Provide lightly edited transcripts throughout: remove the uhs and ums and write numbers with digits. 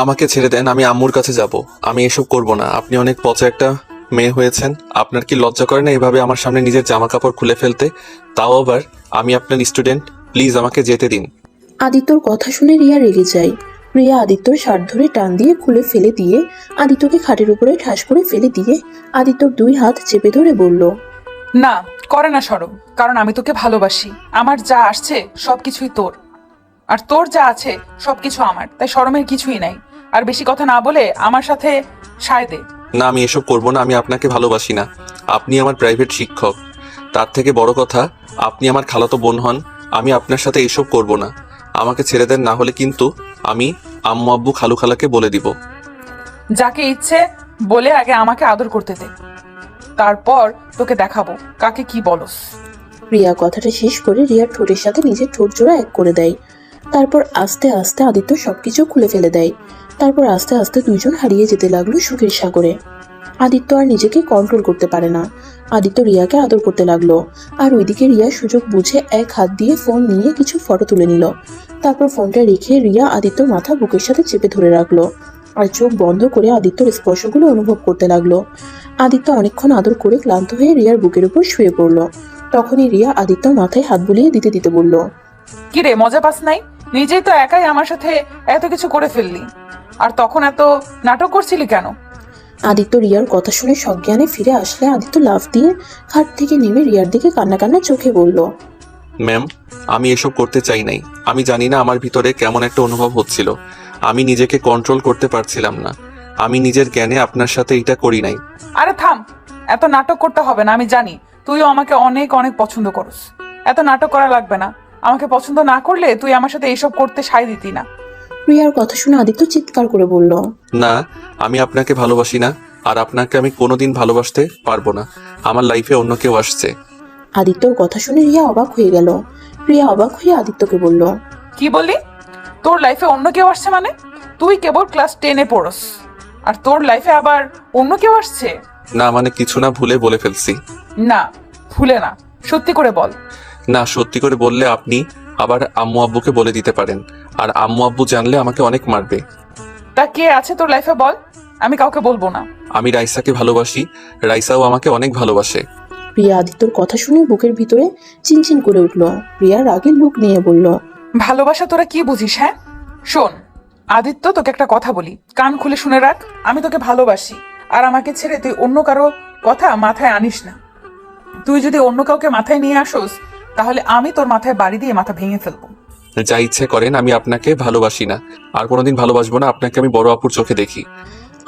আমাকে ছেড়ে দেন, আমি আম্মুর কাছে যাব। আমি এসব করব না। আপনি অনেক পচা একটা মেয়ে হয়েছেন। আপনার কি লজ্জা করে না এভাবে আমার সামনে নিজের জামা কাপড় খুলে ফেলতে? তাও আবার আমি আপনার স্টুডেন্ট। প্লিজ আমাকে যেতে দিন। আদিত্যর কথা শুনে রিয়া রেগে যায়। রিয়া আদিত্যর শার্ট ধরে টান দিয়ে খুলে ফেলে দিয়ে আদিত্যকে খাটের উপরে ঠাস করে ফেলে দিয়ে আদিত্যর দুই হাত চেপে ধরে বলল, না, করে না শরম, কারণ আমি তোকে ভালোবাসি। আমার যা আসছে সবকিছুই তোর, আর তোর যা আছে সবকিছু আমার, তাই শরমের কিছুই নাই। আর বেশি কথা না বলে আমার সাথে সায় দে। না, আমি এসব করব না। আমি আপনাকে ভালোবাসি না। আপনি আমার প্রাইভেট শিক্ষক। তার থেকে বড় কথা, আপনি আমার খালাতো বোন হন। আমি আপনার সাথে এসব করব না। আমাকে ছেড়ে দেন, না হলে কিন্তু আমি আম্মু আব্বু খালু খালাকে বলে দিব। যাকে ইচ্ছে বলে আগে আমাকে আদর করতে দে, তারপর তোকে দেখাবো কাকে কি বলস। রিয়া কথাটা শেষ করে রিয়ার ঠোঁটের সাথে নিজের ঠোঁট জোড়া এক করে দেয়। তারপর আস্তে আস্তে আদিত্য সবকিছু খুলে ফেলে দেয়। তারপর আস্তে আস্তে দুইজন হারিয়ে যেতে লাগলো সুখের সাগরে। আদিত্য আর নিজেকে কন্ট্রোল করতে পারে না। আদিত্য রিয়াকে আদর করতে লাগলো, আর ওইদিকে রিয়া সুযোগ বুঝে এক হাত দিয়ে ফোন নিয়ে কিছু ফটো তুলে নিল। তারপর ফোনটা রেখে রিয়া আদিত্যর মাথা বুকের সাথে চেপে ধরে রাখলো, আর চোখ বন্ধ করে আদিত্যর স্পর্শগুলো অনুভব করতে লাগলো। আদিত্য অনেকক্ষণ আদর করে ক্লান্ত হয়ে রিয়ার বুকের উপর শুয়ে পড়লো। তখনই রিয়া আদিত্যর মাথায় হাত বুলিয়ে দিতে দিতে বলল, কি রে, মজা পাস নাই? নিজেই তো একাই আমার সাথে এত কিছু করে ফেললি, আর তখন এত নাটক করছিলি কেন? আদিত্য রিয়ার কথা শুনে সজ্ঞানে ফিরে আসলে আদিত্য লাফ দিয়ে খাট থেকে নেমে রিয়ার দিকে কান্না কান্না চোখে বলল, ম্যাম, আমি এসব করতে চাই নাই। আমি জানি না আমার ভিতরে কেমন একটা অনুভব হচ্ছিল। আমি নিজেকে কন্ট্রোল করতে পারছিলাম না। আমি নিজের জ্ঞানে আপনার সাথে এটা করি নাই। আরে থাম, এত নাটক করতে হবে না। আমি জানি তুইও আমাকে অনেক অনেক পছন্দ করস। এত নাটক করা লাগবে না। আমাকে পছন্দ না করলে তুই আমার সাথে এইসব করতে সায় দিতি না। রিয়ার কথা শুনে আদিত্য চিৎকার করে বলল, না, আমি আপনাকে ভালোবাসি না। আর আপনাকে আমি কোনোদিন ভালোবাসতে পারবো না। আমার লাইফে অন্য কেউ আসছে। আদিত্যর কথা শুনে রিয়া অবাক হয়ে গেল। রিয়া অবাক হয়ে আদিত্যকে বলল, কি বললি? তোর লাইফে অন্য কেউ আসছে মানে? তুই কেবল ক্লাস 10-এ পড়স, আর তোর লাইফে আবার অন্য কেউ আসছে? না মানে কিছু না, ভুলে বলে ফেলছি। না, ভুলে না, সত্যি করে বল। না, সত্যি করে বললে আপনি আবার আম্মু আব্বুকে বলে দিতে পারেন, আর আম্মু আব্বু জানলে আমাকে অনেক মারবে। তা কে আছে তোর লাইফে বল, আমি কাউকে বলবো না। আমি রাইসাকে ভালোবাসি। রাইসাও আমাকে অনেক ভালোবাসে। রিয়া আদিত্যর কথা শুনে বুকের ভিতরে চিনচিন করে উঠল। রিয়া রাগের লুক নিয়ে বলল, ভালোবাসা তোরা কি বুঝিস? হ্যাঁ শোন আদিত্য, তোকে একটা কথা বলি, কান খুলে শুনে রাখ। আমি তোকে ভালোবাসি, আর আমাকে ছেড়ে তুই অন্য কারো কথা মাথায় আনিস না। তুই যদি অন্য কাউকে মাথায় নিয়ে আসোস, তাহলে আমি তোর মাথায় বাড়ি দিয়ে মাথা ভেঙে ফেলবো। যা ইচ্ছে করেন, আমি আপনাকে ভালোবাসি না, আর কোনোদিন ভালোবাসবো না। আপনাকে আমি বড় আপুর চোখে দেখি।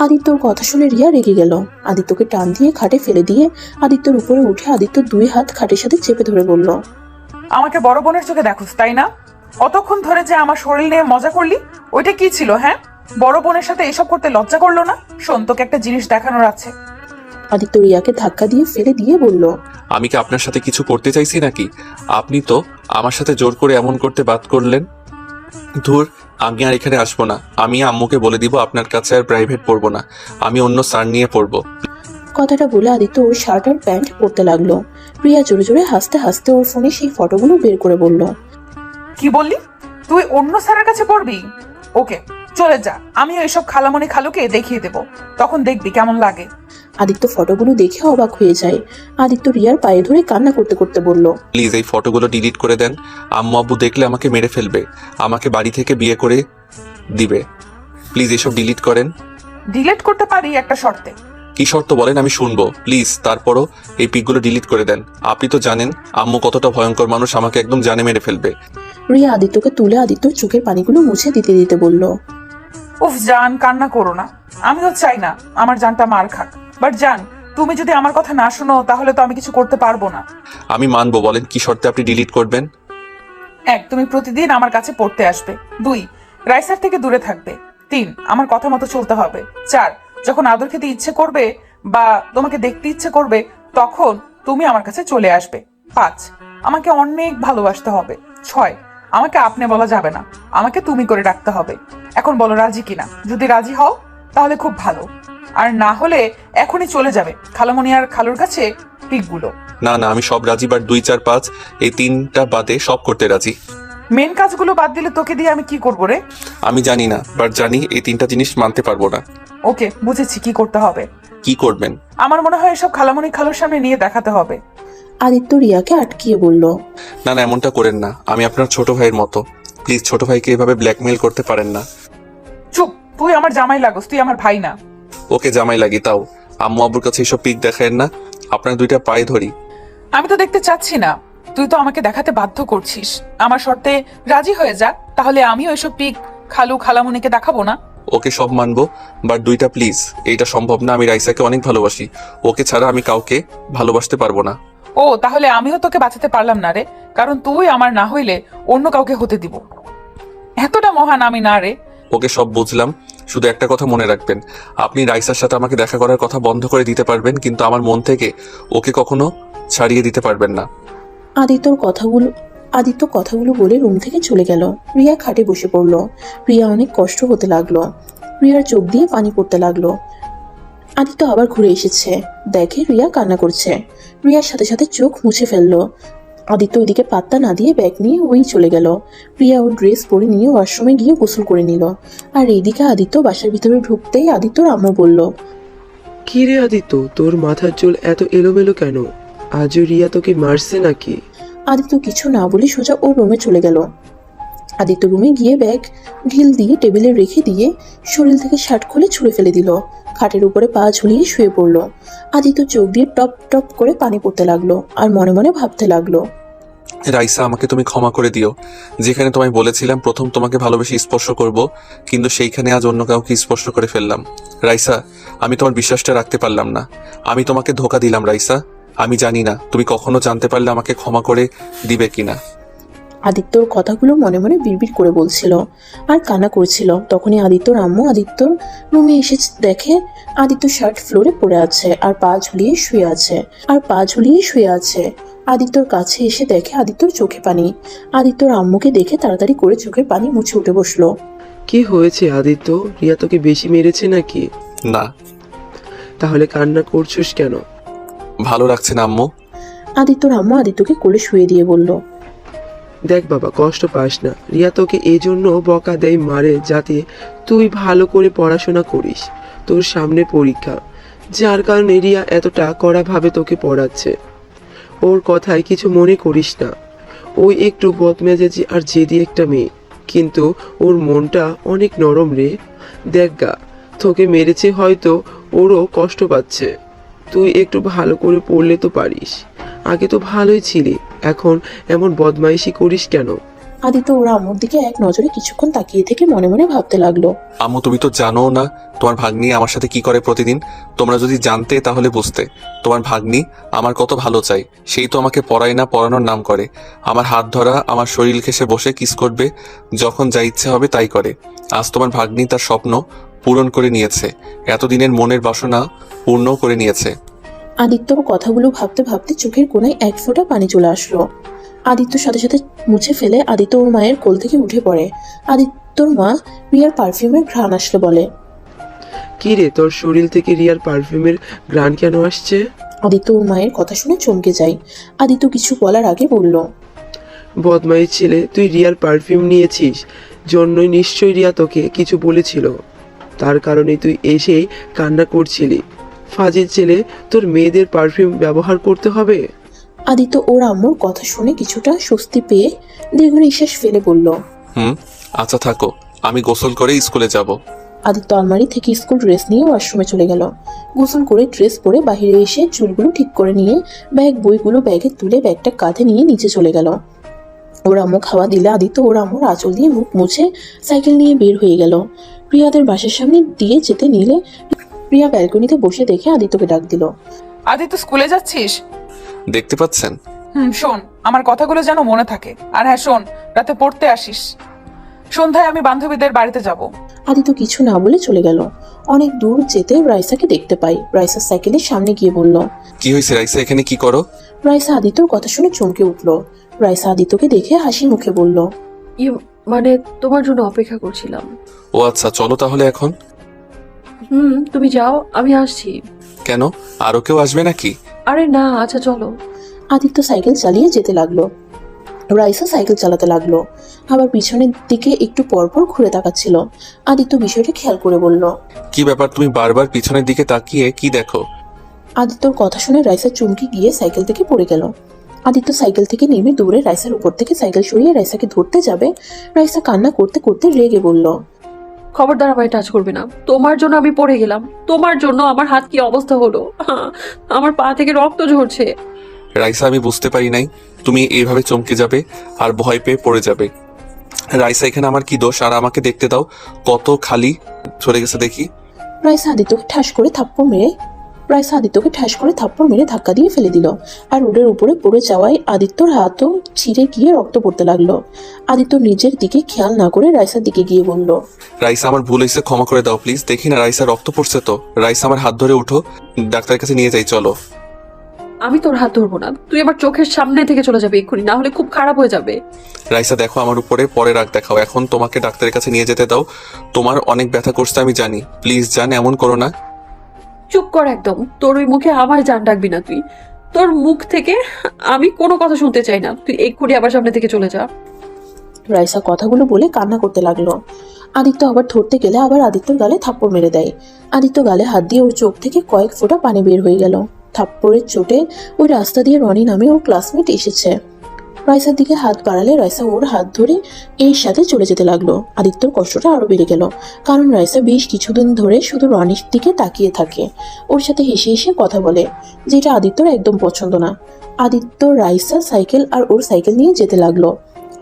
আদিত্যর কথা শুনে রিয়া রেগে গেল। আদিত্যকে টান দিয়ে খাটে ফেলে দিয়ে আদিত্যর উপরে উঠে আদিত্য দুই হাত খাটের সাথে চেপে ধরে বলল, আমাকে বড় বোনের চোখে দেখোস তাই না? অতক্ষণ ধরে যে আমার শরীর নিয়ে মজা করলি, ওইটা কি ছিল? হ্যাঁ, বড় বোনের সাথে এসব করতে লজ্জা করলো না? শোন, তোকে একটা জিনিস দেখানোর আছে। আদিত্য রিয়াকে ধাক্কা দিয়ে ফেলে দিয়ে বলল, আমি কি আপনার সাথে কিছু করতে চাইছি নাকি? আপনি তো আমার সাথে জোর করে এমন করতে বাদ করলেন। ধুর, আমি আর এখানে আসবো না। আমি আম্মুকে বলে দিব আপনার কাছে আর প্রাইভেট পড়বো না। আমি অন্য স্যার নিয়ে পড়বো। কথাটা বলে আদিত্য ওর শার্ট আর প্যান্ট পরতে লাগলো। রিয়া জোরে জোরে হাসতে হাসতে ওর ফোনে সেই ফটোগুলো বের করে বলল, কি বললি? তুই অন্য স্যারের কাছে পড়বি? ওকে, চলে যা। আমিও এসব খালামণি খালুকে দেখিয়ে দেবো, তখন দেখবি কেমন লাগে। আদিত্য ফটোগুলো দেখে অবাক হয়ে যায়। আদিত্য রিয়ার পায়ে ধরে কান্না করতে করতে বলল, প্লিজ এই ফটোগুলো ডিলিট করে দেন। আম্মু আব্বু দেখলে আমাকে মেরে ফেলবে। আমাকে বাড়ি থেকে বিয়ে করে দিবে। প্লিজ এসব ডিলিট করেন। ডিলিট করতে পারি একটা শর্তে। কি শর্ত বলেন, আমি শুনবো প্লিজ। তারপরও এই পিকগুলো ডিলিট করে দেন। আপনি তো জানেন আম্মু কতটা ভয়ঙ্কর মানুষ, আমাকে একদম জানে মেরে ফেলবে। রিয়া আদিত্যকে তুলে আদিত্যর চোখের পানিগুলো মুছে দিতে দিতে বলল, উফ জান, কান্না করো না। আমিও চাই না আমার জানটা মার খাক, বাট জান, তুমি যদি আমার কথা না শোনো তাহলে তো আমি কিছু করতে পারবো না। আমি মানবো, বলেন কি শর্তে আপনি ডিলিট করবেন। 1, তুমি প্রতিদিন আমার কাছে পড়তে আসবে। 2, রাইসার থেকে দূরে থাকবে। 3, আমার কথা মতো চলতে হবে। 4, যখন আদর খেতে ইচ্ছে করবে বা তোমাকে দেখতে ইচ্ছে করবে, তখন তুমি আমার কাছে চলে আসবে। 5, আমাকে অনেক ভালোবাসতে হবে। 6, আমাকে আপনি বলা যাবে না, আমাকে তুমি করে ডাকতে হবে। এখন বলো রাজি কিনা? যদি রাজি হও তাহলে খুব ভালো, আর না হলে এখনই চলে যাবে খালামণি আর খালুর কাছে পিকগুলো। না না, আমি সব রাজি, বাট 2, 4, 5 এই 3টা বাদে সব করতে রাজি। মেন কাজগুলো বাদ দিলে তোকে দিয়ে আমি কি করবো রে? আমি জানি না, বাট জানি এই 3টা জিনিস মানতে পারবো না। ওকে, বুঝেছি কি করতে হবে। কি করবেন? আমার মনে হয় এসব খালামণি খালুর সামনে নিয়ে দেখাতে হবে। আদিত্য রিয়াকে আটকিয়ে বলল। না না, এমনটা করেন না, আমি আপনার ছোট ভাইয়ের মতো। প্লিজ ছোট ভাইকে এভাবে ব্ল্যাকমেইল করতে পারেন না। চুপ, তুই আমার জামাই লাগোস, তুই আমার ভাই না। ওকে জামাই লাগি, তাও আম্মু আব্বুর কাছে এইসব পিক দেখায়েন না। আপনার 2টা পায়ে ধরি। আমি তো দেখতে চাচ্ছি না, তুই তো আমাকে দেখাতে বাধ্য করছিস। আমার শর্তে রাজি হয়ে যা, তাহলে আমিও এসব পিক খালু খালামণিকে দেখাবো না। ওকে সব মানবো, বাট 2টা প্লিজ। এইটা সম্ভব না, আমি রাইসাকে অনেক ভালোবাসি। ওকে ছাড়া আমি কাউকে ভালোবাসতে পারবো না। ও, তাহলে আমিও তোকে বাঁচাতে পারলাম না রে, কারণ তুই আমার না হইলে অন্য কাউকে হতে দিব। এতটা মহান আমি না রে। ওকে সব বুঝলাম, শুধু একটা কথা মনে রাখবেন, আপনি রাইসার সাথে আমাকে দেখা করার কথা বন্ধ করে দিতে পারবেন, কিন্তু আমার মন থেকে ওকে কখনো ছাড়িয়ে দিতে পারবেন না। আদিত্য কথাগুলো বলে রুম থেকে চলে গেল। রিয়া খাটে বসে পড়ল। রিয়া অনেক কষ্ট হতে লাগলো। রিয়ার চোখ দিয়ে পানি পড়তে লাগলো। আদিত্য আবার ঘুরে এসেছে, দেখে রিয়া কান্না করছে। রিয়ার সাথে সাথে চোখ মুছে ফেললো। আদিত্য ওইদিকে পাত্তা না দিয়ে ব্যাগ নিয়ে ওই চলে গেল। রিয়া ওর ড্রেস পরে নিয়ে ওয়াশরুমে গিয়ে গোসল করে নিল। আর এইদিকে আদিত্য বাসার ভিতরে ঢুকতেই আদিত্যর আম্মু বলল। কি রে আদিত্য, তোর মাথার চুল এত এলোমেলো কেন? আজও রিয়া তোকে মারছে নাকি? আদিত্য কিছু না বলে সোজা ওর রুমে চলে গেল। আদিত্য রুমে গিয়ে ব্যাগ ঢিল দিয়ে টেবিলে রেখে দিয়ে শরীর থেকে শার্ট খুলে ছুঁড়ে ফেলে দিল। খাটের উপরে পা ঝুলিয়ে শুয়ে পড়ল। আদিত্য চোখ দিয়ে টপ টপ করে পানি পড়তে লাগলো আর মনে মনে ভাবতে লাগলো। রাইসা, আমাকে তুমি ক্ষমা করে দিও। যেখানে তোমায় বলেছিলাম প্রথম তোমাকে ভালোবেসে স্পর্শ করব, কিন্তু সেইখানে আজ অন্য কাউকে স্পর্শ করে ফেললাম। রাইসা, আমি তোমার বিশ্বাসটা রাখতে পারলাম না। আমি তোমাকে ধোকা দিলাম রাইসা। আমি জানি না তুমি কখনো জানতে পারলে আমাকে ক্ষমা করে দিবে কিনা। আদিত্যর কথাগুলো মনে মনে বিড়বিড় করে বলছিল আর কান্না করছিল। তখনই আদিত্যর আম্মু আদিত্যর রুমে এসে দেখে আদিত্য শার্ট ফ্লোরে পড়ে আছে আর পা ঝুলিয়ে শুয়ে আছে। আদিত্যর কাছে এসে দেখে আদিত্যর চোখে পানি। আদিত্যর আম্মুকে দেখে তাড়াতাড়ি করে চোখের পানি মুছে উঠে বসলো। কি হয়েছে আদিত্য? রিয়া তোকে বেশি মেরেছে নাকি? না। তাহলে কান্না করছিস কেন? ভালো লাগছে না আম্মু। আদিত্যর আম্মু আদিত্যকে কোলে শুয়ে দিয়ে বলল। দেখ বাবা, কষ্ট পাস না। রিয়া তোকে এই জন্য বকা দেয়, মারে, যাতে তুই ভালো করে পড়াশোনা করিস। তোর সামনে পরীক্ষা, যার কারণে রিয়া এতটা কড়াভাবে তোকে পড়াচ্ছে। ওর কথায় কিছু মনে করিস না। ওই একটু বদমেজাজি আর জেদি একটা মেয়ে, কিন্তু ওর মনটা অনেক নরম রে। দেখ গা, তোকে মেরেছে হয়তো, ওরও কষ্ট পাচ্ছে। তুই একটু ভালো করে পড়লে তো পারিস। আগে তো ভালোই ছিলি, এখন এমন বদমাইশি করিস কেন? আদিত্য ওর আম্মুর দিকে এক নজরে কিছুক্ষণ তাকিয়ে থেকে মনে মনে ভাবতে লাগলো। আম্মু, তুমি তো জানো না তোমার ভাগ্নি আমার সাথে কি করে প্রতিদিন। তোমরা যদি জানতে তাহলে বুঝতে। তোমার ভাগ্নি আমার কত ভালো চাই, সেই তো আমাকে পড়ায় না, পড়ানোর নাম করে। আমার হাত ধরা, আমার শরীর ঘেঁষে বসে কিস করবে, যখন যা ইচ্ছে হবে তাই করে। আজ তোমার ভাগ্নি তার স্বপ্ন পূরণ করে নিয়েছে, এতদিনের মনের বাসনা পূর্ণ করে নিয়েছে। আদিত্যর কথাগুলো ভাবতে ভাবতে চোখের কোণায় এক ফোঁটা পানি চলে আসলো। আদিত্যর সাথে সাথে মুছে ফেলে আদিত্য ওর মায়ের কোল থেকে উঠে পড়ে। আদিত্যর মা রিয়ার পারফিউমের ঘ্রাণ আসলে বলে। কি রে, তোর শরীর থেকে রিয়ার পারফিউমের ঘ্রাণ কেন আসছে? আদিত্য ওর মায়ের কথা শুনে চমকে যায়। আদিত্য কিছু বলার আগে বলল। বদমাইশ ছেলে, তুই রিয়ার পারফিউম নিয়েছিস জন্যই নিশ্চয়ই রিয়া তোকে কিছু বলেছিল, তার কারণে তুই এসেই কান্না করছিলি। ফাজিল ছেলে, তোর মেয়েদের পারফিউম ব্যবহার করতে হবে? আদিত্য ওর আম্মুর কথা শুনে কিছুটা স্বস্তি পেয়ে দীর্ঘ নিঃশ্বাস ফেলে বলল। আচ্ছা থাকো, আমি গোসল করে স্কুলে যাব। আদিত্য আলমারি থেকে স্কুল ড্রেস নিয়ে ওয়াশরুমে চলে গেল। গোসল করে ড্রেস পরে বাইরে এসে চুলগুলো ঠিক করে নিয়ে বইগুলো ব্যাগে তুলে ব্যাগটা কাঁধে নিয়ে নিচে চলে গেল। ওর আম্মু খাওয়া দিলে আদিত্য ওর আম্মুর আঁচল দিয়ে মুখ মুছে সাইকেল নিয়ে বের হয়ে গেল। প্রিয়াদের বাসার সামনে দিয়ে যেতে নিলে প্রিয়া ব্যালকনিতে বসে দেখে আদিত্যকে ডাক দিল। আদিত্য, স্কুলে যাচ্ছিস? দেখতে পাচ্ছেন? শোন, আমার কথাগুলো যেন মনে থাকে। আর হ্যাঁ শোন, রাতে পড়তে আসিস। সন্ধ্যায় আমি বান্ধবীদের বাড়িতে যাব। আদিত্য কিছু না বলে চলে গেল। অনেক দূর যেতে রাইসাকে দেখতে পাই। রাইসা সাইকেলের সামনে গিয়ে বলল। কি হয়েছে রাইসা, এখানে কি করো? রাইসা আদিত্যর কথা শুনে চমকে উঠল। রাইসা আদিত্যকে দেখে হাসি মুখে বলল। মানে তোমার জন্য অপেক্ষা করছিলাম। ও আচ্ছা, চলো তাহলে এখন। তুমি যাও, আমি আসছি। কেন, আরো কেউ আসবে নাকি? আরে না, আচ্ছা চলো। আদিত্য সাইকেল চালিয়ে যেতে লাগলো। রাইসা সাইকেল চালাতে লাগলো, আবার পিছনের দিকে একটু পরপর ঘুরে তাকাচ্ছিল। আদিত্য বিষয়টা খেয়াল করে বলল। কি ব্যাপার, তুমি বারবার পিছনের দিকে তাকিয়ে কি দেখো? আদিত্যর কথা শুনে রাইসা চমকে গিয়ে সাইকেল থেকে পড়ে গেল। আদিত্য সাইকেল থেকে নেমে দৌড়ে রাইসার উপর থেকে সাইকেল সরিয়ে রাইসাকে ধরতে যাবে। রাইসা কান্না করতে করতে রেগে বলল। খবরদার আমায় টাচ করবে না, তোমার জন্য আমি পড়ে গেলাম, তোমার জন্য আমার হাত কি অবস্থা হলো, আমার পা থেকে রক্ত ঝরছে। রাইসা, আমি বুঝতে পারি নাই তুমি এইভাবে চমকে যাবে আর ভয় পেয়ে পড়ে যাবে। রাইসা, এখানে আমার কি দোষ? আর আমাকে দেখতে দাও, কত খালি চলে গেছে দেখি। রাইসা আদিত্যকে ঠাস করে থাপ্পড় মেরে ধাক্কা দিয়ে ফেলে দিল। আর রোডের উপরে পড়ে যাওয়ায় আদিত্যর হাতও ছিঁড়ে গিয়ে রক্ত পড়তে লাগলো। আদিত্য নিজের দিকে খেয়াল না করে রাইসার দিকে গিয়ে বলল। রাইসা, আমার ভুল হয়েছে, ক্ষমা করে দাও প্লিজ। দেখি না রাইসা রক্ত পড়ছে তো। রাইসা, আমার হাত ধরে উঠো, ডাক্তারের কাছে নিয়ে যাই চলো। আমি তোর হাত ধরবো না, তুই আমার চোখের সামনে থেকে চলে যাবে এক্ষুনি, না হলে খুব খারাপ হয়ে যাবে। রাইসা দেখো, আমার উপরে পরে রাগ দেখাও, এখন তোমাকে ডাক্তারের কাছে নিয়ে যেতে দাও। তোমার অনেক ব্যথা করছে আমি জানি, প্লিজ জান, এমন করো না। চুপ কর একদম, তোর ওই মুখে আমার জান ডাকবি না তুই। তোর মুখ থেকে আমি কোনো কথা শুনতে চাই না, তুই এক্ষুনি আমার সামনে থেকে চলে যা। রাইসা কথাগুলো বলে কান্না করতে লাগলো। আদিত্য আবার ধরতে গেলে আবার আদিত্যর গালে থাপ্পড় মেরে দেয়। আদিত্য গালে হাত দিয়ে ওর চোখ থেকে কয়েক ফোঁটা পানি বের হয়ে গেল। থাপ্পড়ের চোটে ওই রাস্তা দিয়ে রনি নামে ওর ক্লাসমেট এসেছে। রাইসার দিকে হাত বাড়ালে রাইসা ওর হাত ধরে এর সাথে চলে যেতে লাগলো। আদিত্যর কষ্টটা আরো বেড়ে গেল, কারণ রাইসা বেশ কিছুদিন ধরে শুধু রনির দিকে তাকিয়ে থাকে, ওর সাথে হেসে হেসে কথা বলে, যেটা আদিত্যর একদম পছন্দ না। আদিত্য রাইসা সাইকেল আর ওর সাইকেল নিয়ে যেতে লাগলো,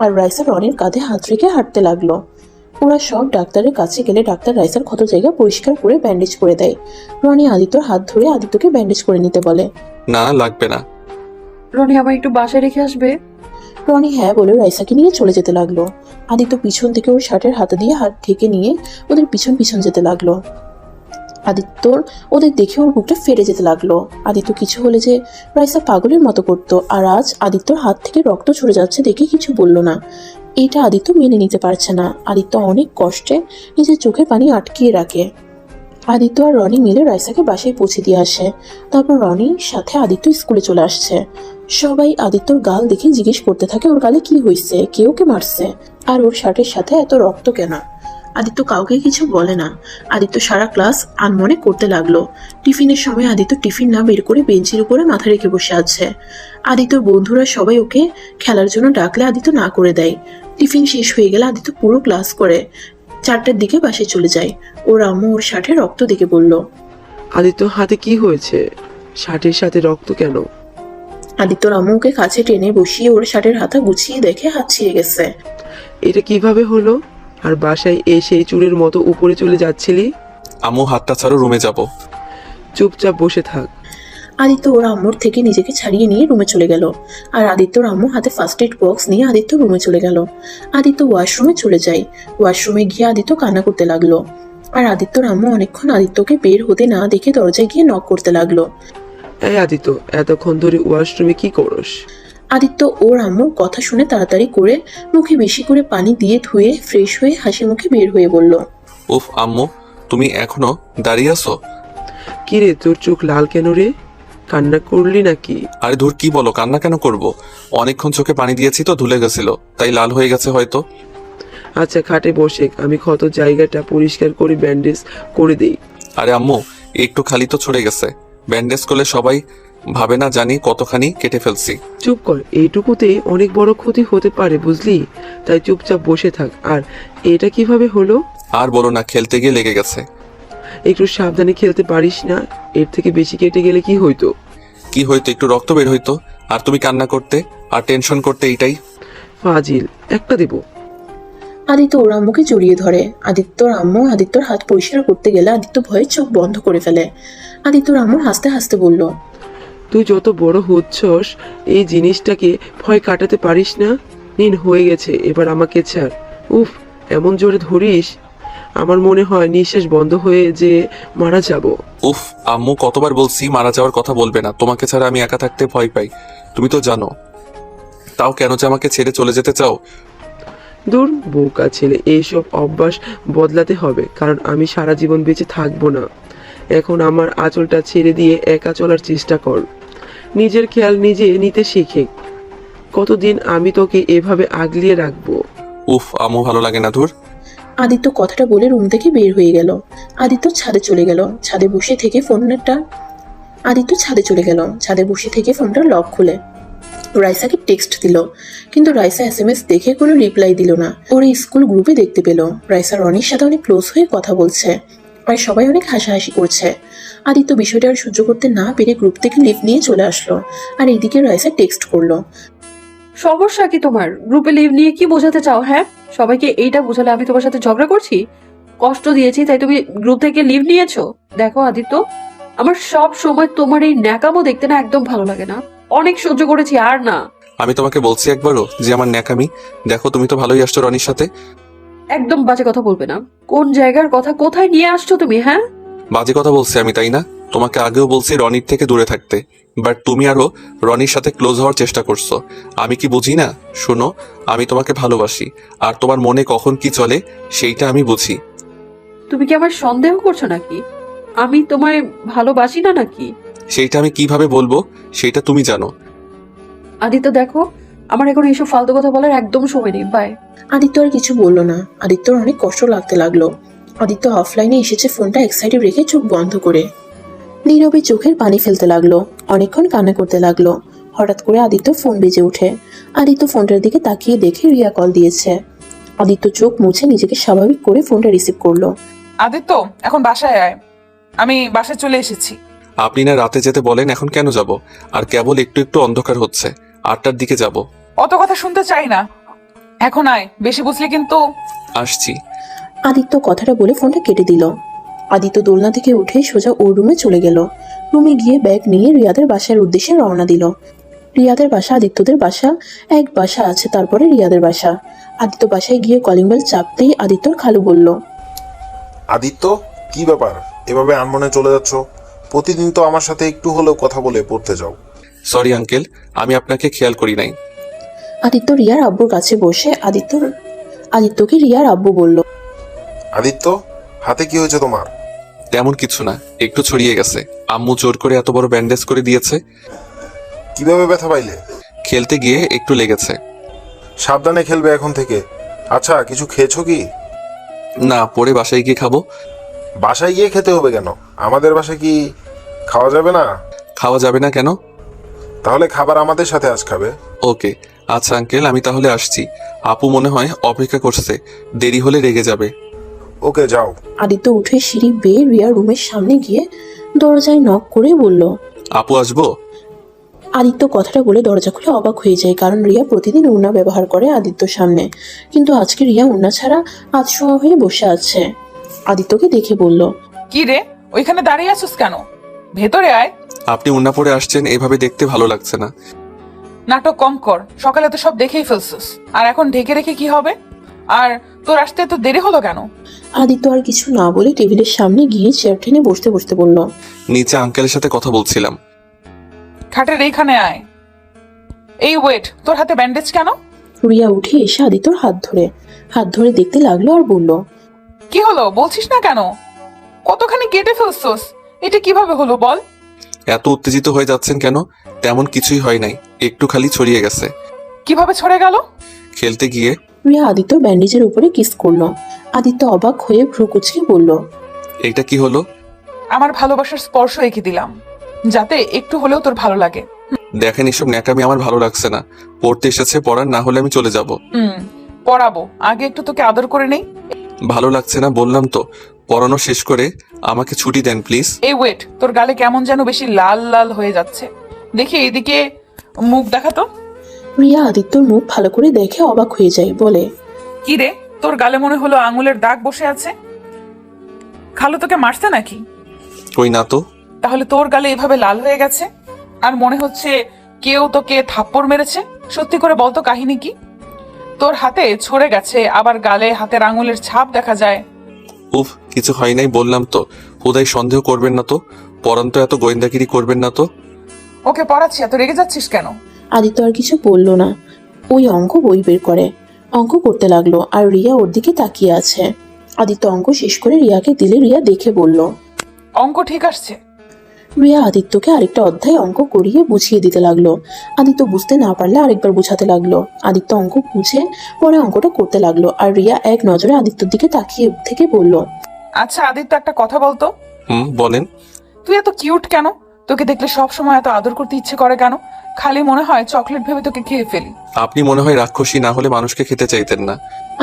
আর রাইসা রনির কাঁধে হাত রেখে হাঁটতে লাগলো। ওরা সব ডাক্তারের কাছে গেলে ডাক্তার রাইসার ক্ষত জায়গা পরিষ্কার করে ব্যান্ডেজ করে দেয়। রনি আদিত্যর হাত ধরে আদিত্যকে ব্যান্ডেজ করে নিতে বলে। না, লাগবে না। রনি আমার একটু বাসায় রেখে আসবে? রনি হ্যাঁ বলে রাইসাকে নিয়ে চলে যেতে লাগলো। আদিত্য পিছন থেকে ওর শার্টের হাতে দিয়ে হাত ঢেকে নিয়ে ওদের পিছন পিছন যেতে লাগলো। আদিত্যর ওদের দেখে ওর বুকটা ফেটে যেতে লাগলো। আদিত্য কিছু হলে যে রাইসা পাগলের মতো করতো, আর আজ আদিত্যর হাত থেকে রক্ত ঝরে যাচ্ছে দেখে কিছু বলল না। এটা আদিত্য মেনে নিতে পারছে না। আদিত্য অনেক কষ্টে নিজের চোখের পানি আটকিয়ে রাখে। আদিত্য আর রনি মিলে রাইসাকে বাসায় পৌঁছে দিয়ে আসে। তারপর রনির সাথে আদিত্য স্কুলে চলে আসছে। সবাই আদিত্যর গাল দেখে জিজ্ঞেস করতে থাকে ওর গালে কি হয়েছে, কেউ কে মারছে, আর ওর শার্টের সাথে এত রক্ত কেন। আদিত্য কাউকে কিছু বলে না। আদিত্য সারা ক্লাস আনমনে করতে লাগলো। টিফিনের সময় আদিত্য টিফিন না বের করে বেঞ্চের উপরে মাথা রেখে বসে আছে। আদিত্যর বন্ধুরা সবাই ওকে খেলার জন্য ডাকলে আদিত্য না করে দেয়। টিফিন শেষ হয়ে গেলে আদিত্য পুরো ক্লাস করে 4টার দিকে বাসায় চলে যায়। ওর আম্মু ওর শার্টে রক্ত দেখে বলল। আদিত্য হাতে কি হয়েছে? শার্টের সাথে রক্ত কেন? আদিত্যর আম্মু ওকে কাছে টেনে বসিয়ে ওর শার্টের হাতা গুছিয়ে দেখে হাত ছিঁড়ে গেছে। এটা কিভাবে হলো? আর বাসায় এসে চুরের মতো উপরে চলে যাচ্ছিলি? আম্মু, হাতটা ছাড়ো, রুমে যাব। চুপচাপ বসে থাক। আদিত্য ওর আম্মুর থেকে নিজেকে ছাড়িয়ে নিয়ে রুমে চলে গেল। আর আদিত্যর আম্মু হাতে ফার্স্ট এড বক্স নিয়ে আদিত্য রুমে চলে গেল। আদিত্য ওয়াশরুমে চলে যায়। ওয়াশরুমে গিয়ে আদিত্য কান্না করতে লাগলো। আর আদিত্যর আম্মু অনেকক্ষণ আদিত্যকে বের হতে না দেখে দরজায় গিয়ে নক করতে লাগলো। এই আদিত্য, এতক্ষণ ধরে ওয়াশরুমে কি করস? আদিত্য ওর আম্মুর কথা শুনে তাড়াতাড়ি করে মুখে বেশি করে পানি দিয়ে ধুয়ে ফ্রেশ হয়ে হাসি মুখে বের হয়ে বলল। উফ আম্মু, তুমি এখনো দাঁড়িয়ে আছো? কি রে, তোর চোখ লাল কেন রে? কান্না করলি নাকি? আরে ধুর, কি বলো, কান্না কেন করব? অনেকক্ষণ চোখে পানি দিয়েছি তো, ধুলে গেছিল, তাই লাল হয়ে গেছে হয়তো। আচ্ছা, খাটে বসে আমি ক্ষত জায়গাটা পরিষ্কার করে ব্যান্ডেজ করে দেই। আরে আম্মু, একটু খালি তো ছড়ে গেছে, ব্যান্ডেজ করলে সবাই ভাবে না জানি কতখানি কেটে ফেলছি। চুপ কর, এইটুকুতে অনেক বড় ক্ষতি হতে পারে বুঝলি, তাই চুপচাপ বসে থাক। আর এটা কিভাবে হলো? আর বলো না, খেলতে গিয়ে লেগে গেছে। একটু সাবধানে খেলতে পারিস না? এর থেকে বেশি কেটে গেলে কি হইতো? কি হয়তো, একটু রক্ত বের হইতো, আর তুমি কান্না করতে আর টেনশন করতে, এইটাই। ফাজিল একটা দেব। আদিত্য ওর আম্মুকে জড়িয়ে ধরে। আদিত্যর আম্মু আদিত্যর হাত পরিষ্কার করতে গেলে আদিত্য ভয়ে চোখ বন্ধ করে ফেলে। আদিত্যর আম্মু হাসতে হাসতে বলল। তুই যত বড় হচ্ছস এই জিনিসটাকে ভয় কাটাতে পারিস না। নিন, হয়ে গেছে, এবার আমাকে ছাড়। উফ, এমন জোরে ধরিস, আমার মনে হয় নিঃশ্বাস বন্ধ হয়ে যে মারা যাব। উফ আম্মু, কতবার বলছি মারা যাওয়ার কথা বলবে না, তোমাকে ছাড়া আমি একা থাকতে ভয় পাই, তুমি তো জানো। তাও কেন যে আমাকে ছেড়ে চলে যেতে চাও? দূর বোকা ছেলে, এইসব অভ্যাস বদলাতে হবে, কারণ আমি সারা জীবন বেঁচে থাকবো না। এখন আমার আঁচলটা ছেড়ে দিয়ে একা চলার চেষ্টা কর। নিজের খেয়াল নিজে নিতে শিখে। কতদিন আমি তোকে এভাবে আগলিয়ে রাখবো? উফ আম্মু ভালো লাগে না ধুর। আদিত্য কথাটা বলে রুম থেকে বের হয়ে গেল। আদিত্য ছাদে চলে গেল। ছাদে বসে থেকে ফোনটা লক খুলে রাইসাকে টেক্সট দিল, কিন্তু রাইসা এসএমএস দেখে কোনো রিপ্লাই দিল না। ওর স্কুল গ্রুপে দেখতে পেল রাইসা রনির সাথে অনেক ক্লোজ হয়ে কথা বলছে, আর সবাই অনেক হাসাহাসি করছে। আদিত্য বিষয়টা আর সহ্য করতে না পেরে গ্রুপ থেকে লিভ নিয়ে চলে আসলো, আর এইদিকে রাইসা টেক্সট করলো। সমস্যা কি তোমার? গ্রুপে লিভ নিয়ে কি বোঝাতে চাও? হ্যাঁ, সবাইকে এইটা বোঝালে আমি তোমার সাথে ঝগড়া করছি, কষ্ট দিয়েছি, তাই তুমি গ্রুপ থেকে লিভ নিয়েছো? দেখো আদিত্য, আমার সব সময় তোমার এই ন্যাকামো দেখতে না একদম ভালো লাগে না। অনেক সহ্য করেছি, আর না। আমি তোমাকে বলছি একবারও যে আমার ন্যাকামি? দেখো তুমি তো ভালোই আসছো রনির সাথে। একদম বাজে কথা বলবে না। কোন জায়গার কথা কোথায় নিয়ে আসছো তুমি? হ্যাঁ, বাজে কথা বলছি আমি, তাই না? তোমাকে আগেও বলছি রনির থেকে দূরে থাকতে, বাট তুমি আরো রনির সাথে ক্লোজ হওয়ার চেষ্টা করছো। আমি কি বুঝি না? শোনো, আমি তোমাকে ভালোবাসি, আর তোমার মনে কখন কি চলে সেইটা আমি বুঝি। তুমি কি আমার সন্দেহ করছো নাকি? আমি তোমায় ভালোবাসি না নাকি? সেইটা আমি কিভাবে বলবো সেটা তুমি জানো। আদিত্য দেখো, আমার এখন এইসব ফালতু কথা বলার একদম সময় নেই। বাই। আদিত্য আর কিছু বলল না। আদিত্যর অনেক কষ্ট লাগতে লাগলো। আদিত্য অফলাইনে এসেছে ফোনটা এক সাইডে রেখে চোখ বন্ধ করে নীরবে চোখের পানি ফেলতে লাগলো। অনেকক্ষণ কান্না করতে লাগলো। হঠাৎ করে আদিত্য ফোন বেজে ওঠে। আদিত্য ফোনটার দিকে তাকিয়ে দেখে রিয়া কল দিয়েছে। আদিত্য চোখ মুছে নিজেকে স্বাভাবিক করে ফোনটা রিসিভ করলো। আদিত্য, এখন বাসায় আয়। আমি বাসায় চলে এসেছি। আপনি না রাতে যেতে বলেন, এখন কেন যাব? আর কেবল একটু একটু অন্ধকার হচ্ছে, 8টার দিকে যাব। অত কথা শুনতে চাই না, এখন আয়। বেশি বুঝলে কিন্তু। আসছি। আদিত্য কথাটা বলে ফোনটা কেটে দিল। আদিত্য দোলনা থেকে উঠে সোজা ওর রুমে চলে গেল। রুমে গিয়ে ব্যাগ নিয়ে রিয়াদের বাসার উদ্দেশ্যে রওনা দিল। রিয়াদের বাসা আদিত্যদের বাসা, এক বাসা আছে, তারপরে রিয়াদের বাসা। আদিত্য বাসায় গিয়ে কলিং বেল চাপতেই আদিত্যর খালু বলল, আদিত্য, কি ব্যাপার? এভাবে আনমনে চলে যাচ্ছ? প্রতিদিন তো আমার সাথে একটু হলেও কথা বলে পড়তে যাও। সরি আঙ্কেল, আমি আপনাকে খেয়াল করি নাই। আদিত্য রিয়ার আব্বুর কাছে বসে আদিত্যকে রিয়ার আব্বু বলল, আদিত্য, হাতে কি হয়েছে তোমার? তেমন কিছু না, একটু ছড়িয়ে গেছে। আম্মু জোর করে এত বড় ব্যান্ডেজ করে দিয়েছে। কিভাবে ব্যথা পাইলে? খেলতে গিয়ে একটু লেগেছে। সাবধানে খেলবে এখন থেকে। আচ্ছা, কিছু খেয়েছো কি? না, পরে বাসায় গিয়ে খাবো। বাসায় গিয়ে খেতে হবে কেন? আমাদের বাসায় কি খাওয়া যাবে না? খাওয়া যাবে না কেন? তাহলে খাবার আমাদের সাথে আজ খাবে। ওকে, আচ্ছা আঙ্কেল, আমি তাহলে আসছি। আপু মনে হয় অপেক্ষা করছে, দেরি হলে রেগে যাবে। ওকে, যাও। আদিত্য উঠে সিঁড়ি বেয়ে রিয়ার রুমের সামনে গিয়ে দরজায় নক করে বলল, আপু আসবো? আদিত্য কথাটা বলে দরজা খুলে অবাক হয়ে যায়, কারণ রিয়া প্রতিদিন ওড়না ব্যবহার করে আদিত্যর সামনে, কিন্তু আজকে রিয়া ওড়না ছাড়া আধশোয়া হয়ে বসে আছে। আদিত্যকে দেখে বলল, কি রে, ওইখানে দাঁড়িয়ে আছিস কেন? ভেতরে আয়। আপনি উন্না পরে আসছেন, এভাবে দেখতে ভালো লাগছে না। নাটক কম কর, সকালে তো সব দেখেই ফেলছিস, আর এখন ঢেকে রেখে কি হবে? আর তোর আসতে তো দেরি হলো কেন? আদিত্য আর কিছু না বলে টেবিলের সামনে গিয়ে চেয়ার টেনে বসতে বসতে বলল, নিচে আঙ্কেলের সাথে কথা বলছিলাম। খাটের এইখানে আয়। এই ওয়েট, তোর হাতে ব্যান্ডেজ কেন? রিয়া উঠে এসে আদিত্যর হাত ধরে দেখতে লাগলো আর বলল, কি হলো বলছিস না কেন? কতখানি কেটে ফেলছিস, এটা কিভাবে হলো বল? এত উত্তেজিত হয়ে যাচ্ছেন কেন? তেমন কিছুই হয় নাই, একটু খালি ছড়িয়ে গেছে। কিভাবে ছড়ে গেল? খেলতে গিয়ে। রিয়া আদিত্যর ব্যান্ডেজের উপরে কিস করলো। আদিত্য অবাক হয়ে ভ্রু কুচকে বলল, এইটা কি হলো? আমার ভালোবাসার স্পর্শ এঁকে দিলাম, যাতে একটু হলেও তোর ভালো লাগে। দেখেন, এসব ন্যাকামি আমার ভালো লাগছে না। পড়তে এসেছে, পড়ার, না হলে আমি চলে যাব। পড়াবো, আগে একটু তোকে আদর করে নেই। ভালো লাগছে না বললাম তো। পড়ানো শেষ করে আমাকে ছুটি দেন প্লিজ। এই ওয়েট, তোর গালে কেমন যেন বেশি লাল লাল হয়ে যাচ্ছে, দেখি এইদিকে মুখ দেখাতো। রিয়া আদিত্যর মুখ ভালো করে দেখে অবাক হয়ে যায়, বলে, কি রে, তোর গালে মনে হলো আঙুলের দাগ বসে আছে। খালু তোকে মারছে নাকি? কই না তো। তাহলে তোর গালে এভাবে লাল হয়ে গেছে, আর মনে হচ্ছে কেউ তোকে থাপ্পড় মেরেছে। সত্যি করে বলতো কাহিনী কি? তোর হাতে ছড়ে গেছে, আবার গালে হাতের আঙুলের ছাপ দেখা যায়। উফ, কিছু হয় নাই বললাম তো। হুদাই সন্দেহ করবেন না তো। পড়ান তো, এত গোয়েন্দাগিরি করবেন না তো। ওকে পড়াচ্ছি, এত রেগে যাচ্ছিস কেন? আদিত্য আর কিছু বলল না। ওই অঙ্ক বই বের করে অঙ্ক করতে লাগলো, আর রিয়া ওর দিকে তাকিয়ে আছে। আদিত্য অঙ্ক শেষ করে রিয়াকে দিলে রিয়া দেখে বলল, অঙ্ক ঠিক আসছে? রিয়া আদিত্যকে আরেকটা অধ্যায় অঙ্ক করিয়ে বুঝিয়ে দিতে লাগলো। আদিত্য বুঝতে না পারলে আরেকবার বোঝাতে লাগলো। আদিত্য অঙ্ক বুঝে পরে অঙ্কটা করতে লাগলো, আর রিয়া এক নজরে আদিত্যর দিকে তাকিয়ে থেকে বলল, আচ্ছা আদিত্য, একটা কথা বলতো। বলেন। তুই এত কিউট কেন? তোকে দেখলে সব সময় এত আদর করতে ইচ্ছে করে কেন? খালি মনে হয় চকলেট ভেবে তোকে খেয়ে ফেলি। আপনি মনে হয় রাক্ষসী, না হলে মানুষকে খেতে চাইতেন না।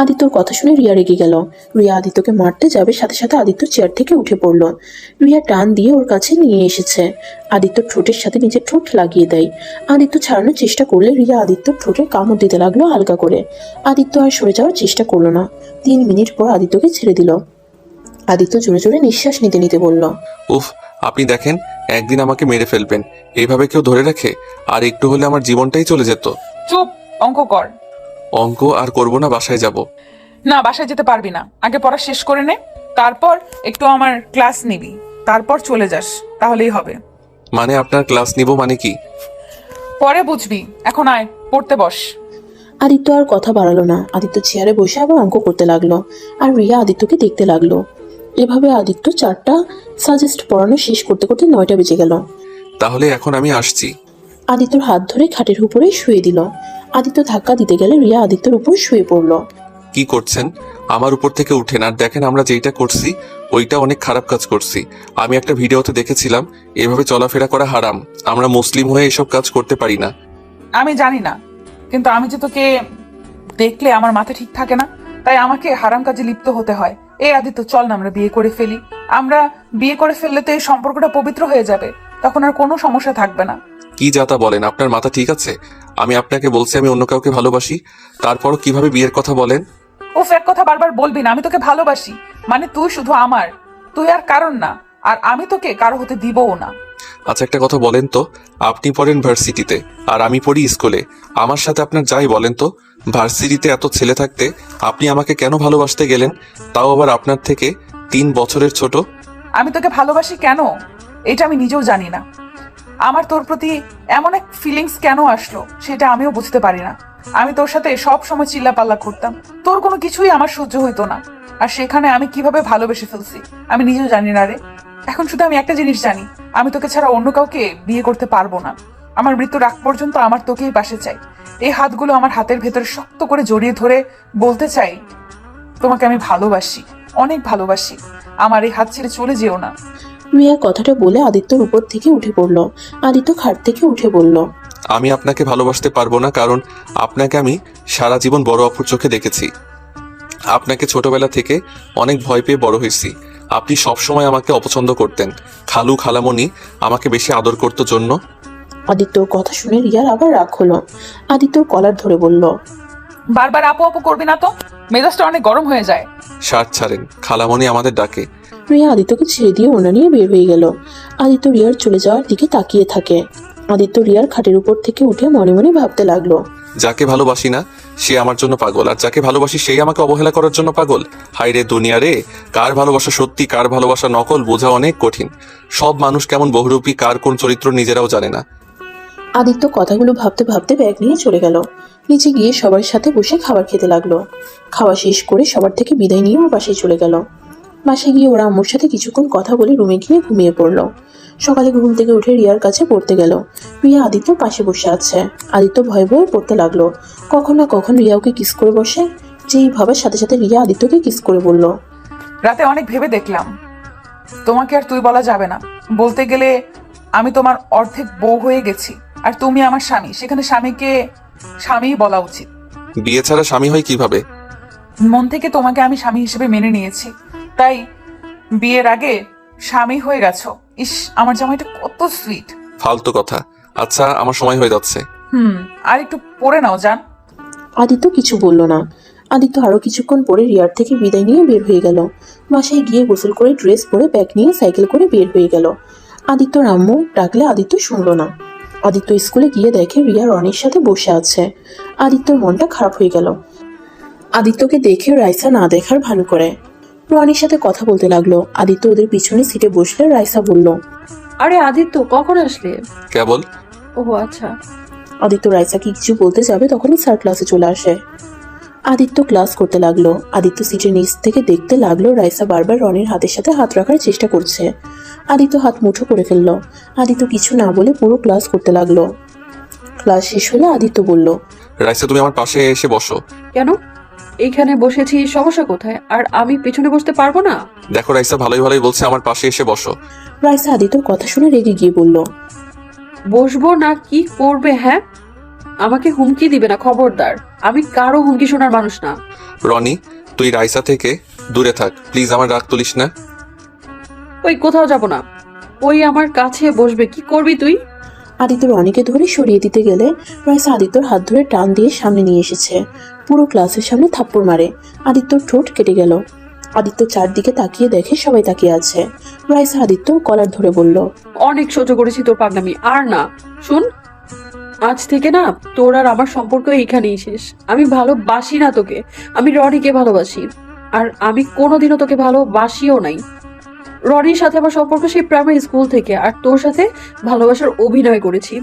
আদিত্যর কথা শুনে রিয়া রেগে গেল। রিয়া আদিত্যকে মারতে যাবে, সাথে সাথে আদিত্য চেয়ার থেকে উঠে পড়ল। রিয়া টান দিয়ে ওর কাছে নিয়ে এসেছে। আদিত্য ঠোঁটের সাথে নিজের ঠোঁট লাগিয়ে দেয়। আদিত্য ছাড়ানোর চেষ্টা করলে রিয়া আদিত্যর ঠোঁটে কামড় দিতে লাগলো হালকা করে। আদিত্য আর সরে যাওয়ার চেষ্টা করলো না। 3 মিনিট পর আদিত্যকে ছেড়ে দিল। আদিত্য জোরে জোরে নিঃশ্বাস নিতে নিতে বলল, উফ, আপনি দেখেন, একদিন আমাকে মেরে ফেলবেন, এইভাবে কেউ ধরে রাখে? আর একটু হলে আমার জীবনটাই চলে যেত। চুপ, অঙ্ক কর। অঙ্ক আর করবো না, বাসায় যাব। না, বাসায় যেতে পারবি না। আগে পড়া শেষ করে নে, তারপর একটু আমার ক্লাস নিবি, তারপর চলে যাস, তাহলেই হবে। মানে আপনার ক্লাস নিব মানে কি? পরে বুঝবি, এখন আয় পড়তে বস। আদিত্য আর কথা বাড়ালো না। আদিত্য চেয়ারে বসে আবার অঙ্ক করতে লাগলো, আর রিয়া আদিত্যকে দেখতে লাগলো। এভাবে আদিত্য 4টা সাজেস্ট পড়ানো শেষ করতে করতে 9টা বেজে গেল। তাহলে এখন আমি আসছি। আদিত্যর হাত ধরে খাটের উপরে শুয়ে দিল। আদিত্য ধাক্কা দিতে গেলে রিয়া আদিত্যর উপর শুয়ে পড়ল। কি করছেন? আমার উপর থেকে উঠেন আর দেখেন আমরা যেইটা করছি ওইটা অনেক খারাপ কাজ করছি। আমি একটা ভিডিওতে দেখেছিলাম এভাবে চলাফেরা করা হারাম। আমরা মুসলিম হয়ে এসব কাজ করতে পারি না। আমি জানি না, কিন্তু আমি যে তোকে দেখলে আমার মাথা ঠিক থাকে না, তাই আমাকে হারাম কাজে লিপ্ত হতে হয়। এই আদিত্য, চল না আমরা বিয়ে করে ফেলি। আমরা বিয়ে করে ফেললে তো এই সম্পর্কটা পবিত্র হয়ে যাবে, তখন আর কোনো সমস্যা থাকবে না। কি যাতা বলেন? আপনার মাথা ঠিক আছে? আমি আপনাকে বলছি আমি অন্য কাউকে ভালোবাসি, তারপরও কিভাবে বিয়ের কথা বলেন? ও এক কথা বারবার বলবি না। আমি তোকে ভালোবাসি, মানে তুই শুধু আমার, তুই আর কারণ না, আর আমি তোকে কারো হতে দিবও না। আচ্ছা একটা কথা বলেন তো, আপনি পড়েন ভার্সিটিতে আর আমি পড়ি স্কুলে, আমার সাথে আপনার যাই বলেন তো, ভার্সিটিতে এত ছেলে থাকতে আপনি আমাকে কেন ভালোবাসতে গেলেন? তাও আবার আপনার থেকে 3 বছরের ছোট। আমি তোকে ভালোবাসি কেন এটা আমি নিজেও জানি না। আমার তোর প্রতি এমন এক ফিলিংস কেন আসলো সেটা আমিও বুঝতে পারি না। আমি তোর সাথে সব সময় চিল্লাপাল্লা করতাম, তোর কোনো কিছুই আমার সহ্য হইতো না, আর সেখানে আমি কিভাবে ভালোবেসে ফেলছি আমি নিজেও জানি না রে। এখন শুধু আমি একটা জিনিস জানি, আমি তোকে ছাড়া অন্য কাউকে বিয়ে করতে পারবো না। আমার মৃত্যুর আগ পর্যন্ত আমার তোকেই পাশে চাই। এই হাতগুলো আমার হাতের ভেতরে শক্ত করে জড়িয়ে ধরে বলতে চাই, তোমাকে আমি ভালোবাসি, অনেক ভালোবাসি। আমার এই হাত ছেড়ে চলে যেও না। রিয়া কথাটা বলে আদিত্যর উপর থেকে উঠে পড়ল। আদিত্য খাট থেকে উঠে বলল, আমি আপনাকে ভালোবাসতে পারবো না, কারণ আপনাকে আমি সারা জীবন বড় অপুর চোখে দেখেছি। আপনাকে ছোটবেলা থেকে অনেক ভয় পেয়ে বড় হয়েছি। আপনি সবসময় আমাকে অপছন্দ করতেন। খালু খালামণি আমাকে বেশি আদর করতো জন্য। আদিত্যর কথা শুনে রিয়ার আবার রাগ হলো। আদিত্যর কলার ধরে বলল, বারবার আপু আপু করবি না তো, মেজাজটা অনেক গরম হয়ে যায়। শার্ট ছাড়েন, খালামণি আমাদের ডাকে। রিয়া আদিত্যকে ছেড়ে দিয়ে ওনা নিয়ে বের হয়ে গেল। আদিত্য রিয়ার চলে যাওয়ার দিকে তাকিয়ে থাকে। আদিত্য রিয়ার খাটের উপর থেকে উঠে মনে মনে ভাবতে লাগলো, যাকে ভালোবাসি না সে আমার জন্য পাগল, আর যাকে ভালোবাসি সেই আমাকে অবহেলা করার জন্য পাগল। হায় রে দুনিয়া রে, কার ভালোবাসা সত্যি কার ভালোবাসা নকল বোঝা অনেক কঠিন। সব মানুষ কেমন বহুরূপী, কার কোন চরিত্র নিজেরাও জানে না। আদিত্য কথাগুলো ভাবতে ভাবতে ব্যাগ নিয়ে চলে গেল। নিচে গিয়ে সবার সাথে বসে খাবার খেতে লাগলো। খাওয়া শেষ করে সবার থেকে বিদায় নিয়ে ওর বাসায় চলে গেল। বাসায় গিয়ে ওরা আম্মুর সাথে কিছুক্ষণ কথা বলে রুমে গিয়ে ঘুমিয়ে পড়লো। সকালে ঘুম থেকে উঠে রিয়ার কাছে পড়তে গেল। রিয়া আদিত্যর পাশে বসে আছে। আদিত্য ভয়ে ভয়ে পড়তে লাগলো। কখন না কখন রিয়া ওকে কিস করে বসে। যেই ভাবার সাথে সাথে রিয়া আদিত্যকে কিস করে বলল, রাতে অনেক ভেবে দেখলাম, তোমাকে আর তুই বলা যাবে না। বলতে গেলে আমি তোমার অর্ধেক বউ হয়ে গেছি, আর তুমি আমার স্বামী। সেখানে স্বামীকে স্বামীই বলা উচিত। বিয়ে ছাড়া স্বামী হয় কিভাবে? মন থেকে তোমাকে আমি স্বামী হিসেবে মেনে নিয়েছি, তাই বিয়ের আগে স্বামী হয়ে গেছো। ইস, আমার জামাইটা কত সুইট। ফালতু কথা। আচ্ছা আমার সময় হয়ে যাচ্ছে। আর একটু পড়ে নাও যান। আদিত্য কিছু বলল না। আদিত্য আরো কিছুক্ষণ পরে রিয়ার থেকে বিদায় নিয়ে বের হয়ে গেল। বাসায় গিয়ে গোসল করে ড্রেস পরে ব্যাগ নিয়ে সাইকেল করে বের হয়ে গেল। আদিত্যর আম্মু ডাকলে আদিত্য শুনলো না। আদিত্য স্কুলে গিয়ে দেখে রিয়া রনির সাথে বসে আছে। আদিত্যর মনটা খারাপ হয়ে গেল। আদিত্যকে দেখে রাইসা না দেখার ভান করে রনির সাথে কথা বলতে লাগলো। আদিত্য ওদের পিছনে সিটে বসলে রাইসা বলল, আরে আদিত্য, কখন আসলে? কেবল। ও আচ্ছা। আদিত্য রাইসাকে কিছু বলতে যাবে তখনই স্যার ক্লাসে চলে আসে। আদিত্য ক্লাস করতে লাগলো। আদিত্য সিটের নিচ থেকে দেখতে লাগলো রাইসা বারবার রনির হাতের সাথে হাত রাখার চেষ্টা করছে। আদিত্য হাত মুঠো করে ফেললো। আদিত্য কিছু না বলে পুরো ক্লাস করতে লাগলো। ক্লাস শেষ হলে আদিত্য বলল, রাইসা তুমি আমার পাশে এসে বসো। কেন? এইখানে বসেছি, সমস্যা কোথায়? আর আমি পেছনে বসতে পারবো না? দেখো রাইসা ভালোই ভালোই বলছে আমার পাশে এসে বসো। রাইসা আদিত্যর কথা শুনে রেগে গিয়ে বলল, বসবো না কি করবে? হ্যাঁ, আমাকে হুমকি দিবে না, খবরদার। আমি কারো হুমকি শোনার মানুষ না। রনি তুই রাইসা থেকে দূরে থাক প্লিজ, আমার রাগ তুলিস না। ওই কোথাও যাব না। ওই আমার কাছে বসবে। কি করবি তুই? আদিত্য রনিকে ধরে সরিয়ে দিতে গেলে রাইসা আদিত্যর হাত ধরে টান দিয়ে সামনে নিয়ে এসেছে। পুরো ক্লাসের সামনে থাপ্পড় মারে। আদিত্যর ঠোঁট কেটে গেল। আদিত্য চারদিকে তাকিয়ে দেখে সবাই তাকিয়ে আছে। রাইসা আদিত্যর কলার ধরে বলল, অনেক সহ্য করেছি তোর পাগলামি, আর না। শুন, আজ থেকে না তোর আর আমার সম্পর্ক এইখানেই শেষ। আমি ভালোবাসি না তোকে, আমি রনিকে ভালোবাসি। আর আমি কোনোদিনও তোকে ভালোবাসিও নাই। রনির সাথে আমার সম্পর্ক সেই প্রাইমারি স্কুল থেকে, আর তোর সাথে ভালোবাসার অভিনয় করেছি।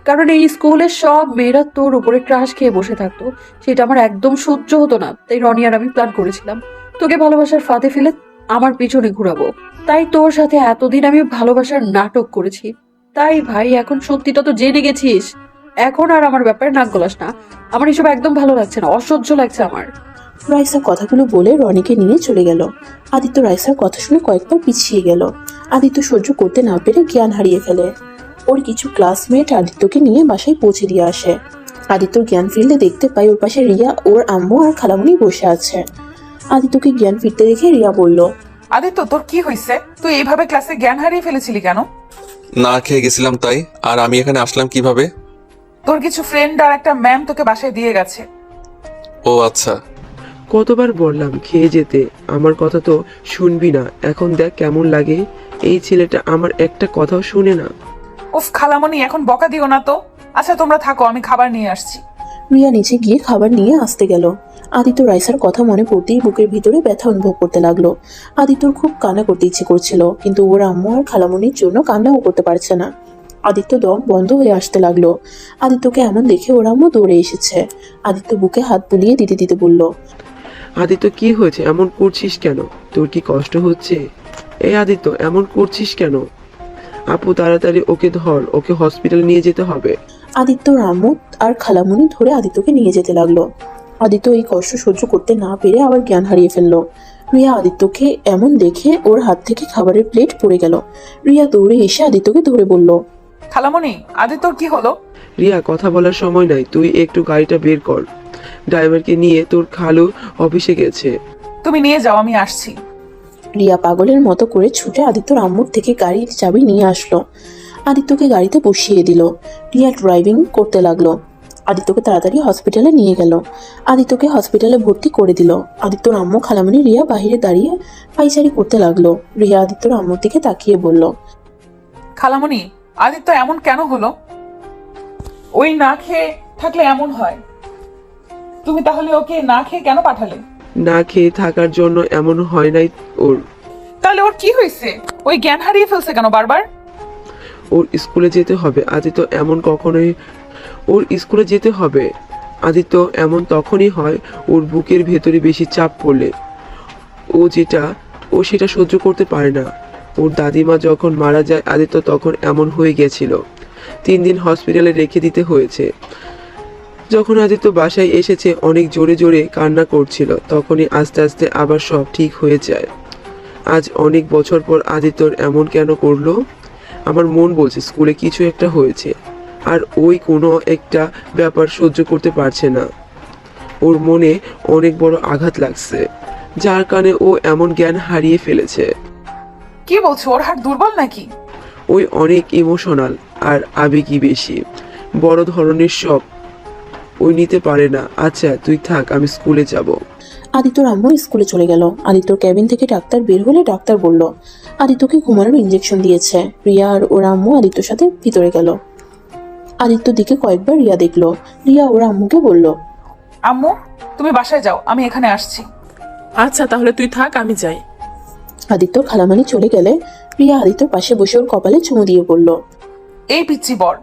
কারণ এই স্কুলের সব মেয়েরা তোর উপরে ক্রাশ খেয়ে বসে থাকতো, সেটা আমার একদম সহ্য হতো না। তাই রনি আর আমি প্ল্যান করেছিলাম তোকে ভালোবাসার ফাঁদে ফেলে আমার পিছনে ঘুরাবো। তাই তোর সাথে এতদিন আমি ভালোবাসার নাটক করেছি। তাই ভাই, এখন সত্যিটা তো জেনে গেছিস। এখন আর আমার ব্যাপারে নাক গলাস না। আমার এসব একদম ভালো লাগছে না, অসহ্য লাগছে আমার। রাইসা কথাগুলো বলে রনিকে নিয়ে চলে গেল। আদিত্য রাইসার কথা শুনে কয়েকবার পিছিয়ে গেল। আদিত্য সহ্য করতে না পেরে জ্ঞান হারিয়ে ফেলে। ওর কিছু ক্লাসমেট আদিত্যকে নিয়ে বাসায় পৌঁছে দিয়ে আসে। আদিত্যর জ্ঞান ফিরলে দেখতে পায় ওর পাশে রিয়া, ওর আম্মু আর খালামণি বসে আছে। আদিত্যকে জ্ঞান ফিরতে দেখে রিয়া বলল, আদিত্য তোর কি হয়েছে? তুই এইভাবে ক্লাসে জ্ঞান হারিয়ে ফেলেছিলি কেন? না খেয়ে গেছিলাম তাই। আর আমি এখানে আসলাম কিভাবে? তোর কিছু ফ্রেন্ড আর একটা ম্যাম তোকে বাসায় দিয়ে গেছে। ও আচ্ছা। কতবার বললাম খেয়ে যেতে, আমার কথা তো শুনবি না। এখন দেখ কেমন লাগে। এই ছেলেটা আমার একটা কথাও শুনে না। উফ খালামণি, এখন বকা দিও না তো। আচ্ছা তোমরা থাকো, আমি খাবার নিয়ে আসছি। রিয়া নিচে গিয়ে খাবার নিয়ে আসতে গেল। আদিত্য রাইসার কথা মনে পড়তেই বুকের ভিতরে ব্যথা অনুভব করতে লাগলো। আদিত্যর খুব কান্না করতে ইচ্ছে করছিল, কিন্তু ওর আম্মু আর খালামণির জন্য কান্নাও করতে পারছে না। আদিত্য দম বন্ধ হয়ে আসতে লাগলো। আদিত্যকে এমন দেখে ওর আম্মু দৌড়ে এসেছে। আদিত্য বুকে হাত বুলিয়ে দিতে দিতে বলল, আদিত্য কি হয়েছে? এমন করছিস কেন? তোর কি কষ্ট হচ্ছে? এই আদিত্য, এমন করছিস কেন? আপু তাড়াতাড়ি ওকে ধর, ওকে হসপিটাল নিয়ে যেতে হবে। আদিত্যর আম্মু আর খালামণি ধরে আদিত্যকে নিয়ে যেতে লাগলো। আদিত্য এই কষ্ট সহ্য করতে না পেরে আবার জ্ঞান হারিয়ে ফেললো। রিয়া আদিত্যকে এমন দেখে ওর হাত থেকে খাবারের প্লেট পড়ে গেল। রিয়া দৌড়ে এসে আদিত্যকে ধরে বলল, খালামণি, আদিত্যর কি হলো? রিয়া, কথা বলার সময় নাই, তুই একটু গাড়িটা বের কর। ড্রাইভারকে নিয়ে তোর খালু অফিসে গেছে। তুমি নিয়ে যাও, আমি আসছি। রিয়া পাগলের মতো করে ছুটে আদিত্যর আম্মুর থেকে গাড়ির চাবি নিয়ে আসলো। আদিত্যকে গাড়িতে বসিয়ে দিল। রিয়া ড্রাইভিং করতে লাগলো। আদিত্যকে তাড়াতাড়ি হসপিটালে নিয়ে গেল। আদিত্যকে হসপিটালে ভর্তি করে দিল। আদিত্যর আম্মু খালামণি রিয়া বাহিরে দাঁড়িয়ে পাইচারি করতে লাগলো। রিয়া আদিত্যর আম্মুর দিকে তাকিয়ে বলল, খালামণি, আদিত্য এমন কেন হলো? ওই না খেয়ে থাকলে এমন হয়। তুমি তাহলে ওকে না খেয়ে কেন পাঠালে? না খেয়ে থাকার জন্য এমন হয় নাই ওর। তাহলে ওর কি হয়েছে? ওই জ্ঞান হারিয়ে ফেলছে কেন বারবার? ওর স্কুলে যেতে হবে। আদিত্য এমন কখনোই, ওর স্কুলে যেতে হবে। আদিত্য এমন তখনই হয় ওর বুকের ভেতরে বেশি চাপ পড়লে। ও সেটা সহ্য করতে পারে না। ওর দাদিমা যখন মারা যায় আদিত্য তখন এমন হয়ে গেছিল। 3 দিন হসপিটালে রেখে দিতে হয়েছে। যখন আদিত্য বাসায় এসেছে অনেক জোরে জোরে কান্না করছিল, তখনই আস্তে আস্তে আবার সব ঠিক হয়ে যায়। আজ অনেক বছর পর আদিত্যর এমন কেন করলো? আমার মন বলছে স্কুলে কিছু একটা হয়েছে, আর ওই কোনো একটা ব্যাপার সহ্য করতে পারছে না। ওর মনে অনেক বড় আঘাত লাগছে, যার কারণে ও এমন জ্ঞান হারিয়ে ফেলেছে। কি বলছো? ওর হাট দুর্বল নাকি? ওই অনেক ইমোশনাল আর আবেগী বেশি, বড় ধরনের শখ ওই নিতে পারে না। আচ্ছা তুই থাক, আমি স্কুলে যাব। আদিত্যর আম্মু স্কুলে চলে গেল। আদিত্যর ক্যাবিন থেকে ডাক্তার বের হলে ডাক্তার বলল আদিত্যকে ঘুমানোর ইঞ্জেকশন দিয়েছে। রিয়া আর ওর আম্মু আদিত্যর সাথে ভিতরে গেল। আদিত্যর দিকে কয়েকবার রিয়া দেখলো। রিয়া ওর আম্মুকে বলল, আম্মু, তুমি বাসায় যাও, আমি এখানে আসছি। আচ্ছা তাহলে তুই থাক, আমি যাই। আদিত্যর খালামানি চলে গেলে রিয়া আদিত্যর পাশে বসে ওর কপালে চুমু দিয়ে বলল, এই পিচ্চি বর,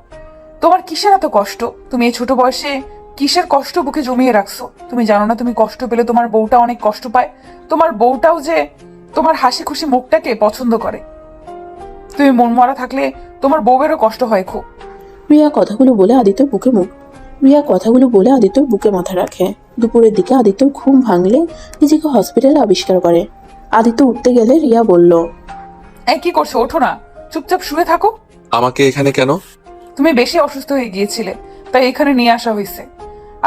তোমার কিসের এত কষ্ট? তুমি এই ছোট বয়সে কিসের কষ্ট বুকে জমিয়ে রাখছো? তুমি জানো না তুমি কষ্ট পেলে তোমার বউটা অনেক কষ্ট পায়? তোমার বউটাও যে তোমার হাসি খুশি মুখটাকে পছন্দ করে। তুমি মন মরা থাকলে তোমার বউয়েরও কষ্ট হয় খুব। রিয়া কথাগুলো বলে আদিত্যর বুকে মাথা রাখে। দুপুরের দিকে আদিত্যর ঘুম ভাঙলে নিজেকে হসপিটালে আবিষ্কার করে। আদিত্য উঠতে গেলে রিয়া বলল, এই কি করছো? ওঠো না, চুপচাপ শুয়ে থাকো। আমাকে এখানে কেন? তুমি বেশি অসুস্থ হয়ে গিয়েছিলে, তাই এখানে নিয়ে আসা হয়েছে।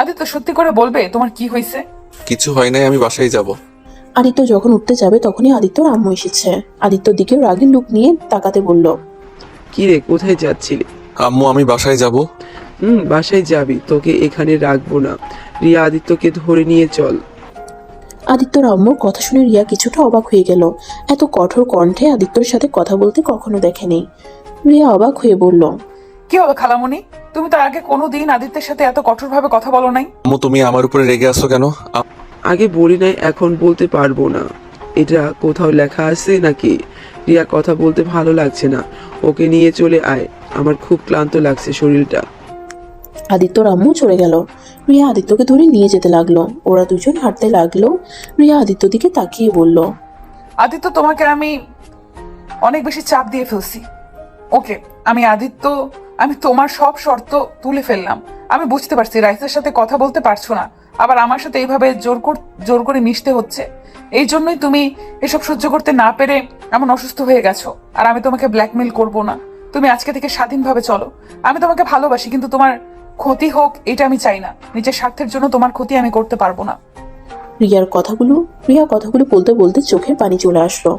আদিত্য, সত্যি করে বলবে তোমার কি হয়েছে? কিছু হয় নাই, আমি বাসায় যাব। আদিত্য যখন উঠতে যাবে তখনই আদিত্যর আম্মু এসেছে। আদিত্যর দিকে রাগী লুক নিয়ে তাকাতে বলল, কি রে, কোথায় যাচ্ছিলি? আম্মু, আমি বাসায় যাব। বাসায় যাবি, তোকে এখানে রাখবো না। রিয়া, আদিত্যকে ধরে নিয়ে চল। আদিত্যর আম্মুর কথা শুনে রিয়া কিছুটা অবাক হয়ে গেল। এত কঠোর কণ্ঠে আদিত্যর সাথে কথা বলতে কখনো দেখেনি। রিয়া অবাক হয়ে বলল, কি হলো খালামণি? তুমি তো আগে কোনোদিন আদিত্যের সাথে এত কঠোরভাবে কথা বলো নাই। আম্মু, তুমি আমার উপরে রেগে আছো কেন? আগে বলি নাই, এখন বলতে পারবো না। এটা কোথাও লেখা আছে নাকি? রিয়া, কথা বলতে ভালো লাগছে না, ওকে নিয়ে চলে আয়। আমার খুব ক্লান্ত লাগছে শরীরটা। আদিত্যর আম্মু চলে গেল। রিয়া আদিত্যকে ধরে নিয়ে যেতে লাগলো। ওরা দুজন হাঁটতে লাগলো। রিয়া আদিত্য দিকে তাকিয়ে বলল, আদিত্য, তোমাকে আমি অনেক বেশি চাপ দিয়ে ফেলছি। ওকে, আমি তোমার সব শর্ত তুলে ফেললাম। আমি বুঝতে পারছি রাইসের সাথে কথা বলতে পারছো না, আবার আমার সাথে এইভাবে জোর করে মিশতে হচ্ছে। এই জন্যই তুমি এসব সহ্য করতে না পেরে এমন অসুস্থ হয়ে গেছো। আর আমি তোমাকে ব্ল্যাকমেল করব না। তুমি আজকে থেকে স্বাধীনভাবে চলো। আমি তোমাকে ভালোবাসি, কিন্তু তোমার ক্ষতি হোক এটা আমি চাই না। নিজের স্বার্থের জন্য তোমার ক্ষতি আমি করতে পারবো না। রিয়া কথাগুলো বলতে বলতে চোখের পানি চলে আসলো।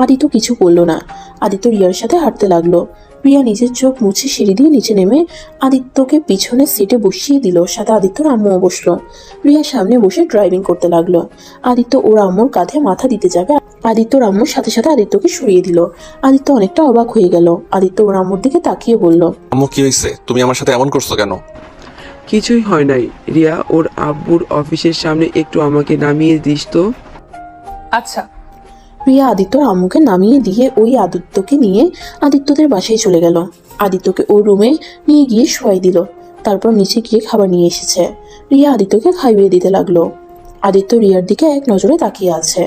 আদিত্য কিছু বলল না। আদিত্য রিয়ার সাথে হাঁটতে লাগলো। রিয়া নিজের চোখ মুছে সিঁড়ি দিয়ে নিচে নেমে আদিত্যকে পিছনের সিটে বসিয়ে দিল। সাথে আদিত্যর আম্মুও বসলো। রিয়া সামনে বসে ড্রাইভিং করতে লাগলো। আদিত্য ওর আম্মুর কাঁধে মাথা দিতে যাবে। আদিত্যর আম্মুর সাথে সাথে আদিত্যকে সরিয়ে দিল। আদিত্য অনেকটা অবাক হয়ে গেল। আদিত্য ওর আম্মুর দিকে তাকিয়ে বলল, আম্মু, কি হয়েছে? তুমি আমার সাথে এমন করছো কেন? কিছুই হয় নাই। রিয়া, ওর আব্বুর অফিসের সামনে একটু আমাকে নামিয়ে দিস তো। আচ্ছা। রিয়া আদিত্যর আম্মুকে নামিয়ে দিয়ে ওই আদিত্যকে নিয়ে আদিত্যদের বাসায় চলে গেল। আদিত্যকে ওর রুমে নিয়ে গিয়ে শোয়াই দিল। তারপর নিচে গিয়ে খাবার নিয়ে এসেছে। রিয়া আদিত্যকে খাইয়ে দিতে লাগলো। আদিত্য রিয়ার দিকে এক নজরে তাকিয়ে আছে।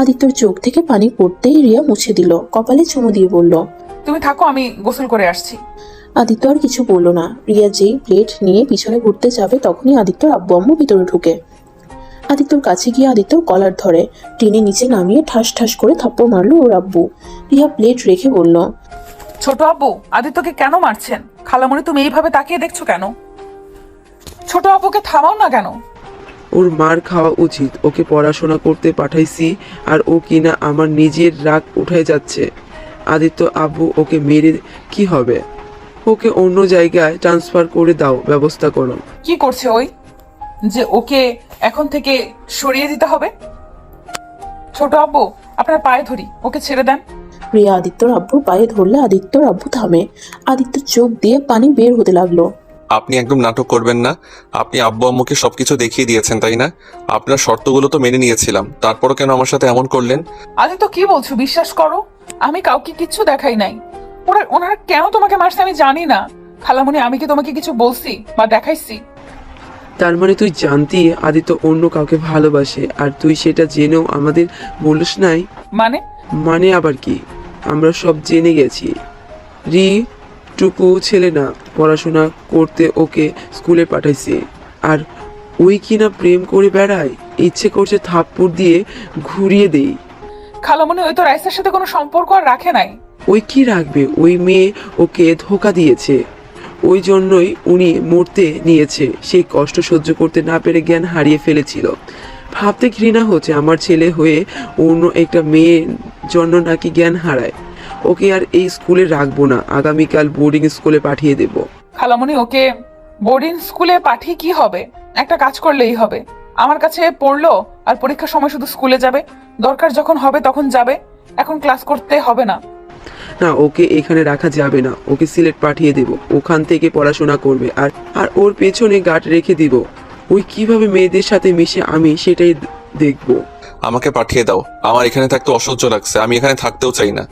আদিত্যর চোখ থেকে পানি পড়তেই রিয়া মুছে দিল, কপালে চুমু দিয়ে বলল, তুমি থাকো, আমি গোসল করে আসছি। আদিত্য আর কিছু বলল না। রিয়া যেই প্লেট নিয়ে পিছনে ঘুরতে যাবে তখনই আদিত্যর আব্বু আম্মু ভিতরে ঢুকে। আদিত্যর কাছে গিয়ে আদিত্যর কলার ধরে টেনে নিচে নামিয়ে ঠাস ঠাস করে থাপ্পড় মারলো ওর আব্বু। রিয়া প্লেট রেখে বলল, ছোট আব্বু, আদিত্যকে কেন মারছেন? খালামণি, তুমি এইভাবে তাকিয়ে দেখছো কেন? ছোট আব্বুকে থামাও না কেন? ওর মার খাওয়া উচিত। ওকে পড়াশোনা করতে পাঠাইছি, আর ও কিনা আমার নিজের রাগ উঠে যাচ্ছে। আদিত্য আব্বু, ওকে মেরে কি হবে? ওকে অন্য জায়গায় ট্রান্সফার করে দাও, ব্যবস্থা করো। কি করছে ওই যে ওকে এখন থেকে সরিয়ে দিতে হবে? ছোট আব্বু, আপনার পায়ে ধরি, ওকে ছেড়ে দেন। রিয়া আদিত্যর আব্বুর পায়ে ধরলে আদিত্যর আব্বু থামে। আদিত্যর চোখ দিয়ে পানি বের হতে লাগলো। আপনি একদম নাটক করবেন না। আপনি আব্বু আম্মুকে সবকিছু দেখিয়ে দিয়েছেন, তাই না? আপনার শর্তগুলো তো মেনে নিয়েছিলাম, তারপরও কেন আমার সাথে এমন করলেন? আদিত্য, কি বলছো? বিশ্বাস করো, আমি কাউকে কিচ্ছু দেখাই নাই। ওনারা কেন তোমাকে মারছে আমি জানি না। খালামণি, আমি কি তোমাকে কিছু বলছি বা দেখাইছি? তার মানে তুই জানতি আদিত্য অন্য কাউকে ভালোবাসে, আর তুই সেটা জেনেও আমাদের বলিস নাই? মানে আবার কি? আমরা সব জেনে গেছি। টুকু ছেলে না, পড়াশোনা করতে ওকে স্কুলে পাঠাইছে, আর ওই কিনা প্রেম করে বেড়ায়। ইচ্ছে করছে থাপ্পড় দিয়ে ঘুরিয়ে দেই। খালামণি, ওই তো রাইসের সাথে কোনো সম্পর্ক আর রাখে নাই। ওই কি রাখবে? ওই মেয়ে ওকে ধোকা দিয়েছে, ওই জন্যই উনি মরতে নিয়েছে। সেই কষ্ট সহ্য করতে না পেরে জ্ঞান হারিয়ে ফেলেছিল। ভাবতে ঘৃণা হচ্ছে আমার ছেলে হয়ে অন্য একটা মেয়ের জন্য নাকি জ্ঞান হারায়। ওকে আর এই স্কুলে রাখবো না, আগামীকাল বোর্ডিং স্কুলে পাঠিয়ে দেব। খালামণি, ওকে বোর্ডিং স্কুলে পাঠিয়ে কি হবে? একটা কাজ করলেই হবে। আমার কাছে পড়লো আর পরীক্ষার সময় শুধু স্কুলে যাবে, দরকার যখন হবে তখন যাবে। এখন ক্লাস করতে হবে না। না, ওকে এখানে রাখা যাবে না। ওকে সিলেট পাঠিয়ে দেব, ওখান থেকে পড়াশোনা করবে। আর ওর পেছনে গার্ড রেখে দিব। ওই কিভাবে মেয়েদের সাথে মিশে আমি সেটাই দেখব। আমাকে পাঠিয়ে দাও। আমার এখানে থাকতে অসহ্য লাগছে, আমি এখানে থাকতেও চাই না।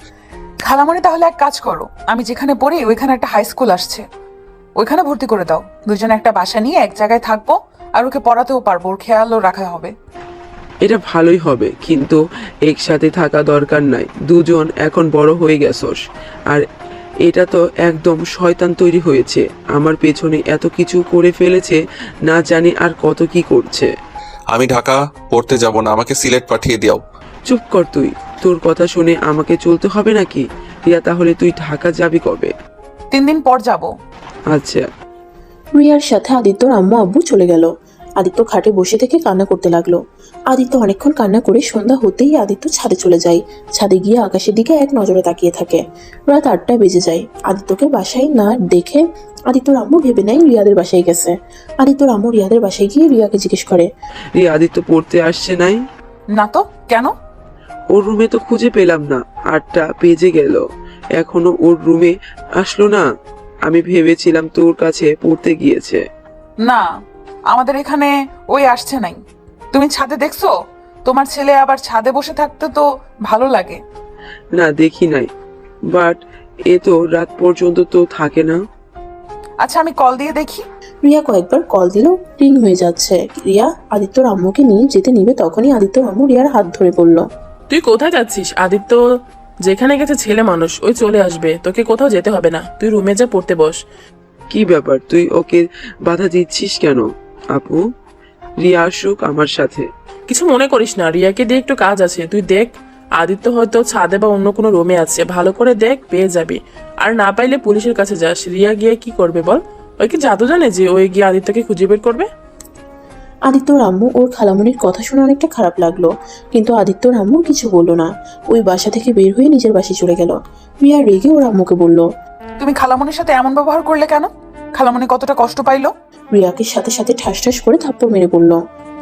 খালামণি, তাহলে এক কাজ করো, আমি যেখানে পড়ি ওইখানে একটা হাই স্কুল আসছে, ওইখানে ভর্তি করে দাও। দুজনে একটা বাসা নিয়ে এক জায়গায় থাকবো, আর ওকে পড়াতেও পারবো, ওর খেয়ালও রাখা হবে। এটা ভালোই হবে, কিন্তু একসাথে থাকা দরকার নাই। দুজন এখন বড় হয়ে গেছস, আর এটা তো একদম শয়তান তৈরি হয়েছে। আমার পেছনে এত কিছু করে ফেলেছে, না জানি আর কত কি করছে। আমি ঢাকা পড়তে যাব না, আমাকে সিলেট পাঠিয়ে দাও। চুপ কর তুই, তোর কথা শুনে আমাকে চলতে হবে নাকি? রিয়া, তাহলে তুই ঢাকা যাবি কবে? 3 দিন পর যাব। আচ্ছা। রিয়ার সাথে আদিত্যর আম্মু আব্বু চলে গেল। আদিত্য খাটে বসে থেকে কান্না করতে লাগলো। আদিত্য অনেকক্ষণ কান্না করে সন্ধ্যা হতেই আদিত্য ছাদে চলে যায়। ছাদে গিয়ে আকাশের দিকে এক নজরে তাকিয়ে থাকে। রাত 8টা বেজে যায়। আদিত্যকে বাসায় না দেখে আদিত্যর আম্মু ভেবে নেয় রিয়াদের বাসায় গেছে। আদিত্যর আম্মু রিয়াদের বাসায় গিয়ে রিয়াকে জিজ্ঞেস করে, রিয়া আদিত্য পড়তে আসছে নাই? না তো, কেন? ওর রুমে তো খুঁজে পেলাম না, 8টা বেজে গেল, এখনো ওর রুমে আসলো না। আমি ভেবেছিলাম তোর কাছে পড়তে গিয়েছে। না, আমাদের এখানে ওই আসছে নাই। তুমি ছাদে দেখছো? তোমার ছেলে আবার ছাদে বসে থাকতে তো ভালো লাগে। না, দেখি নাই, বাট এ তো রাত পর্যন্ত তো থাকে না। আচ্ছা, আমি কল দিয়ে দেখি। রিয়া কয়েকবার কল দিল, রিং হয়ে যাচ্ছে। রিয়া আদিত্যর আম্মুকে নিয়ে যেতে নিবে, তখনই আদিত্যর আম্মু রিয়ার হাত ধরে বলল, তুই কোথায় যাচ্ছিস? আদিত্য যেখানে গেছে ছেলে মানুষ, ওই চলে আসবে, তোকে কোথাও যেতে হবে না। তুই রুমে যা, পড়তে বস। কি ব্যাপার, তুই ওকে বাধা দিচ্ছিস কেন? আপু, রিয়া আসুক আমার সাথে। কিছু মনে করিস না, রিয়াকে দিয়ে একটু কাজ আছে, তুই দেখ। আদিত্য হয়তো ছাদে বা অন্য কোনো রুমে আছে, ভালো করে দেখ, পেয়ে যাবি। আর না পাইলে পুলিশের কাছে যাস। রিয়া গিয়ে কি করবে বল? ওই কি জাদু জানে যে ওই গিয়ে আদিত্যকে খুঁজে বের করবে? আদিত্যর আম্মু ওর খালামণির কথা শুনে অনেকটা খারাপ লাগলো, কিন্তু আদিত্যর আম্মু কিছু বললো না। ওই বাসা থেকে বের হয়ে নিজের বাসায় চলে গেল। রিয়া রেগে ওর আম্মুকে বলল, তুমি খালামণির সাথে এমন ব্যবহার করলে কেন? খালামণি কতটা কষ্ট পাইলো? রিয়াকে সাথে সাথে ঠাস ঠাস করে থাপ্পড় মেরে বলল,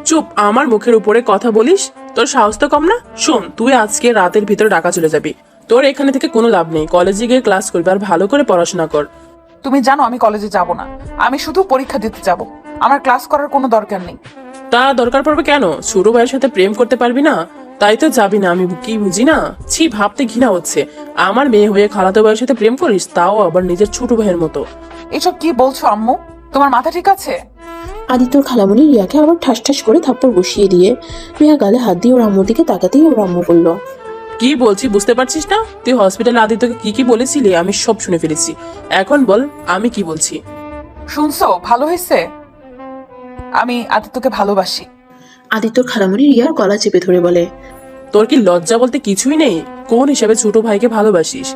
চুপ, আমার মুখের উপরে কথা বলিস? তোর সাহস তো কম না। শোন, তুই আজকে রাতের ভিতরে ঢাকা চলে যাবি। তোর এখানে থেকে কোনো লাভ নেই। কলেজে গিয়ে ক্লাস করবি, আর ভালো করে পড়াশোনা কর। তুমি জানো আমি কলেজে যাব না, আমি শুধু পরীক্ষা দিতে যাব। আমার ক্লাস করার কোনো দরকার নেই। তা দরকার পড়বে কেন? ছোট ভাইয়ের সাথে প্রেম করতে পারবি না, তাই তো যাবি না? আমি কি বুঝি না? ছি, ভাবতে ঘৃণা হচ্ছে। আমার মেয়ে হয়ে খালাতো ভাইয়ের সাথে প্রেম করিস, তাও আবার নিজের ছোট ভাইয়ের মতো। এসব কি বলছো আম্মু? তোমার মাথা ঠিক আছে? আদিত্যর খালামণি রিয়াকে আবার ঠাস ঠাস করে থাপ্পড় বসিয়ে দিয়ে রিয়া গালে হাত দিয়ে ওর আম্মুর দিকে তাকাতেই ওর আম্মু বলল, কি বলছি বুঝতে পারছিস না? তুই হসপিটালে আদিত্যকে কি কি বলেছিলি আমি সব শুনে ফেলেছি। এখন বল আমি কি বলছি। শুনছো? ভালো হয়েছে। আমি আদিত্যকে ভালোবাসি। আদিত্যর খালামণি রিয়ার গলা চেপে ধরে বলে, তোর কি লজ্জা বলতে কিছুই নেই? কোন হিসাবে ছোট ভাইকে ভালোবাসিস?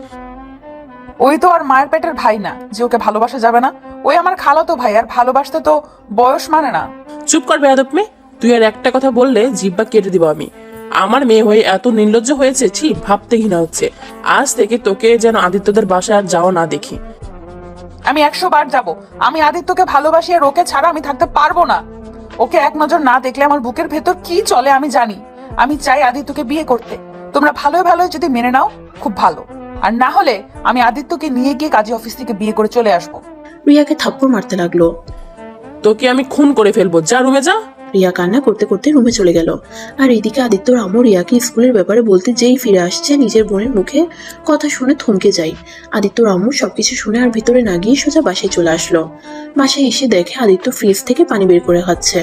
ওই তো আর মায়ের পেটের ভাই না যে ওকে ভালোবাসা যাবে না। ওই আমার খালাতো ভাই, আর ভালোবাসতে তো বয়স মানে না। চুপ কর বেয়াদব মেয়ে, তুই আর একটা কথা বললে জিব্বা কেটে দিব আমি। আমার মেয়ে হয়ে এত নির্লজ্জ হয়েছে, ছি, ভাবতে ঘৃণা হচ্ছে। আজ থেকে তোকে যেন আদিত্যদের বাসায় আর যাওয়া না দেখি। আমি 100 বার যাব। আমি আদিত্যকে ভালোবাসি, আর ওকে ছাড়া আমি থাকতে পারবো না। ওকে এক নজর না দেখলে আমার বুকের ভেতর কি চলে আমি জানি। আমি চাই আদিত্যকে বিয়ে করতে। তোমরা ভালোই ভালোই যদি মেনে নাও খুব ভালো, আর না হলে আমি আদিত্যকে নিয়ে গিয়ে কাজী অফিস থেকে বিয়ে করে চলে আসবো। রিয়াকে থাপ্পড় মারতে লাগলো। তোকে আমি খুন করে ফেলবো, যা রুমে যা। রিয়া কান্না করতে করতে রুমে চলে গেল। আর এইদিকে আদিত্যর আম্মু রিয়াকে স্কুলের ব্যাপারে বলতে যেই ফিরে আসছে, নিজের বোনের মুখে কথা শুনে থমকে যায়। আদিত্যর আম্মু সবকিছু শুনে আর ভিতরে না গিয়ে সোজা বাসায় চলে আসলো। বাসায় এসে দেখে আদিত্য ফ্রিজ থেকে পানি বের করে খাচ্ছে।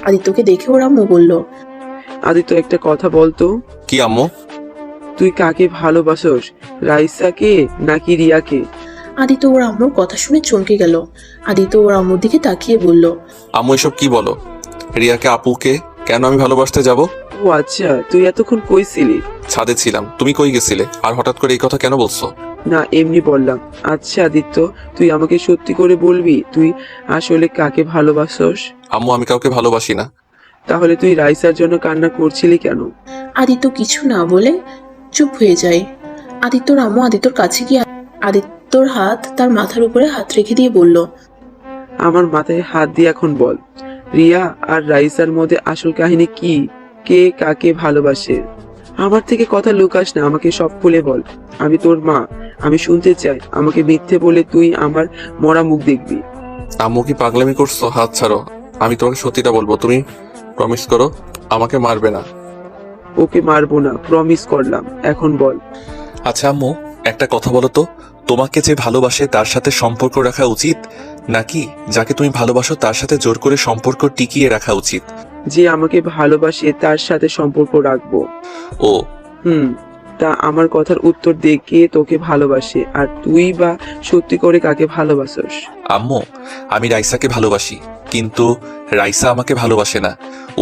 আদিত্যকে দেখে ওর আম্মু বলল, আদিত্য, একটা কথা বলতো, কি আম্মু? তুই কাকে ভালোবাসোস, রাইসাকে নাকি রিয়াকে? আদিত্য ওর আম্মুর কথা শুনে চমকে গেল। আদিত্য ওর আম্মুর দিকে তাকিয়ে বলল, আম্মু এসব কি বলো? রিয়াকে আপুকে কেন আমি ভালোবাসতে যাব? ও আচ্ছা, তুই এতক্ষণ কই ছিলি? ছাদে ছিলাম। তুমি কই গেছিলে? আর হঠাৎ করে এই কথা কেন বলছো? না, এমনি বললাম। আচ্ছা আদিত্য, তুই আমাকে সত্যি করে বলবি তুই আসলে কাকে ভালোবাসোস? আম্মু আমি কাউকে ভালোবাসি না। তাহলে তুই রাইসার জন্য কান্না করছিলি কেন? আদিত্য কিছু না বলে চুপ হয়ে যায়। আদিত্যর আম্মু আদিত্যর কাছে গিয়ে আদিত্যর হাত তার মাথার উপরে হাত রেখে দিয়ে বলল, আমার মাথায় হাত দিয়ে এখন বল, রিয়া আর রাইসার মধ্যে আসল কাহিনী কি? কে কাকে ভালোবাসে? আমার থেকে কথা লুকাস না, আমাকে সব খুলে বল। আমি তোর মা, আমি শুনতে চাই। আমাকে মিথ্যে বলে তুই আমার মরা মুখ দেখবি? আম্মু কি পাগলামি করছো? হাত ছাড়ো, আমি তোমাকে সত্যিটা বলবো। তুমি প্রমিস করো আমাকে মারবে না। ওকে মারবো না, প্রমিস করলাম। এখন বল। আচ্ছা আম্মু, একটা কথা বলো তো, তোমাকে যে ভালোবাসে তার সাথে সম্পর্ক রাখা উচিত নাকি যাকে তুমি ভালোবাসো তার সাথে জোর করে সম্পর্ক টিকিয়ে রাখা উচিত? যে আমাকে ভালোবাসে তার সাথে সম্পর্ক রাখবো। ও, তা আমার কথার উত্তর দে, কে তোকে ভালোবাসে? আর তুই বা সত্যি করে কাকে ভালোবাসোস? আম্মু, আমি রাইসাকে ভালোবাসি, কিন্তু রাইসা আমাকে ভালোবাসে না,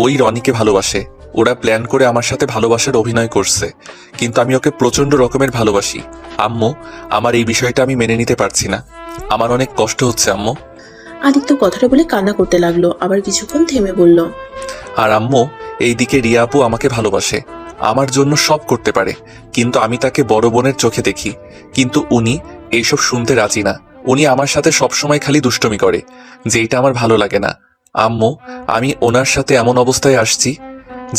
ওই রনিকে ভালোবাসে। ওরা প্ল্যান করে আমার সাথে ভালোবাসার অভিনয় করছে, কিন্তু আমি ওকে প্রচন্ড রকমের ভালোবাসি। আম্মু, আমার এই বিষয়টা আমি মেনে নিতে পারছি না, আমার অনেক কষ্ট হচ্ছে আম্মু। আদিত্য কথাটা বলে কান্না করতে লাগলো, আবার কিছুক্ষণ থেমে বলল, আর আম্মু, এইদিকে রিয়া আপু আমাকে ভালোবাসে, আমার জন্য সব করতে পারে, কিন্তু আমি তাকে বড় বোনের চোখে দেখি, কিন্তু উনি এইসব শুনতে রাজি না। উনি আমার সাথে সবসময় খালি দুষ্টুমি করে, যেটা আমার ভালো লাগে না। আম্মু, আমি ওনার সাথে এমন অবস্থায় আসছি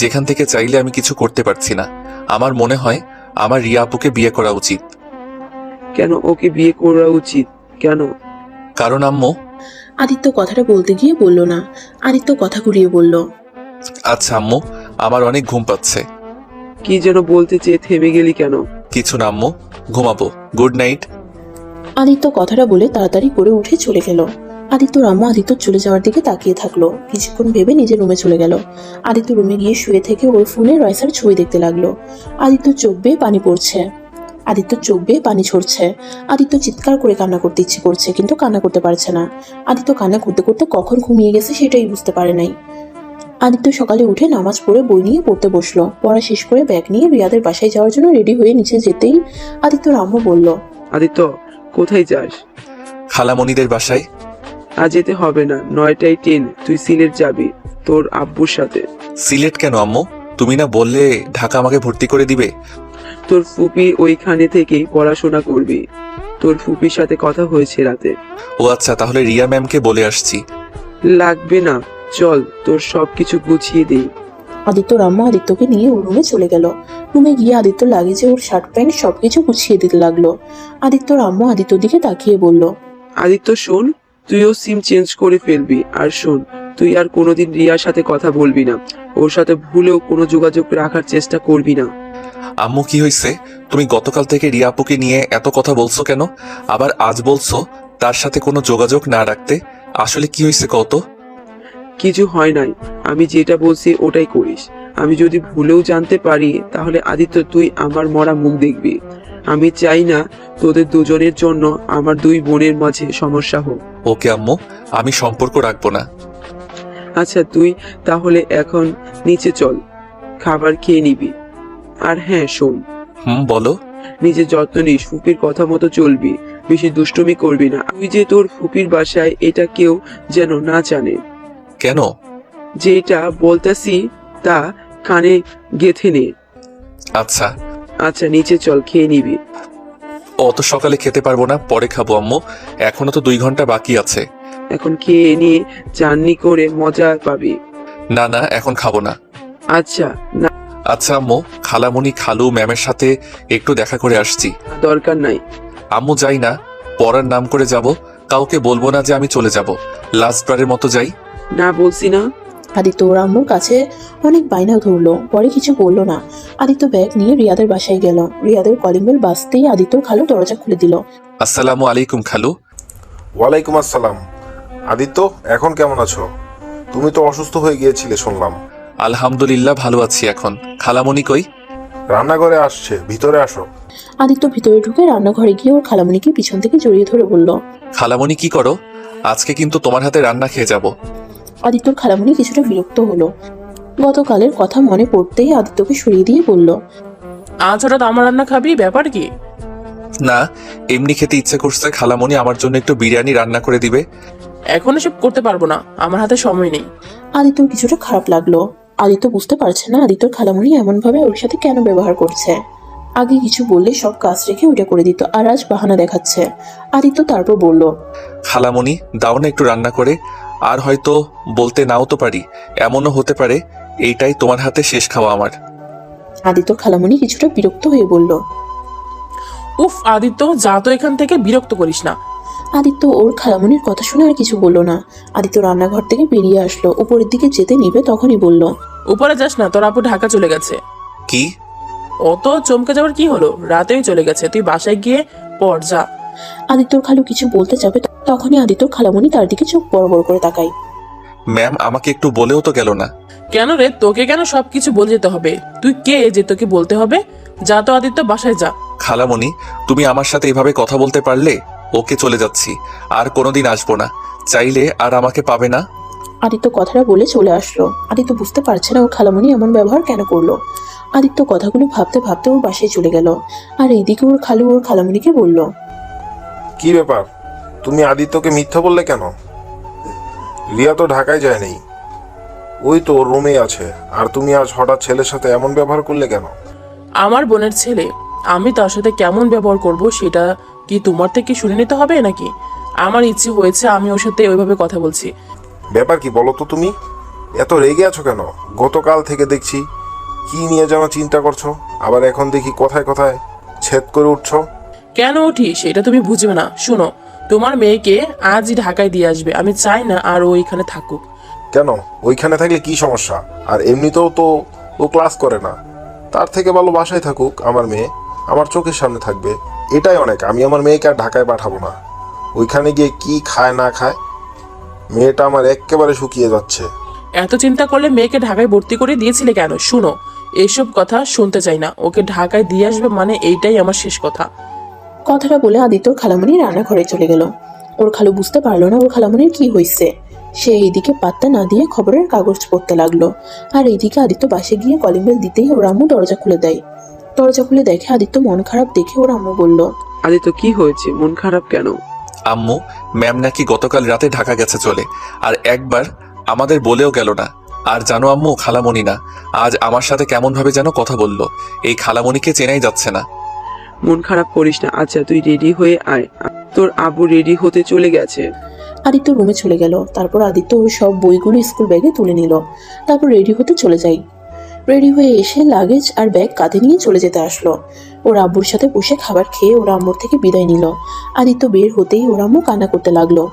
যেখান থেকে চাইলে আমি কিছু করতে পারছি না। আমার মনে হয় আমার রিয়া আপুকে বিয়ে করা উচিত। কেন ওকে বিয়ে করা উচিত? কেন? কারণ আম্মু, আদিত্য কথাটা বলতে গিয়ে বলল না। আদিত্য কথা ঘুরিয়ে বলল, আচ্ছা আম্মু, আমার অনেক ঘুম পাচ্ছে। কি যেন বলতে চেয়ে থেমে গেলি কেন? কিছু না আম্মু, ঘুমাবো, গুড নাইট। আদিত্য কথাটা বলে তাড়াতাড়ি করে উঠে চলে গেল। আদিত্যর আম্মু আদিত্য চলে যাওয়ার দিকে তাকিয়ে থাকলো, কিছুক্ষণ ভেবে নিজের রুমে চলে গেল। আদিত্য রুমে গিয়ে শুয়ে থেকে ওর ফোনে রাইসার ছবি দেখতে লাগলো। আদিত্য চোখ বেয়ে পানি পড়ছে, আদিত্য চোখ বেয়ে পানি ঝরছে। আদিত্য চিৎকার করে কান্না করতে ইচ্ছে করছে, কিন্তু কান্না করতে পারছে না। আদিত্য কান্না করতে করতে কখন ঘুমিয়ে গেছে সেটাই বুঝতে পারে নাই। আদিত্য সকালে উঠে নামাজ পড়ে বই নিয়ে পড়তে বসলো। পড়া শেষ করে ব্যাগ নিয়ে রিয়াদের বাসায় যাওয়ার জন্য রেডি হয়ে নিচে যেতেই আদিত্যর আম্মু বলল, আদিত্য, কোথায় যাস? খালামণিদের বাসায়। আজ যেতে হবে না, 9টায় ট্রেন, তুই সিলেট যাবি তোর আব্বুর সাথে। সিলেট কেন আম্মু? তুমি না বললে ঢাকা আমাকে ভর্তি করে দিবে? তোর ফুপি ওইখানে থেকেই পড়াশোনা করবি। তোর ফুপির সাথে কথা হয়েছে রাতে। ও আচ্ছা, তাহলে রিয়া ম্যামকে বলে আসছি। লাগবে না, চল তোর সবকিছু গুছিয়ে দিই। আদিত্যর আম্মা আদিত্যকে নিয়ে ওর রুমে চলে গেল। রুমে গিয়ে আদিত্য লাগেজে ওর শার্ট প্যান্ট সবকিছু গুছিয়ে দিতে লাগলো। আদিত্যর আম্মু আদিত্যর দিকে তাকিয়ে বলল, আদিত্য শোন, তুইও সিম চেঞ্জ করে ফেলবি। আর শোন, তুই আর কোনোদিন রিয়ার সাথে কথা বলবি না, ওর সাথে ভুলেও কোনো যোগাযোগ রাখার চেষ্টা করবি না। আম্মু, কি হয়েছে? তুমি গতকাল থেকে রিয়া আপুকে নিয়ে এত কথা বলছো কেন? আবার আজ বলছো তার সাথে কোনো যোগাযোগ না রাখতে। আসলে কি হয়েছে কত? কিছু হয় নাই, আমি যেটা বলছি ওটাই করিস। আমি যদি ভুলেও জানতে পারি তাহলে আদিত্য তুই আমার মরা মুখ দেখবি। আমি চাই না তোদের দুজনের জন্য আমার দুই বোনের মাঝে সমস্যা হোক। ওকে আম্মু, আমি সম্পর্ক রাখবো না। আচ্ছা, তুই তাহলে এখন নিচে চল, খাবার খেয়ে নিবি। আর হ্যাঁ শোন, বলো। নিজের যত্ন নিস, ফুপির কথা মতো চলবি, বেশি দুষ্টুমি করবি না। তুই যে তোর ফুপির বাসায়, এটা কেউ যেন না জানে। কেন? যেটা বলতাছি তা কানে গেথে নে। আচ্ছা। আচ্ছা নিচে চল, খেয়ে নিবি। অত সকালে খেতে পারবো না, পরে খাবো আম্মু, এখনো তো 2 ঘন্টা বাকি আছে। এখন খেয়ে নিয়ে জার্নি করে মজা পাবি। না না, এখন খাবো না। আচ্ছা না, আচ্ছা আম্মু, খালামণি খালু ম্যামের সাথে একটু দেখা করে আসছি। দরকার নাই। আম্মু, যাই না, পড়ার নাম করে যাব, কাউকে বলবো না যে আমি চলে যাব, লাস্টবারের মতো যাই। না বলছি না। আদিত্য ওর আম্মুর কাছে অনেক বায়না ধরলো, পরে কিছু বললো না। আদিত্য ব্যাগ নিয়ে রিয়াদের বাসায় গেল। রিয়াদের কলিং বেল বাজতেই আদিত্যর খালু দরজা খুলে দিল। আসসালামু আলাইকুম খালু। ওয়ালাইকুম আসসালাম। আদিত্য, এখন কেমন আছো? তুমি তো অসুস্থ হয়ে গিয়েছিলে শুনলাম। আলহামদুলিল্লাহ ভালো আছি এখন। খালামণি কই? রান্নাঘরে আসছে, ভিতরে আসো। আদিত্য ভিতরে ঢুকে রান্নাঘরে গিয়ে ওর খালামণিকে পিছন থেকে জড়িয়ে ধরে বলল, খালামণি কি করো? আজকে কিন্তু তোমার হাতে রান্না খেয়ে যাব। আদিত্যর খালামণি কিছুটা বিরক্ত হলো। গতকালের কথা মনে পড়তেই আদিত্যকে সরিয়ে দিয়ে বলল, আজ হঠাৎ আমার রান্না খাবি, ব্যাপার কি? না, এমনি খেতে ইচ্ছে করছে, খালামণি আমার জন্য একটু বিরিয়ানি রান্না করে দিবে। এখন এসব করতে পারবো না, আমার হাতে সময় নেই। আদিত্যর কিছুটা খারাপ লাগলো। আদিত্য বুঝতে পারছে না আদিত্যর খালামণি এমন ভাবে ওর সাথে কেন ব্যবহার করছে। আগে কিছু বললে সব কাজ রেখে ওইটা করে দিত, আর আজ বাহানা দেখাচ্ছে। আদিত্য তারপর বলল, খালামণি, দাও না একটু রান্না করে। আর হয়তো বলতে নাও তো পারি, এমনও হতে পারে এইটাই তোমার হাতে শেষ খাওয়া আমার। আদিত্যর খালামণি কিছুটা বিরক্ত হয়ে বলল। উফ আদিত্য, যা তো এখান থেকে, বিরক্ত করিস না। আদিত্য ওর খালামণির কথা শুনে আর কিছু বলল না। আদিত্য রান্নাঘর থেকে বেরিয়ে আসলো, উপরের দিকে যেতে নিবে তখনই বলল, উপরে যাস না, তোর আপু ঢাকা চলে গেছে। কি? অত চমকে যাওয়ার কি হলো? রাতেই চলে গেছে, তুই বাসায় গিয়ে পড় যা। আদিত্যর খালু কিছু বলতে যাবে তখনই আদিত্যর খালামণি তার দিকে চোখ বড় বড় করে তাকায়। ম্যাম আমাকে একটু বলেও তো গেল না। কেন রে, তোকে কেন সবকিছু বলে যেতে হবে? তুই কে যে তোকে বলতে হবে? যা তো আদিত্য, বাসায় যা। খালামণি, তুমি আমার সাথে এভাবে কথা বলতে পারলে? ওকে, চলে যাচ্ছি, আর কোনোদিন আসবো না। চাইলে আর আমাকে পাবে না। আদিত্য কথাটা বলে চলে আসলো। আদিত্য বুঝতে পারছে না ওর খালামণি এমন ব্যবহার কেন করলো। আদিত্য কথাগুলো ভাবতে ভাবতে ওর বাসায় চলে গেল। আর এইদিকে ওর খালু ওর খালামণিকে বলল, কি ব্যাপার, তুমি আদিত্যকে মিথ্যা বললে কেন? রিয়া তো ঢাকায় যায়নি, ওই তো ওর রুমেই আছে, আর তুমি আজ হঠাৎ ছেলের সাথে এমন ব্যবহার করলে কেন? আমার বোনের ছেলে, আমি তার সাথে কেমন ব্যবহার করব সেটা কি তোমার থেকে শুনে নিতে হবে নাকি? আমার ইচ্ছে হয়েছে, আমি ওর সাথে ওইভাবে কথা বলছি। ব্যাপার কি বলো তো, তুমি এত রেগে আছো কেন? গতকাল থেকে দেখছি কি নিয়ে যেন চিন্তা করছো, আবার এখন দেখি কথায় কথায় ছেদ করে উঠছো। কেন উঠি সেটা তুমি বুঝবে না। শোনো, তোমার মেয়েকে আজই ঢাকায় দিয়ে আসবে। আমি চাই না আর ও এখানে থাকুক। কেন? ওইখানে থাকলে কি সমস্যা? আর এমনিতেও তো ও ক্লাস করে না, তার থেকে ভালো বাসায় থাকুক। আমার মেয়ে আমার চোখের সামনে থাকবে, এটাই অনেক। আমি আমার মেয়েকে আর ঢাকায় পাঠাবো না। ওইখানে গিয়ে কি খায় না খায়, মেয়েটা আমার একেবারে শুকিয়ে যাচ্ছে। এত চিন্তা করলে মেয়েকে ঢাকায় ভর্তি করে দিয়েছিলে কেন? শুনো, এইসব কথা শুনতে চাই না। ওকে ঢাকায় দিয়ে আসবে মানে এইটাই আমার শেষ কথা। কথাটা বলে আদিত্যর খালামণি রান্নাঘরে চলে গেল। ওর খালু বুঝতে পারলো না ওর খালামণির কি হয়েছে। সে এইদিকে পাত্তা না দিয়ে খবরের কাগজ পড়তে লাগলো। আর এইদিকে আদিত্য বাসে গিয়ে কলিং বেল দিতেই ওর আম্মু দরজা খুলে দেয়। দরজা খুলে দেখে আদিত্য মন খারাপ দেখে ওর আম্মু বলল, আদিত্য কি হয়েছে, মন খারাপ কেন? আম্মু, ম্যাম নাকি গতকাল রাতে ঢাকা গেছে চলে, আর একবার আমাদের বলেও গেল না। আর জানো আম্মু, খালামণি না, আজ আমার সাথে কেমন ভাবে যেন কথা বললো। এই খালামণিকে চেনাই যাচ্ছে না। মন খারাপ করিস না। আচ্ছা তুই রেডি হয়ে আয়, তোর আব্বু রেডি হতে চলে গেছে। আদিত্য রুমে চলে গেল। তারপর আদিত্য ওর সব বইগুলো স্কুল ব্যাগে তুলে নিল। তারপর রেডি হতে চলে যায়। রেডি হয়ে এসে লাগেজ আর ব্যাগ কাঁধে নিয়ে চলে যেতে আসলো। ওর আব্বুর সাথে বসে খাবার খেয়ে ওর আম্মুর থেকে বিদায় নিল। আদিত্য বের হতেই ওর আম্মু কান্না করতে লাগলো।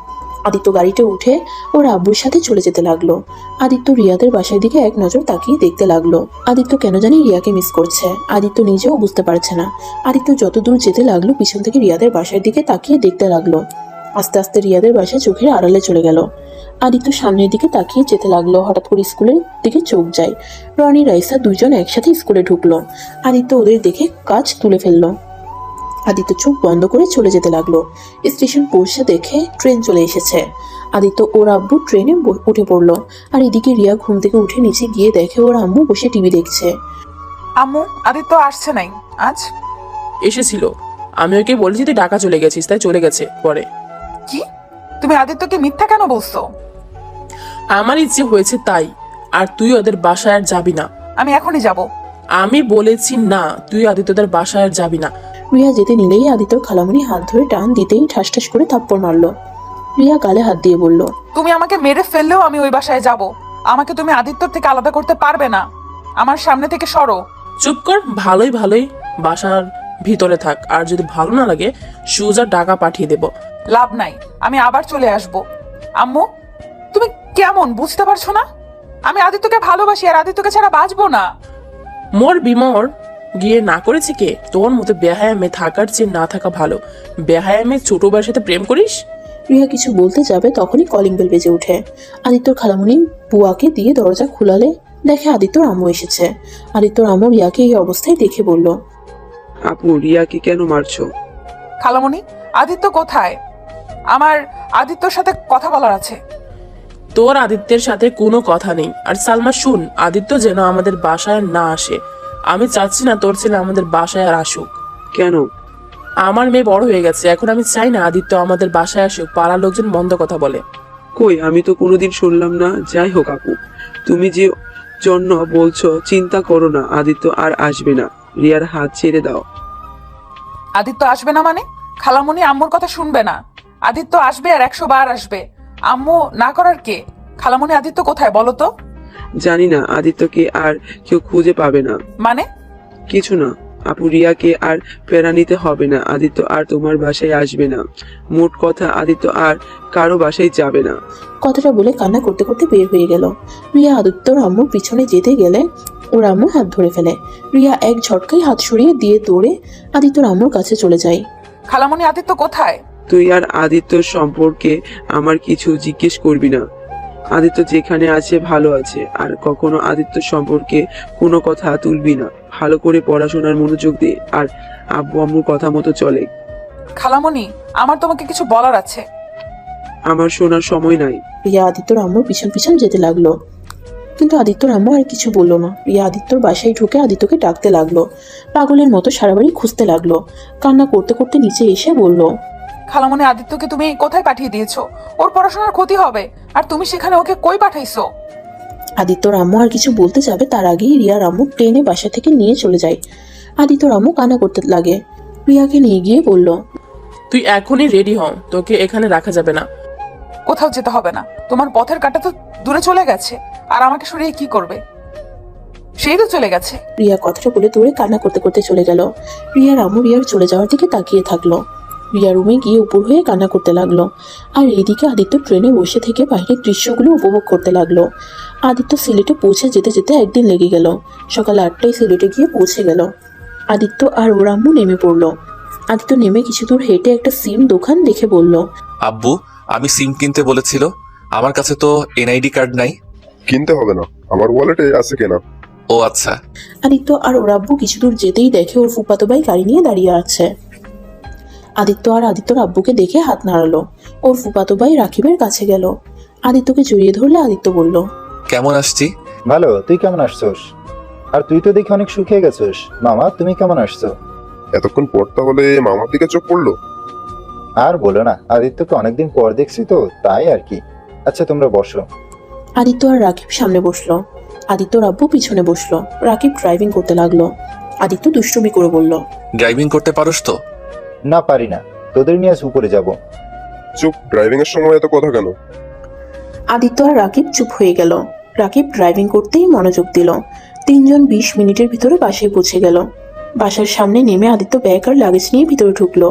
আদিত্য গাড়িতে উঠে ওর আব্বুর সাথে চলে যেতে লাগলো। আদিত্য রিয়াদের বাসার দিকে এক নজর তাকিয়ে দেখতে লাগলো। আদিত্য কেন জানি রিয়াকে মিস করছে। আদিত্য নিজেও বুঝতে পারছে না। আদিত্য যত দূর যেতে লাগলো পিছন থেকে রিয়াদের বাসার দিকে তাকিয়ে দেখতে লাগলো। আস্তে আস্তে রিয়াদের বাসা চোখের আড়ালে চলে গেল। আদিত্য সামনের দিকে তাকিয়ে যেতে লাগলো। হঠাৎ করে স্কুলের দিকে চোখ যায়। রনি রাইসা দুইজন একসাথে স্কুলে ঢুকলো। আদিত্য ওদের দেখে কাজ তুলে ফেললো। আদিত্য চোখ বন্ধ করে চলে যেতে লাগলো। স্টেশন পৌঁছে দেখে ট্রেন চলে এসেছে। আদিত্য ওর আব্বু ট্রেনে উঠে পড়লো। আর এদিকে রিয়া ঘুম থেকে উঠে নিচে গিয়ে দেখে ওর আম্মু বসে টিভি দেখছে। আম্মু, আদিত্য আসছে নাই আজ? এসেছিল, আমি ওকে বলেছি তুই ঢাকা চলে গেছিস, তাই চলে গেছে পরে। কি? তুমি আদিত্যকে মিথ্যা কেন বলছো? আমার ইচ্ছে হয়েছে তাই। আর তুই ওদের বাসায় আর যাবি না। আমি এখনই যাব। আমি বলেছি না, তুই আদিত্যদের বাসায় আর যাবি না। রিয়া যেতে নিলেই আদিত্যর খালামণি হাত ধরে টান দিতেই ঠাস ঠাস করে থাপ্পড় মারলো। রিয়া গালে হাত দিয়ে বলল, তুমি আমাকে মেরে ফেললেও আমি ওই বাসায় যাব। আমাকে তুমি আদিত্যর থেকে আলাদা করতে পারবে না। আমার সামনে থেকে সরো। চুপ কর, ভালোই ভালোই বাসার ভিতরে থাক। আর যদি ভালো না লাগে সুজা টাকা পাঠিয়ে দেব। লাভ নাই, আমি আবার চলে আসব। আম্মু, তুমি কেমন বুঝতে পারছো না? আমি আদিত্যকে ভালোবাসি, আর আদিত্যকে ছাড়া বাঁচবো না। মোর বিমর গিয়ে না করেছে কে? তোর মতো বেহায়া মেয়ে থাকার চেয়ে না থাকা ভালো। বেহায়া মেয়ে ছোট ভাইয়ের সাথে প্রেম করিস? রিয়া কিছু বলতে যাবে তখনই কলিং বেল বেজে ওঠে। আদিত্যর খালামণি বুয়াকে দিয়ে দরজা খুলালে দেখে আদিত্যর আম্মু এসেছে। আদিত্যর আম্মু রিয়াকে এই অবস্থায় দেখে বলল, আপু রিয়াকে কেন মারছো? খালামণি, আদিত্য কোথায়? আমার আদিত্যর সাথে কথা বলার আছে। তোর আদিত্যের সাথে কোনো কথা নেই। আর সালমা শুন, আদিত্য যেন আমাদের বাসায় না আসে। আমি চাচ্ছি না তোর ছেলে আমাদের বাসায় আর আসুক। কেন? আমার মেয়ে বড় হয়ে গেছে, এখন আমি চাই না আদিত্য আমাদের বাসায় আসুক। পাড়ার লোকজন মন্দ কথা বলে। কই, আমি তো কোনোদিন শুনলাম না। যাই হোক আপু, তুমি যে জন্য বলছো চিন্তা করো না, আদিত্য আর আসবে না। রিয়ার হাত ছেড়ে দাও। আদিত্য আসবে না মানে? খালামণি আম্মুর কথা শুনবে না। আদিত্য আসবে, আর 100 বার আসবে। আম্মু না করার কে? খালামণি, আদিত্য কোথায় বলো তো? জানি না, আদিত্যকে আর কেউ খুঁজে পাবে না। মানে? কিছু না আপু, রিয়াকে আর ফেরা নিতে হবে না। আদিত্য আর তোমার বাসায় আসবে না। মোট কথা, আদিত্য আর কারো বাসায় যাবে না। কথাটা বলে কান্না করতে করতে বের হয়ে গেল। রিয়া আদিত্যর আম্মুর পিছনে যেতে গেলে ওর আম্মু হাত ধরে ফেলে। রিয়া এক ঝটকায় হাত সরিয়ে দিয়ে দৌড়ে আদিত্যর আম্মুর কাছে চলে যায়। খালামণি, আদিত্য কোথায়? তুই আর আদিত্যর সম্পর্কে আমার কিছু জিজ্ঞেস করবি না। আদিত্য যেখানে আছে ভালো আছে, আর কখনো আদিত্য সম্পর্কে কোনো কথা তুলবি না। ভালো করে পড়াশোনার মনোযোগ দে, আর আব্বু আম্মুর কথা মতো চলে। খালামণি, আমার তোমাকে কিছু বলার আছে। আমার শোনার সময় নাই। রিয়া আদিত্যর আম্মুর পিছন পিছন যেতে লাগলো, কিন্তু আদিত্যর আম্মু আর কিছু বললো না। রিয়া আদিত্যর বাসায় ঢুকে আদিত্যকে ডাকতে লাগলো, পাগলের মতো সারা বাড়ি খুঁজতে লাগলো। কান্না করতে করতে নিচে এসে বলল, খালামণি, আদিত্যকে তুমি কোথায় পাঠিয়ে দিয়েছো? ওর পড়াশোনার ক্ষতি হবে, আর তুমি সেখানে ওকে কই পাঠাইছো? আদিত্যর আম্মু আর কিছু বলতে যাবে তার আগেই রিয়ার আম্মু ট্রেনে বাসা থেকে নিয়ে চলে যায়। আদিত্যর আম্মু কান্না করতে লাগে। রিয়াকে নিয়ে গিয়ে বলল, তুই এখনই রেডি হ, তোকে এখানে রাখা যাবে না। কোথাও যেতে হবে না, তোমার পথের কাঁটা তো দূরে চলে গেছে, আর আমাকে সরিয়ে কি করবে? সেই তো চলে গেছে। রিয়া কথাটা বলে দূরে কান্না করতে করতে চলে গেল। রিয়ার আম্মু রিয়ার চলে যাওয়ার দিকে তাকিয়ে থাকলো। রিয়া রুমে গিয়ে উপর হয়ে কান্না করতে লাগলো, আর এইদিকে আদিত্য ট্রেনে বসে থেকে বাইরের দৃশ্যগুলো উপভোগ করতে লাগলো। আদিত্য সিলেটে পৌঁছে যেতে যেতে একদিন লেগে গেল। সকাল 8টায় সিলেটে গিয়ে পৌঁছে গেল। আদিত্য আর ওর আম্মু নেমে পড়লো। আদিত্য নেমে কিছু দূর হেঁটে একটা সিম দোকান দেখে বলল, আব্বু, আমি সিম কিনতে বলেছিল, আমার কাছে তো এনআইডি কার্ড নাই। কিনতে হবে না, আমার ওয়ালেটে আছে কেনা। ও আচ্ছা। আদিত্য আর ওর আব্বু কিছু দূর যেতেই দেখে ওর ফুফাতো ভাই গাড়ি নিয়ে দাঁড়িয়ে আছে। আদিত্য আর আদিত্যর আব্বুকে দেখে হাত নাড়ালো। ওর ফুফাতো ভাই রাকিবের কাছে গেল। আদিত্যকে জড়িয়ে ধরলে আদিত্য বলল, কেমন আসছি? ভালো, তুই কেমন আসছোস? আর তুই তো দেখি অনেক শুকিয়ে গেছিস। মামা, তুমি কেমন আসছো? এতক্ষণ পর তাহলে মামার দিকে চোখ পড়লো। আর বলো না, আদিত্যকে অনেকদিন পর দেখছি তো, তাই আর কি। আচ্ছা, তোমরা বসো। আদিত্য আর রাকিব সামনে বসলো। আদিত্যর আব্বু পিছনে বসলো। রাকিব ড্রাইভিং করতে লাগলো। আদিত্য দুষ্টুমি করে বলল, ড্রাইভিং করতে পারোস তো? না, পারি না। তোদের নিয়ে আজ উপরে যাব। চুপ, ড্রাইভিং এর সময় এত কথা কেন? আদিত্য আর রাকিব চুপ হয়ে গেল। রাকিব ড্রাইভিং করতেই মনোযোগ দিল। 3জন 20 মিনিটের ভিতরে বাসায় পৌঁছে গেল। বাসার সামনে নেমে আদিত্য ব্যাগ আর লাগেজ নিয়ে ভিতরে ঢুকলো।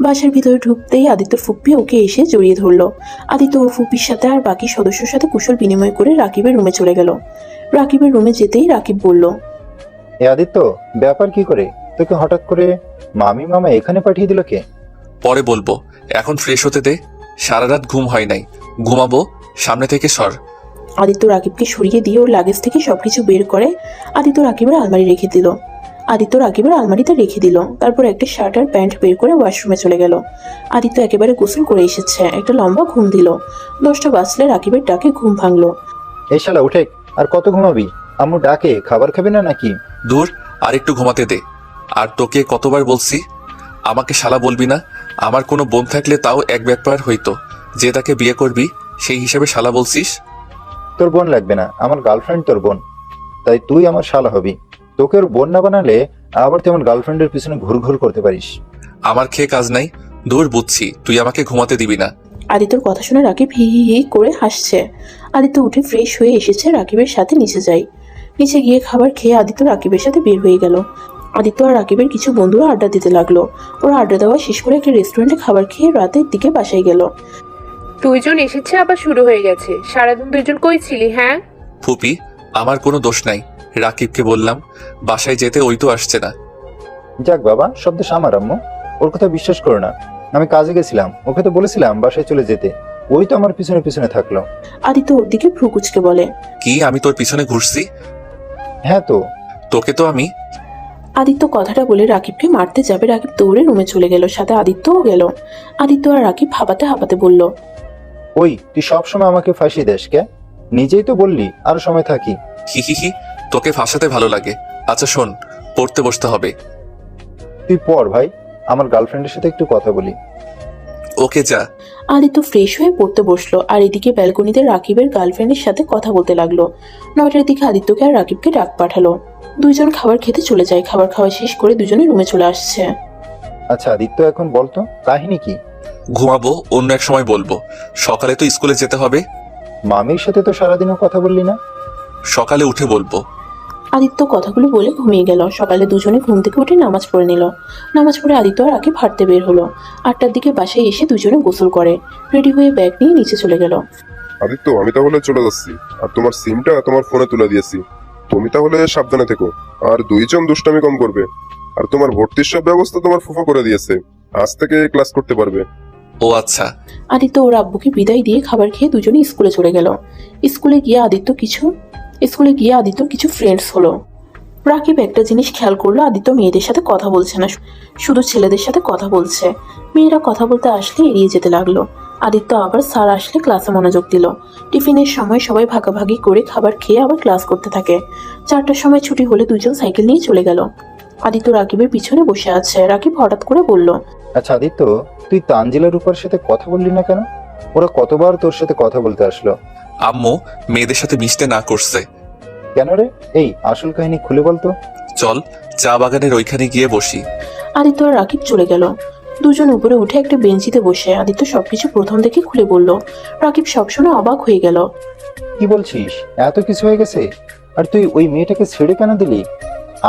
বাসার ভিতরে ঢুকতেই আদিত্যর ফুপ্পি ওকে এসে জড়িয়ে ধরলো। আদিত্য ওর ফুপ্পির সাথে আর বাকি সদস্যর সাথে কুশল বিনিময় করে রাকিবের রুমে চলে গেল। রাকিবের রুমে যেতেই রাকিব বলল, এ আদিত্য, ব্যাপার কি করে? তোকে হঠাৎ করে মামা এখানে পাঠিয়ে দিল কে? পরে বলবো, এখন ফ্রেশ হতে দে। সারা রাত ঘুম হয় নাই, ঘুমাবো। সামনে থেকে সর। আদিত্য রাকিবকে সরিয়ে দিয়ে ওর লাগেজ থেকে সবকিছু বের করে আদিত্য রাকিবের আলমারি রেখে দিল। আদিত্য রাকিবের আলমারিতে রেখে দিল। তারপর একটা শার্ট আর প্যান্ট বের করে ওয়াশরুমে চলে গেল। আদিত্য একেবারে গোসল করে এসেছে, একটা লম্বা ঘুম দিল। 10টা বাজলে রাকিবের ডাকে ঘুম ভাঙলো। এই শালা, উঠে। আর কত ঘুমাবি? আম্মু ডাকে, খাবার খাবি না নাকি? দূর, আর একটু ঘুমাতে দে। আর তোকে কতবার বলছি আমাকে শালা বলবি না? আমার কোনো বোন থাকলে তাও এক ব্যাপার হইতো, যে তাকে বিয়ে করবি সেই হিসেবে শালা বলছিস। তোর বোন লাগবে না, আমার গার্লফ্রেন্ড তোর বোন, তাই তুই আমার শালা হবি। তোকে ওর বোন না বানালে আবার তুই আমার গার্লফ্রেন্ডের পিছনে ঘুর ঘুর করতে পারিস। আমার খেয়ে কাজ নাই। দূর, বুঝছি তুই আমাকে ঘুমাতে দিবি না। আদিত্যর কথা শুনে রাকিব হি হি হি করে হাসছে। আদিত্য উঠে ফ্রেশ হয়ে এসেছে, রাকিবের সাথে নিচে যায়। নিচে গিয়ে খাবার খেয়ে আদিত্য রাকিবের সাথে বের হয়ে গেল। আদিত্য আর রাকিবের কিছু বন্ধুরা আড্ডা দিতে লাগলো। ওরা আড্ডা দেওয়া শেষ করে একটা রেস্টুরেন্টে খাবার খেয়ে রাতের দিকে বাসায় গেল। 2জন এসেছে, আবার শুরু হয়ে গেছে। সারাদিন 2জন কই ছিলি? হ্যাঁ, ফুপি, আমার কোনো দোষ নাই। রাকিবকে বললাম বাসায় যেতে, ওই তো আসছে না। যাক বাবা, সব দোষ আমার। আম্মু ওর কথা বিশ্বাস করো না। আমি কাজে গেছিলাম, ওকে তো বলেছিলাম বাসায় চলে যেতে, ওই তো আমার পিছনে পিছনে থাকলো। আদিত্য ওর দিকে ভ্রু কুচকে বলে, কি আমি তোর পিছনে ঘুরছি? হ্যাঁ তো। তোকে তো আমি। আদিত্য কথাটা বলে রাকিবকে মারতে যাবে। রাকিব দৌড়ে রুমে চলে গেল, সাথে আদিত্যও গেল। আদিত্য আর রাকিব হাঁপাতে হাঁপাতে বলল, ওই, তুই সবসময় আমাকে ফাঁসিয়ে দেস কে? নিজেই তো বললি আরো সময় থাকি। হি হি হি, তোকে ফাঁসাতে ভালো লাগে। আচ্ছা শোন, পড়তে বসতে হবে। তুই পড় ভাই, আমার গার্লফ্রেন্ডের সাথে একটু কথা বলি। ওকে যা। আদিত্য ফ্রেশ হয়ে পড়তে বসলো, আর এদিকে ব্যালকনিতে রাকিবের গার্লফ্রেন্ডের সাথে কথা বলতে লাগলো। 9টার দিকে আদিত্যকে আর রাকিবকে ডাক পাঠালো। 2জন খাবার খেতে চলে যায়। খাবার খাওয়া শেষ করে 2জনে রুমে চলে আসছে। আচ্ছা আদিত্য, এখন বলতো কাহিনী কি? ঘুমাবো, অন্য এক সময় বলবো। সকালে তো স্কুলে যেতে হবে। মামির সাথে তো সারাদিনও কথা বললি না। সকালে উঠে বলবো। আদিত্য কথাগুলো বলে ঘুমিয়ে গেল। সকালে 2জনে ঘুম থেকে উঠে নামাজ পড়ে নিল। নামাজ পড়ে আদিত্য আর রাকিব হাঁটতে বের হলো। 8টার দিকে বাসায় এসে 2জনে গোসল করে রেডি হয়ে ব্যাগ নিয়ে নিচে চলে গেল। আদিত্য, আমি তাহলে চলে যাচ্ছি, আর তোমার সিমটা তোমার ফোনে তুলে দিয়েছি। তুমি তাহলে সাবধানে থেকো, আর 2জন দুষ্টামি কম করবে। আর তোমার ভর্তির সব ব্যবস্থা তোমার ফুফা করে দিয়েছে, আজ থেকে ক্লাস করতে পারবে। ও আচ্ছা। আদিত্য ওর আব্বুকে বিদায় দিয়ে খাবার খেয়ে দুজনে স্কুলে চলে গেল। স্কুলে গিয়ে আদিত্যর কিছু ফ্রেন্ডস হলো। রাকিব একটা জিনিস খেয়াল করলো, আদিত্য মেয়েদের সাথে কথা বলছে না, শুধু ছেলেদের সাথে কথা বলছে। মেয়েরা কথা বলতে আসলে এড়িয়ে যেতে লাগলো। আদিত্য আবার স্যার আসলে ক্লাসে মনোযোগ দিল। টিফিনের সময় সবাই ভাগাভাগি করে খাবার খেয়ে আবার ক্লাস করতে থাকে। 4টার সময় ছুটি হলে দুজন সাইকেল নিয়ে চলে গেল। আদিত্য রাকিবের পিছনে বসে আছে। রাকিব হঠাৎ করে বলল, আচ্ছা আদিত্য, তুই তানজিলা রূপার সাথে কথা বললি না কেন? ওরা কতবার তোর সাথে কথা বলতে আসলো? আম্মু মেয়েদের সাথে মিশতে না করছে। কেন রে? এই আসল কাহিনী খুলে বলতো। চল চা বাগানের ওইখানে গিয়ে বসি। আদিত্য আর রাকিব চলে গেল। দুজন উপরে উঠে একটা বেঞ্চিতে বসে আদিত্য সবকিছু প্রথম থেকে খুলে বলল। রাকিব সবসময় অবাক হয়ে গেল। কি বলছিস? এত কিছু হয়ে গেছে? আর তুই ওই মেয়েটাকে ছেড়ে কেন দিলি?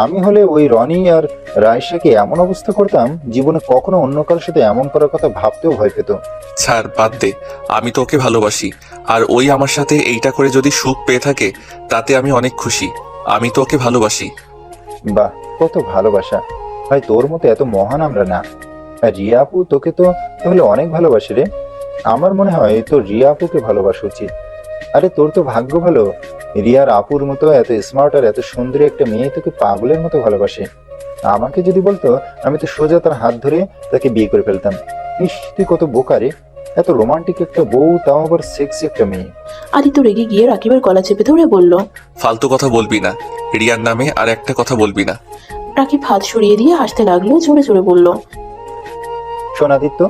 আমি হলে ওই রনি আর রায়শাকে এমন অবস্থা করতাম, জীবনে কখনো অন্য কারোর সাথে এমন করার কথা ভাবতেও ভয় পেত। ছাড়, বাদ দে। আমি তো ওকে ভালোবাসি, আর ওই আমার সাথে এইটা করে যদি সুখ পেয়ে থাকে তাতে আমি অনেক খুশি। আমি তো ওকে ভালোবাসি। বাহ, কত ভালোবাসা! ভাই, তোর মতো এত মহান আমরা না। আর রিয়া আপু তোকে তো তাহলে অনেক ভালোবাসে রে। আমার মনে হয় তোর রিয়া আপুকে ভালোবাসা উচিত। আরে তোর তো ভাগ্য ভালো, রিয়ার আপুর মতো এত স্মার্ট আর এত সুন্দরী একটা মেয়ে তোকে পাগলের মতো ভালোবাসে। আমাকে যদি বলতো, আমি তো সোজা তার হাত ধরে তাকে বিয়ে করে ফেলতাম। ইস, তুই কত বোকা রে! এত রোমান্টিক একটা বউ, তাও আবার সেক্সি একটা মেয়ে। আদিত্য রেগে গিয়ে রাকিবের গলা চেপে ধরে বলল, ফালতু কথা বলবি না। রিয়ার নামে আর একটা কথা বলবি না। রাকিব হাত সরিয়ে দিয়ে হাসতে লাগলো, জোরে জোরে বলল, শোন আদিত্য,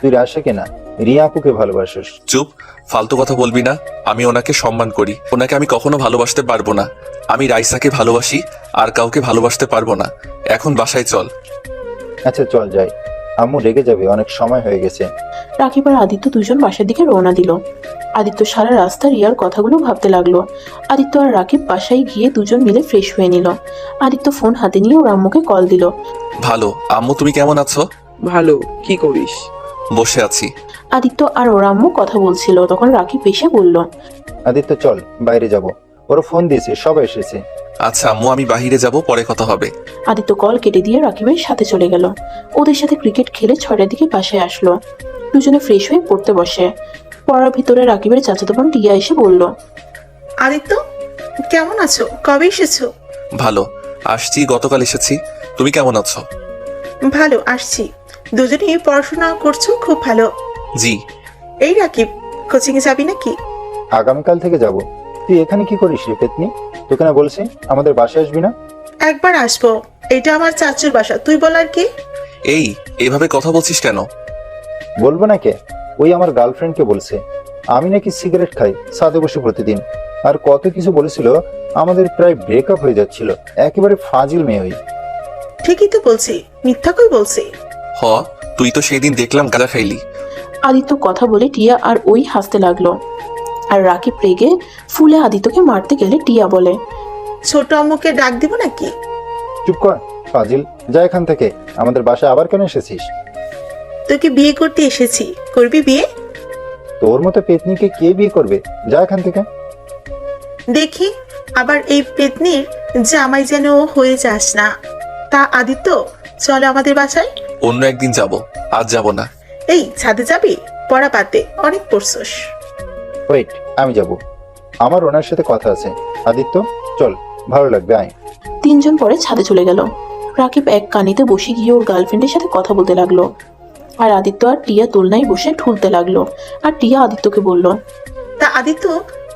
তুই রাশাকে না, রিয়া আপুকে ভালোবাসিস। চুপ, ফালতু কথা বলবি না। আমি ওনাকে সম্মান করি, ওনাকে আমি কখনো ভালোবাসতে পারবো না। আমি রাইসাকে ভালোবাসি, আর কাউকে ভালোবাসতে পারবো না। এখন বাসায় চল। আচ্ছা চল যাই, আম্মু রেগে যাবে, অনেক সময় হয়ে গেছে। রাকিব আর আদিত্য দুজন বাসার দিকে রওনা দিল। আদিত্য সারা রাস্তা রিয়ার কথাগুলো ভাবতে লাগলো। আদিত্য আর রাকিব বাসায় গিয়ে দুজন মিলে ফ্রেশ হয়ে নিল। আদিত্য ফোন হাতে নিয়ে ওর আম্মুকে কল দিল। ভালো। আম্মু তুমি কেমন আছো? ভালো। কি করিস? বসে আছি। আদিত্য আর ওর আম্মু কথা বলছিল, তখন রাকিব এসে বলল, আদিত্য চল, বাইরে যাব। ওরা ফোন দিয়েছে, সবাই এসেছে। আচ্ছা আম্মু, আমি বাহিরে যাব, পরে কথা হবে। আদিত্য কল কেটে দিয়ে রাকিবের সাথে চলে গেল। ওদের সাথে ক্রিকেট খেলে 6টার দিকে বাসায় আসলো। দুজনে ফ্রেশ হয়ে পড়তে বসে। পড়ার ভিতরে রাকিবের চাচাতো বোন টিয়া এসে বলল, আদিত্য কেমন আছো? কবে এসেছো? ভালো, আসছি, গতকাল এসেছি। তুমি কেমন আছো? ভালো, আসছি। দুজনেই পড়াশোনা করছো, খুব ভালো। জি। এই রাকিব, কোচিং এ যাবি নাকি? আগামীকাল থেকে যাব। তুই এখানে কি করিস রে পেতনি? তোকে না বলছি আমাদের বাসায় আসবি না? একবার আসবো, এটা আমার চাচুর বাসা, তুই বলার কি? এই, এভাবে কথা বলছিস কেন? বলবো না কে? ওই আমার গার্লফ্রেন্ডকে বলছে আমি নাকি সিগারেট খাই সাথে বসে প্রতিদিন, আর কত কিছু বলেছিল। আমাদের প্রায় ব্রেকআপ হয়ে যাচ্ছিল। একেবারে ফাজিল মেয়ে ওই। ঠিকই তো বলছি, মিথ্যা কই বলছি? হ, তুই তো সেই দিন দেখলাম গাঁজা খাইলি। আদিত্য কথা বলে টিয়া আর ওই হাসতে লাগলো। আর রাকিব রেগে ফুলে আদিত্যকে মারতে গেলে টিয়া বলে, ছোট আম্মুকে ডাক দিব নাকি? চুপ কর ফাজিল, যা এখান থেকে। আমাদের বাসায় আবার কেন এসেছিস? তোকে বিয়ে করতে এসেছি, করবি বিয়ে? তোর মতো পেতনিকে কে বিয়ে করবে? যা এখান থেকে। দেখি আবার এই পেতনির জামাই যেন হয়ে যাস না। তা আদিত্য, চলো আমাদের বাসায়। অন্য একদিন যাব, আজ যাব না। এই ছাদে যাবি? পড়া পাতে অনেক পড়ছস। ওয়েট, আমি যাব। আমার ওনার সাথে কথা আছে। আদিত্য চল, ভালো লাগবে, আয়। তিনজন পরে ছাদে চলে গেল। রাকিব এক কানিতে বসে গিয়ে ওর গার্লফ্রেন্ডের সাথে কথা বলতে লাগলো। আর আদিত্য আর টিয়া দোলনায় বসে ঠুলতে লাগলো। আর টিয়া আদিত্যকে বলল, তা আদিত্য,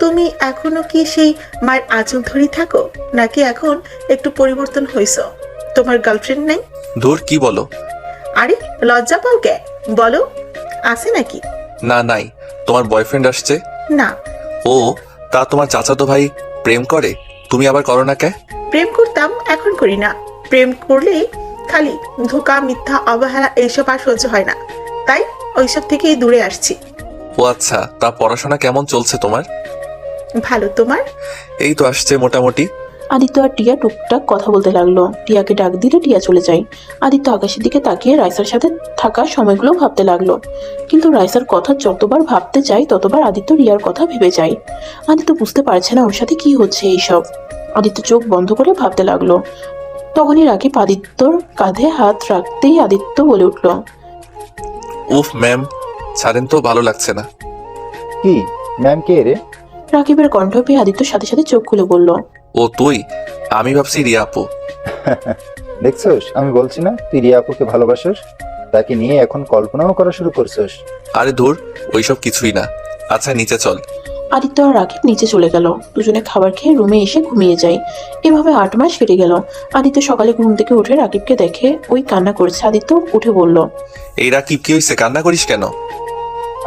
তুমি এখনো কি সেই মায়ের আঁচল ধরি থাকো, নাকি এখন একটু পরিবর্তন হয়েছো? তোমার গার্লফ্রেন্ড নাই? ধুর, কি বলো? আরে লজ্জা পাও কে? বলো, আছে নাকি? না, নাই। তোমার বয়ফ্রেন্ড আসছে? না। ও, তা তোমার চাচাতো ভাই প্রেম করে, তুমি আবার করো না কে? প্রেম করতাম, এখন করি না। প্রেম করলে খালি ধোকা, মিথ্যা, অবহেলা এইসব আর সহ্য হয় না, তাই ওইসব থেকেই দূরে আসছি। ও আচ্ছা, তা পড়াশোনা কেমন চলছে তোমার? ভালো, তোমার? এই তো আসছে মোটামুটি। আদিত্য আর টিয়া টুকটাক কথা বলতে লাগলো। টিয়াকে ডাক দিলে টিয়া চলে যায়। আদিত্য আকাশের দিকে তাকিয়ে রাইসার সাথে থাকা সময়গুলো ভাবতে লাগলো। কিন্তু রাইসার কথা যতবার ভাবতে চায় ততবার আদিত্য রিয়ার কথা ভেবে যায়। আদিত্য বুঝতে পারছে না ওর সাথে কি হচ্ছে এইসব। আদিত্য চোখ বন্ধ করে ভাবতে লাগলো। তখনই রাকিব আদিত্যর কাঁধে হাত রাখতেই আদিত্য বলে উঠল, উফ ম্যাম, ছাড়েন তো, ভালো লাগছে না। কি ম্যাম, কে রে? রাকিবের কণ্ঠ পেয়ে আদিত্য সাথে সাথে চোখ খুলে বলল, ও তুই? আমি ভাবছি রিয়া আপু। দেখছোস, আমি বলছি না তুই রিয়া আপুকে ভালোবাসোস? তাকে নিয়ে এখন কল্পনাও করা শুরু করছোস? আরে ধুর, ওইসব কিছুই না। আচ্ছা নিচে চল। আদিত্য আর রাকিব নিচে চলে গেল। দুজনে খাবার খেয়ে রুমে এসে ঘুমিয়ে যায়। এভাবে 8 মাস কেটে গেল। আদিত্য সকালে ঘুম থেকে উঠে রাকিবকে দেখে ওই কান্না করছে। আদিত্য উঠে বলল, এই রাকিব, কি হয়েছে? কান্না করিস কেন?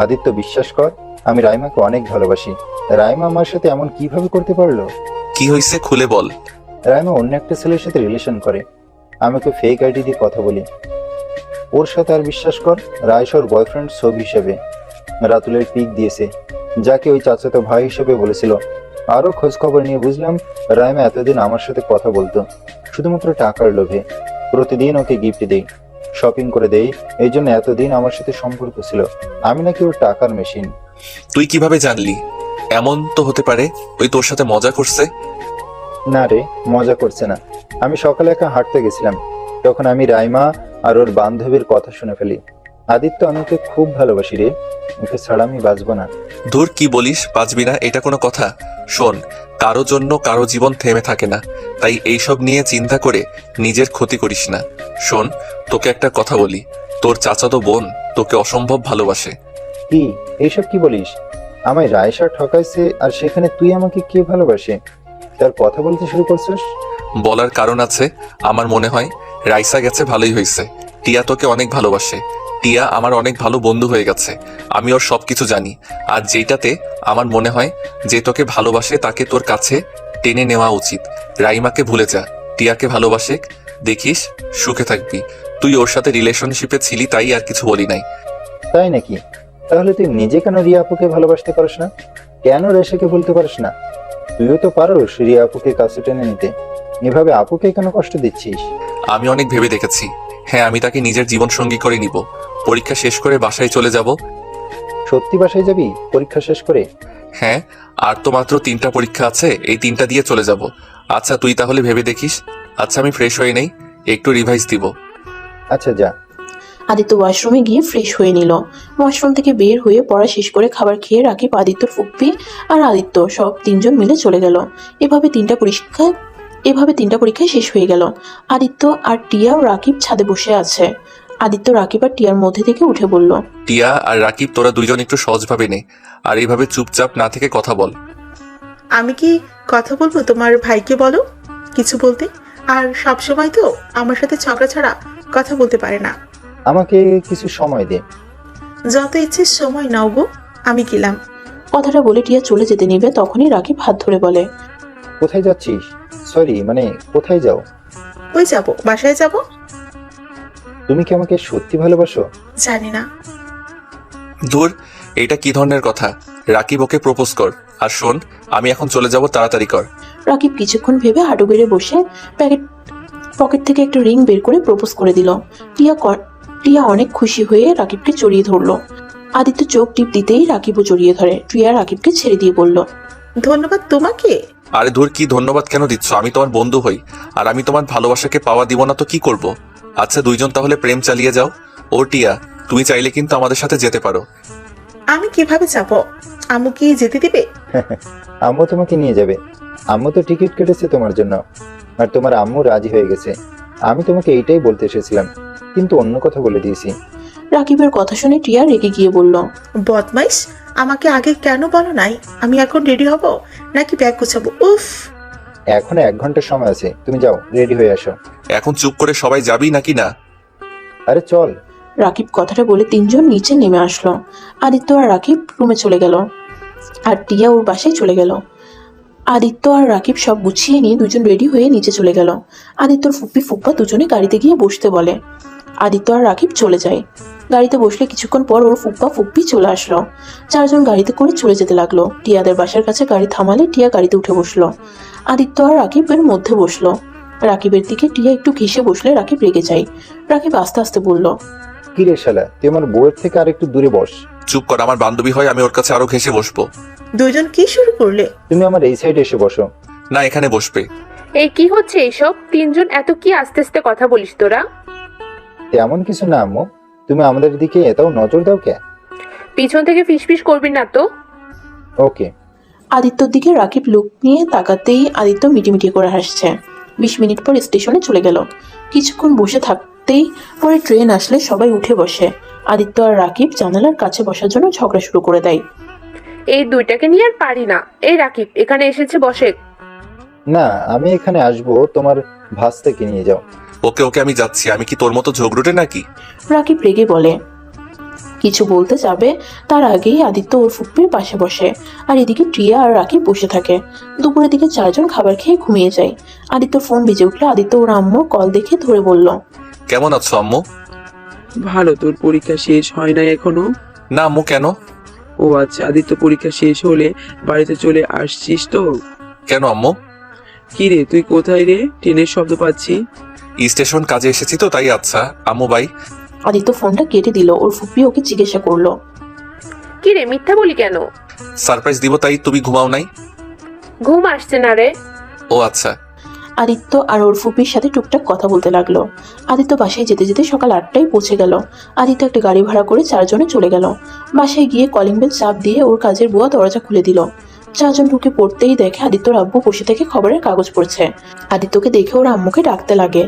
আদিত্য, বিশ্বাস কর, আমি রাইমাকে অনেক ভালোবাসি। রাইমা আমার সাথে এমন কিভাবে করতে পারলো? কি হয়েছে খুলে বল। রাইমা অন্য একটা ছেলের সাথে রিলেশন করে। আমি ওকে ফেক আইডি দিয়ে কথা বলি ওর সাথে। আর বিশ্বাস কর, রাইস ওর বয়ফ্রেন্ড ছবি হিসেবে রাতুলের পিক দিয়েছে, যাকে ওই চাচাতো ভাই হিসেবে বলেছিল। আরো খোঁজ খবর নিয়ে বুঝলাম রাইমা এতদিন আমার সাথে কথা বলতো শুধুমাত্র টাকার লোভে। প্রতিদিন ওকে গিফট দেই, শপিং করে দেই, এই জন্য এতদিন আমার সাথে সম্পর্ক ছিল। আমি নাকি ওর টাকার মেশিন। তুই কিভাবে জানলি? এমন তো হতে পারে ওই তোর সাথে মজা করছে। না রে, মজা করছে না। আমি সকালে একা হাঁটতে গেছিলাম, তখন আমি রাইমা আর ওর বান্ধবীর কথা শুনে ফেলি। আদিত্য, আমি ওকে খুব ভালোবাসি রে, ওকে ছাড়া আমি বাঁচবো না। ধুর, কি বলিস? বাঁচবি না? এটা কোনো কথা? শোন, কারো জন্য কারো জীবন থেমে থাকে না, তাই এইসব নিয়ে চিন্তা করে নিজের ক্ষতি করিস না। শোন, তোকে একটা কথা বলি, তোর চাচাতো বোন তোকে অসম্ভব ভালোবাসে। কি এইসব কি বলিস? আমায় রায়সা ঠকাইছে, আর সেখানে তুই আমাকে কে ভালোবাসে তার কথা বলতে শুরু করছিস? বলার কারণ আছে। আমার মনে হয় রাইসা গেছে, ভালোই হয়েছে। টিয়া তোকে অনেক ভালোবাসে। টিয়া আমার অনেক ভালো বন্ধু হয়ে গেছে। আমি ওর সবকিছু জানি। আর যেটাতে আমার মনে হয় যে তোকে ভালোবাসে তাকে তোর কাছে টেনে নেওয়া উচিত। রাইমাকে ভুলে যা, টিয়াকে ভালোবাসে, দেখিস সুখে থাকবি। তুই ওর সাথে রিলেশনশিপে ছিলি, তাই আর কিছু বলি নাই। তাই নাকি? তাহলে তুই নিজে কেন রিয়া আপুকে ভালোবাসতে পারিস না? কেন রেশাকে বলতে পারিস না? তুইও তো পারোস রিয়া আপুকে কাছে টেনে নিতে। এভাবে আপুকে কেন কষ্ট দিচ্ছিস? আমি অনেক ভেবে দেখেছি। হ্যাঁ, আমি তাকে নিজের জীবন সঙ্গী করে নিব। পরীক্ষা শেষ করে বাসায় চলে যাব। সত্যি বাসায় যাবি পরীক্ষা শেষ করে? হ্যাঁ, আর তো মাত্র 3টা পরীক্ষা আছে, এই 3টা দিয়ে চলে যাব। আচ্ছা তুই তাহলে ভেবে দেখিস। আচ্ছা আমি ফ্রেশ হয়ে নেই, একটু রিভাইজ দিব। আচ্ছা যা। আদিত্য ওয়াশরুমে গিয়ে ফ্রেশ হয়ে নিল। ওয়াশরুম থেকে বের হয়ে পড়া শেষ করে খাবার খেয়ে রাকিব, আদিত্যর ফুপ্পি আর আদিত্য সব 3জন মিলে চলে গেল। এভাবে 3টা পরীক্ষা শেষ হয়ে গেল। আদিত্য আর টিয়া ও রাকিব ছাদে বসে আছে। আদিত্য রাকিব আর টিয়ার মধ্যে থেকে উঠে বলল, টিয়া আর রাকিব, তোরা দুইজন একটু সহজভাবে নে, আর এইভাবে চুপচাপ না থেকে কথা বল। আমি কি কথা বলবো? তোমার ভাইকে বলো কিছু বলতে। আর সব সময় তো আমার সাথে ঝগড়া ছাড়া কথা বলতে পারে না। আমাকে কিছু সময় দে। যত ইচ্ছে সময় নাও গো, আমি গেলাম। কথাটা বলে টিয়া চলে যেতে নিবে, তখনই রাকিব হাত ধরে বলে, কোথায় যাচ্ছিস? সরি, মানে কোথায় যাও? ওই যাবো, বাসায় যাব। তুমি কি আমাকে সত্যি ভালোবাসো? জানি না। দূর, এটা কি ধরনের কথা? রাকিব, ওকে প্রপোজ কর। আর শোন, আমি এখন চলে যাব, তাড়াতাড়ি কর। রাকিব কিছুক্ষণ ভেবে হাঁটু গেড়ে বসে পকেট থেকে একটা রিং বের করে প্রপোজ করে দিল। টিয়া অনেক খুশি হয়ে রাকিবকে জড়িয়ে ধরলো। আদিত্য চোখ টিপ দিতেই রাকিবও জড়িয়ে ধরে। টিয়া রাকিবকে ছেড়ে দিয়ে বলল, ধন্যবাদ তোমাকে। আরে ধুর, কি ধন্যবাদ কেন দিচ্ছ? আমি তোমার বন্ধু হই, আর আমি তোমার ভালোবাসাকে পাওয়া দিব না তো কি করব? আচ্ছা দুইজন তাহলে প্রেম চালিয়ে যাও। ও টিয়া, তুমি চাইলে কিন্তু আমাদের সাথে যেতে পারো। আমি কিভাবে যাব? আম্মু কি যেতে দিবে? আম্মু তোমাকে নিয়ে যাবে। আম্মু তো টিকিট কেটেছে তোমার জন্য, আর তোমার আম্মু রাজি হয়ে গেছে। আমি তোমাকে এইটাই বলতে এসেছিলাম, কিন্তু অন্য কথা বলে দিয়েছি। রাকিবের কথা শুনে টিয়া রেগে গিয়ে বলল, বদমাইশ, আমাকে আগে কেন বলো নাই? আমি এখন রেডি হব নাকি ব্যাগ গুছাবো? উফ, এখনো 1 ঘন্টা সময় আছে, তুমি যাও রেডি হয়ে আসো। এখন চুপ করে সবাই যাবি নাকি না? আরে চল। রাকিব কথাটা বলে 3জন নিচে নেমে আসলো। আদিত্য আর রাকিব রুমে চলে গেল, আর টিয়া ওর বাসায় চলে গেল। আদিত্য আর রাকিব সব গুছিয়ে নিয়ে দুজন রেডি হয়ে নিচে চলে গেল। আদিত্যর ফুপ্পি ফুপ্পা দুজনে গাড়িতে গিয়ে বসতে বলে। আদিত্য আর রাকিব চলে যায়। গাড়িতে বসলে কিছুক্ষণ পর ওর ফুপ্পা ফুপ্পি চলে আসলো। 4জন গাড়িতে করে চলে যেতে লাগলো। টিয়াদের বাসার কাছে গাড়ি থামালে টিয়া গাড়িতে উঠে বসলো। আদিত্য আর রাকিবের মধ্যে বসলো। রাকিবের দিকে টিয়া একটু ঘেসে বসলে রাকিব রেগে যায়। রাকিব আস্তে আস্তে বলল, কি রে শালা, তুই আমার বউয়ের থেকে আর একটু দূরে বস। চুপ কর, আমার বান্ধবী হয়, আমি ওর কাছে আরো ঘেসে বসবো। দুইজন কি শুরু করলে? তুমি আমার এই সাইডে এসে বসো। না, এখানে বসবে। এই কি হচ্ছে এইসব? 3জন এত কি আস্তে আস্তে কথা বলিস তোরা? তেমন কিছু না আম্মু, তুমি আমাদের দিকে এটাও নজর দাও কে? পিছন থেকে ফিসফিস করবি না তো। ওকে। আদিত্যর দিকে রাকিব লুক নিয়ে তাকাতেই আদিত্য মিটিমিটি করে হাসছে। 20 মিনিট পর স্টেশনে চলে গেল। কিছুক্ষণ বসে থাকতেই পরে ট্রেন আসলে সবাই উঠে বসে। আদিত্য আর রাকিব জানালার কাছে বসার জন্য ঝগড়া শুরু করে দেয়। এই দুইটাকে নিয়ে আর পারি না। এই রাকিব এখানে এসেছে, বসে। না, আমি এখানে আসবো, তোমার ভাস্তাকে নিয়ে যাও। ওকে ওকে আমি যাচ্ছি। আমি কি তোর মতো ঝগড়ুটে নাকি? রাকিব রেগে বলে। কিছু বলতে যাবে তার আগেই আদিত্য ওর ফুপ্পির পাশে বসে। আর এদিকে প্রিয়া আর রাকিব বসে থাকে। দুপুরের দিকে 4 জন খাবার খেয়ে ঘুমিয়ে যায়। আদিত্যর ফোন বেজে উঠলো। আদিত্য ওর আম্মুর কল দেখে ধরে বলল, কেমন আছো আম্মু? ভালো। তোর পরীক্ষা শেষ হয় নাই এখনো? না আম্মু, কেন? ও আচ্ছা, আদিত্য পরীক্ষা শেষ হলে বাড়িতে চলে আসছিস তো? কেন আম্মু? কি রে, তুই কোথায় রে? ট্রেনের শব্দ পাচ্ছি। স্টেশন কাজে এসেছি তো তাই। আচ্ছা আম্মু বাই। আদিত্য ফোনটা কেটে দিল। ওর ফুপ্পি ওকে জিজ্ঞাসা করলো, কি রে, মিথ্যা বলি কেন? সারপ্রাইজ দিব তাই। তুমি ঘুমাও নাই? ঘুম আসছে না রে। ও আচ্ছা। আদিত্য আর ওর ফুপির সাথে টুকটাক কথা বলতে লাগলো। আদিত্য বাসায় যেতে যেতে সকাল 8টায় পৌঁছে গেল। আদিত্য একটা গাড়ি ভাড়া করে 4 জনে চলে গেল। বাসায় গিয়ে কলিং বেল চাপ দিয়ে ওর কাজের বুয়া দরজা খুলে দিল। 4 জন ঢুকে পড়তেই দেখে আদিত্যর আব্বু বসে থেকে খবরের কাগজ পড়ছে। আদিত্যকে দেখে ওর আম্মুকে ডাকতে লাগে।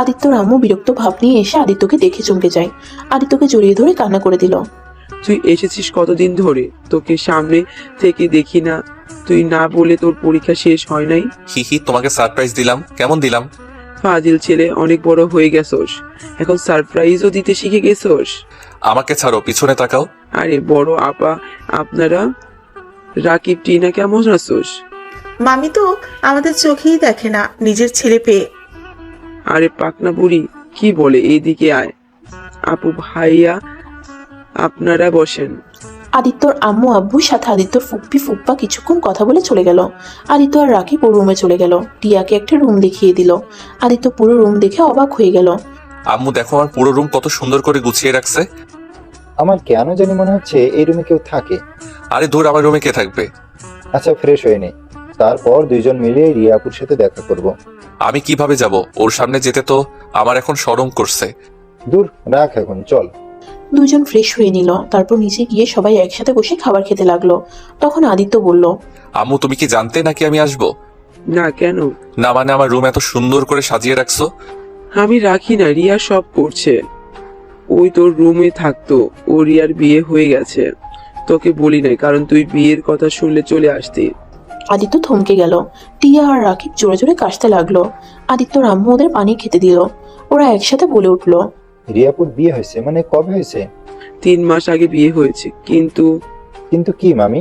আদিত্যর আম্মু বিরক্ত ভাব নিয়ে এসে আদিত্যকে দেখে চমকে যায়। আদিত্যকে জড়িয়ে ধরে কান্না করে দিল। তুই এসেছিস কতদিন ধরে? তোকে সামনে থেকে দেখি না। তুই না বলে তোর পরীক্ষা শেষ হয় নাই? হি হি, তোমাকে সারপ্রাইজ দিলাম। কেমন দিলাম? ফাজিল ছেলে, অনেক বড় হয়ে গেছোস, এখন সারপ্রাইজও দিতে শিখে গেছোস। আমাকে ছাড়ো, পিছনে তাকাও। আরে বড় আপা, আপনারা রাকিব টিনা কেমন আছোস? মামি তো আমাদের চোখেই দেখে না নিজের ছেলে পেয়ে। আরে পাকনা বুড়ি কি বলে, এইদিকে আয়। আপু ভাইয়া আপনারা বসেন। আদিত্যর আম্মু আব্বুর সাথে আদিত্যর ফুপ্পি ফুপ্পা কিছুক্ষণ কথা বলে চলে গেল। আদিত্য আর রাকিব ওর রুমে চলে গেল। টিয়াকে একটা রুম দেখিয়ে দিল। আদিত্য পুরো রুম দেখে অবাক হয়ে গেল। আম্মু দেখো আমার পুরো রুম কত সুন্দর করে গুছিয়ে রাখছে। আমার কেন জানি মনে হচ্ছে এই রুমে কেউ থাকে। আরে দূর, আমার রুমে কে থাকবে? আচ্ছা, ফ্রেশ হয়ে নে, তারপর 2 জন মিলে রিয়াপুর সাথে দেখা করব। আমি কিভাবে যাব? ওর সামনে যেতে তো আমার এখন শরম করছে। দূর রাখ, এখন চল। 2 জন ফ্রেশ হয়ে নিল। তারপর নিচে গিয়ে সবাই একসাথে বসে খাবার খেতে লাগলো। তখন আদিত্য বলল, আম্মু তুমি কি জানতে নাকি আমি আসবো? না কেন? না মানে আমার রুম এত সুন্দর করে সাজিয়ে রাখছো। আমি রাখি না, রিয়া সব করছে। ওই তোর রুমে থাকতো, ও রিয়ার বিয়ে হয়ে গেছে। তোকে বলি নাই, কারণ তুই বিয়ের কথা শুনলে চলে আসতি। আদিত্য থমকে গেল। টিয়া আর রাকিব জোরে জোরে কাশতে লাগলো। আদিত্যর আম্মু ওদের পানি খেতে দিল। ওরা একসাথে বলে উঠলো, রিয়াপুর বিয়ে হয়েছে? মানে কবে হয়েছে? 3 মাস আগে বিয়ে হয়েছে। কিন্তু কিন্তু কি মামি?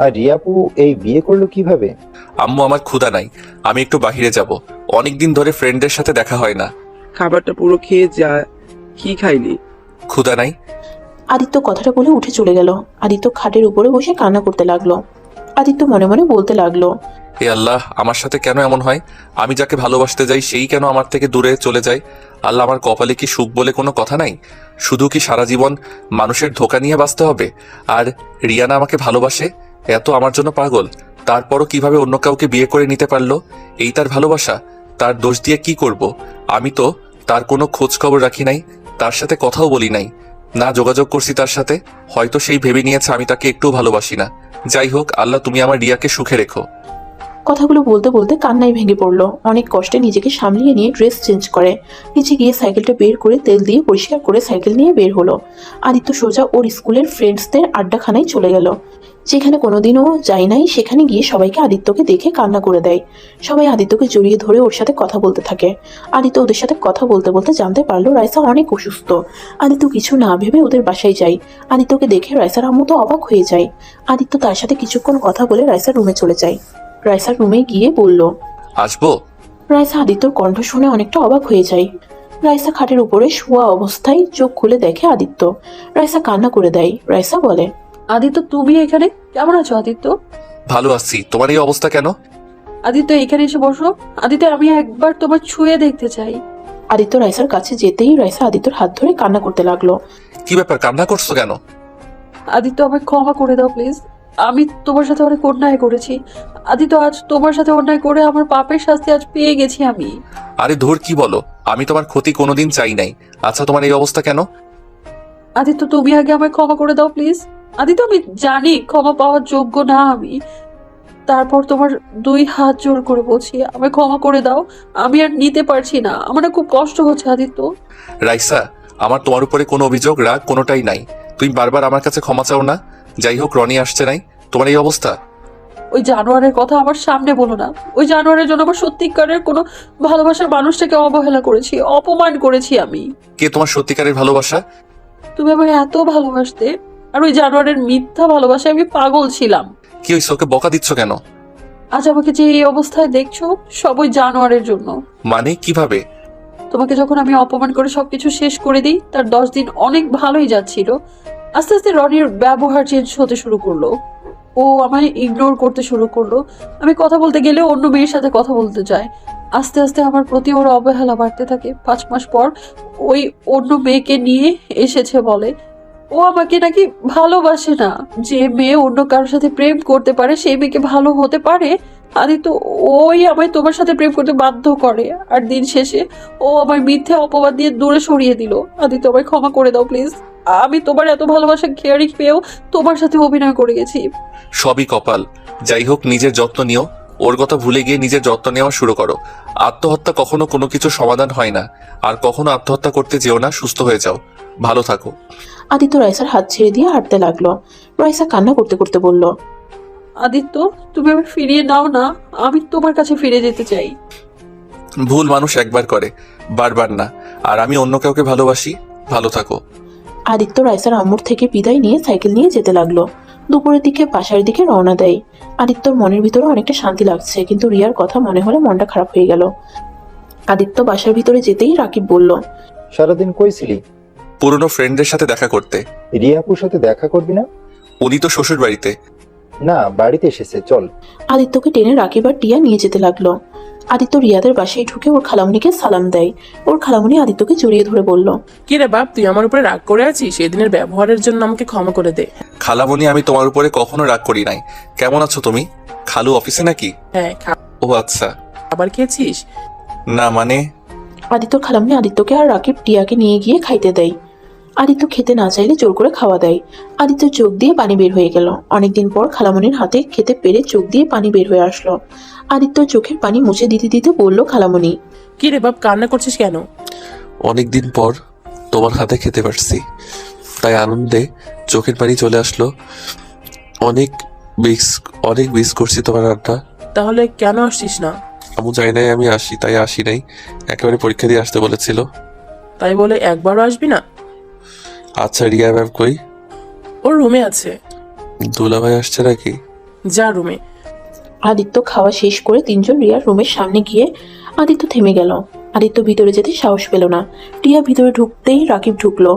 আর রিয়াপু এই বিয়ে করলো কিভাবে? আম্মু আমার ক্ষুধা নাই, আমি একটু বাহিরে যাব। অনেকদিন ধরে ফ্রেন্ডদের সাথে দেখা হয় না। খাবারটা পুরো খেয়ে যা। কি খাইলি? ক্ষুধা নাই। আদিত্য কথাটা বলে উঠে চলে গেল। আদিত্য খাটের উপরে বসে কান্না করতে লাগলো। আদিত্য মনে মনে বলতে লাগলো, হে আল্লাহ, আমার সাথে কেন এমন হয়? আমি যাকে ভালোবাসতে যাই সেই কেন আমার থেকে দূরে চলে যায়? আল্লাহ, আমার কপালে কি সুখ বলে কোনো কথা নাই? শুধু কি সারা জীবন মানুষের ধোঁকা নিয়ে বাঁচতে হবে? আর রিয়ানা আমাকে ভালোবাসে, এত আমার জন্য পাগল, তারপরও কিভাবে অন্য কাউকে বিয়ে করে নিতে পারলো? এই তার ভালোবাসা? তার দোষ দিয়ে কি করব? আমি তো তার কোনো খোঁজ খবর রাখি নাই, তার সাথে কথাও বলি নাই, না যোগাযোগ করছি তার সাথে। হয়তো সেই ভেবে নিয়েছে আমি তাকে একটু ভালোবাসি না। যাই হোক, আল্লাহ তুমি আমার রিয়াকে সুখে রেখো। কথাগুলো বলতে বলতে কান্নায় ভেঙে পড়লো। অনেক কষ্টে নিজেকে সামলিয়ে নিয়ে ড্রেস চেঞ্জ করে নিচে গিয়ে সাইকেলটা বের করে তেল দিয়ে পরিষ্কার করে সাইকেল নিয়ে বের হলো। আদিত্য সোজা ওর স্কুলের ফ্রেন্ডসদের আড্ডাখানায় চলে গেল। যেখানে কোনোদিনও যায় নাই, সেখানে গিয়ে সবাইকে আদিত্যকে দেখে কান্না করে দেয়। সবাই আদিত্যকে জড়িয়ে ধরে ওর সাথে কথা বলতে থাকে। আদিত্য ওদের সাথে কথা বলতে বলতে জানতে পারলো রাইসা অনেক অসুস্থ। আদিত্য কিছু না ভেবে ওদের বাসায় যায়। আদিত্যকে দেখে রাইসার আম্মু তো অবাক হয়ে যায়। আদিত্য তার সাথে কিছুক্ষণ কথা বলে রাইসার রুমে চলে যায়। রাইসার রুমে গিয়ে বলল, আসবো? রাইসা আদিত্যর কণ্ঠ শুনে অনেকটা অবাক হয়ে যায়। রাইসা খাটের উপরে শোয়া অবস্থায় চোখ খুলে দেখে আদিত্য। রাইসা কান্না করে দেয়। রাইসা বলে, আদিত্য তুমি এখানে? কেমন আছো আদিত্য? ভালো আছি। তোমার এই অবস্থা কেন? আদিত্য এখানে এসে বসো। আদিত্য আমি একবার তোমার ছুঁয়ে দেখতে চাই। আদিত্য রাইসার কাছে যেতেই রাইসা আদিত্যর হাত ধরে কান্না করতে লাগলো। কি ব্যাপার, কান্না করছো কেন? আদিত্য আমায় ক্ষমা করে দাও প্লিজ। আমি তোমার সাথে অনেক অন্যায় করেছি আদিত্য। আজ তোমার সাথে অন্যায় করে আমার পাপের শাস্তি আজ পেয়ে গেছি আমি। আরে ধুর, কি বলো? আমি তোমার ক্ষতি কোনোদিন চাই নাই। আচ্ছা তোমার এই অবস্থা কেন? আদিত্য তুমি আগে আমায় ক্ষমা করে দাও প্লিজ। আদিত্য আমি জানি ক্ষমা পাওয়ার যোগ্য না আমি, তারপর তোমার 2 হাত জোর করে বলছি আমায় ক্ষমা করে দাও। আমি আর নিতে পারছি না, আমার না খুব কষ্ট হচ্ছে আদিত্য। রাইসা, আমার তোমার উপরে কোনো অভিযোগ রাগ কোনোটাই নাই। তুমি বারবার আমার কাছে ক্ষমা চাও না। যাই হোক, রনি আসছে নাই, তোমার এই অবস্থা। ওই জানোয়ারের কথা আমার সামনে বলো না। ওই জানোয়ারের জন্য আমার সত্যিকারের কোনো ভালোবাসার মানুষটাকে অবহেলা করেছি, অপমান করেছি আমি। কে তোমার সত্যিকারের ভালোবাসা? তুমি আমায় এত ভালোবাসতে, আর ওই জানোয়ারের মিথ্যা ভালোবাসায় আমি পাগল ছিলাম। কি হয়েছে? ওকে বকা দিচ্ছ কেন? আজ আমাকে যে এই অবস্থায় দেখছো, সব ওই জানোয়ারের জন্য। মানে কিভাবে? তোমাকে যখন আমি অপমান করে সবকিছু শেষ করে দিই, তার 10 দিন অনেক ভালোই যাচ্ছিল। আস্তে আস্তে রনির ব্যবহার চেঞ্জ হতে শুরু করলো। ও আমায় ইগনোর করতে শুরু করলো। আমি কথা বলতে গেলে অন্য মেয়ের সাথে কথা বলতে যায়। আস্তে আস্তে আমার প্রতি ওর অবহেলা বাড়তে থাকে। 5 মাস পর ওই অন্য মেয়েকে নিয়ে এসেছে বলে ও আমাকে নাকি ভালোবাসে না। যে মেয়ে অন্য কারোর সাথে প্রেম করতে পারে সেই মেয়েকে ভালো হতে পারে? আদিত্য, ওই আমায় তোমার সাথে প্রেম করতে বাধ্য করে, আর দিন শেষে ও আমায় মিথ্যে অপবাদ দিয়ে দূরে সরিয়ে দিল। আদিত্য, আমায় ক্ষমা করে দাও প্লিজ। আমি তোমার এত ভালোবাসা কেয়ারিং পেয়েও তোমার সাথে অভিনয় করে গেছি। সবই কপাল। যাই হোক, নিজের যত্ন নিও। ওর কথা ভুলে গিয়ে নিজের যত্ন নেওয়া শুরু করো। আত্মহত্যা কখনো কোনো কিছু সমাধান হয় না, আর কখনো আত্মহত্যা করতে যেও না। সুস্থ হয়ে যাও, ভালো থাকো। আদিত্য রাইসার হাত ছেড়ে দিয়ে হাঁটতে লাগলো। রাইসা কান্না করতে করতে বলল, আদিত্য, তুমি আমায় ফিরিয়ে নাও না, আমি তোমার কাছে ফিরে যেতে চাই। ভুল মানুষ একবার করে, বারবার না। আর আমি অন্য কাউকে ভালোবাসি। ভালো থাকো। আদিত্য রাইসার আম্মুর থেকে বিদায় নিয়ে সাইকেল নিয়ে যেতে লাগলো। দুপুরের দিকে বাসার দিকে রওনা দেয়। আদিত্যর মনের ভিতরে অনেকটা শান্তি লাগছে, কিন্তু রিয়ার কথা মনে হলে মনটা খারাপ হয়ে গেল। আদিত্য বাসার ভিতরে যেতেই রাকিব বলল, সারাদিন কই ছিলি? পুরনো ফ্রেন্ডদের সাথে দেখা করতে। রিয়াপুর সাথে দেখা করবি না? উনি তো শ্বশুর বাড়িতে। না, বাড়িতে এসেছে, চল। আদিত্যকে টেনে রাকিব আর টিয়া নিয়ে যেতে লাগলো। আদিত্য রিয়াদের বাসায় ঢুকে ওর খালামুনিকে সালাম দেয়। ওর খালামুনি আদিত্যকে জড়িয়ে ধরে বলল, কি রে বাপ, তুই আমার উপরে রাগ করে আছিস? সেদিনের ব্যবহারের জন্য আমাকে ক্ষমা করে দে। খালামণি, আমি তোমার উপরে কখনো রাগ করি নাই। কেমন আছো তুমি? খালু অফিসে নাকি? হ্যাঁ, ও আচ্ছা। খাবার খেয়েছিস? না মানে। আদিত্যর খালামুনি আদিত্যকে আর রাকিব টিয়াকে নিয়ে গিয়ে খাইতে দেয়। আদিত্য খেতে না চাইলে জোর করে খাওয়া দেয়। আদিত্যর চোখ দিয়ে পানি বের হয়ে গেল। অনেকদিন পর খালামণির হাতে খেতে পেরে চোখ দিয়ে পানি বের হয়ে আসলো। আদিত্য চোখের পানি মুছে দিতে দিতে বলল, খালামণি। কি রে বাপ, কান্না করছিস কেন? অনেকদিন পর তোমার হাতে খেতে পারছি, তাই আনন্দে চোখের পানি চলে আসলো। অনেক মিস করছি তোমার রান্না। তাহলে কেন আসছিস না? আমু চাই নাই আমি আসি, তাই আসি নাই। একেবারে পরীক্ষা দিয়ে আসতে বলেছিল। তাই বলে একবারও আসবি না? আচ্ছা, রিয়া ম্যাম কই? ওর রুমে আছে। দুলা ভাই আসছে নাকি? যা রুমে। আদিত্য খাওয়া শেষ করে 3 জন রিয়ার রুমের সামনে গিয়ে আদিত্য থেমে গেল। আদিত্য ভিতরে যেতে সাহস পেল না। টিয়া ভিতরে ঢুকতেই রাকিব ঢুকলো।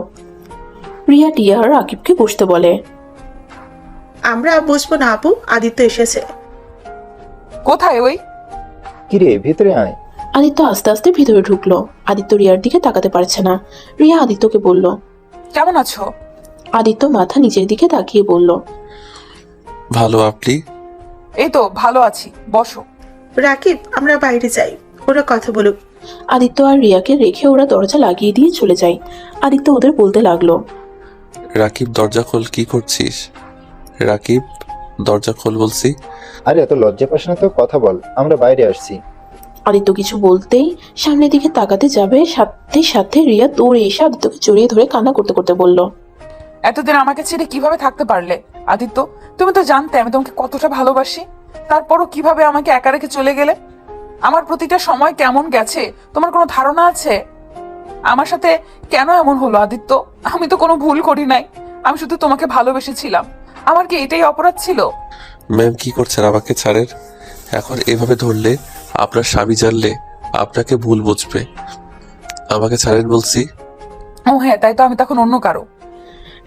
রিয়া টিয়া আর রাকিবকে বসতে বলে। আমরা বসবো না আপু, আদিত্য এসেছে। কোথায় ওই? কিরে, ভিতরে আয়। আদিত্য আস্তে আস্তে ভিতরে ঢুকলো। আদিত্য রিয়ার দিকে তাকাতে পারছে না। রিয়া আদিত্যকে বলল, কেমন আছো? আদিত্য মাথা নিচের দিকে তাকিয়ে বলল, ভালো, আপনি? এই তো ভালো আছি, বসো। রাকিব, আমরা বাইরে যাই, ওরা কথা বলুক। আদিত্য আর রিয়াকে রেখে ওরা দরজা লাগিয়ে দিয়ে চলে যায়। আদিত্য ওদের বলতে লাগলো, রাকিব দরজা খোল। কি করছিস? রাকিব দরজা খোল বলছি। আরে এত লজ্জা পাস না তো, কথা বল, আমরা বাইরে আসছি। আদিত্য কিছু বলতেই সামনের দিকে তাকাতে যাবে, সাথে সাথে রিয়া দৌড়ে এসে আদিত্যকে জড়িয়ে ধরে কান্না করতে করতে বলল, এতদিন আমাকে ছেড়ে কিভাবে থাকতে পারলে আদিত্য? তুমি তো জানতে আমি তোমাকে কতটা ভালোবাসি, তারপরও কিভাবে আমাকে একা রেখে চলে গেলে? আমার প্রতিটা সময় কেমন গেছে তোমার কোনো ধারণা আছে? আমার সাথে কেন এমন হলো আদিত্য? আমি তো কোনো ভুল করি নাই, আমি শুধু তোমাকে ভালোবেসেছিলাম। আমার কি এটাই অপরাধ ছিল? ম্যাম কি করছেন? আমাকে ছাড়েন। এখন এভাবে ধরলে আপনার স্বামী জানলে আপনাকে ভুল বুঝবে। আমাকে ছাড়েন বলছি। ও হ্যাঁ, তাই তো, আমি তখন অন্য কারো।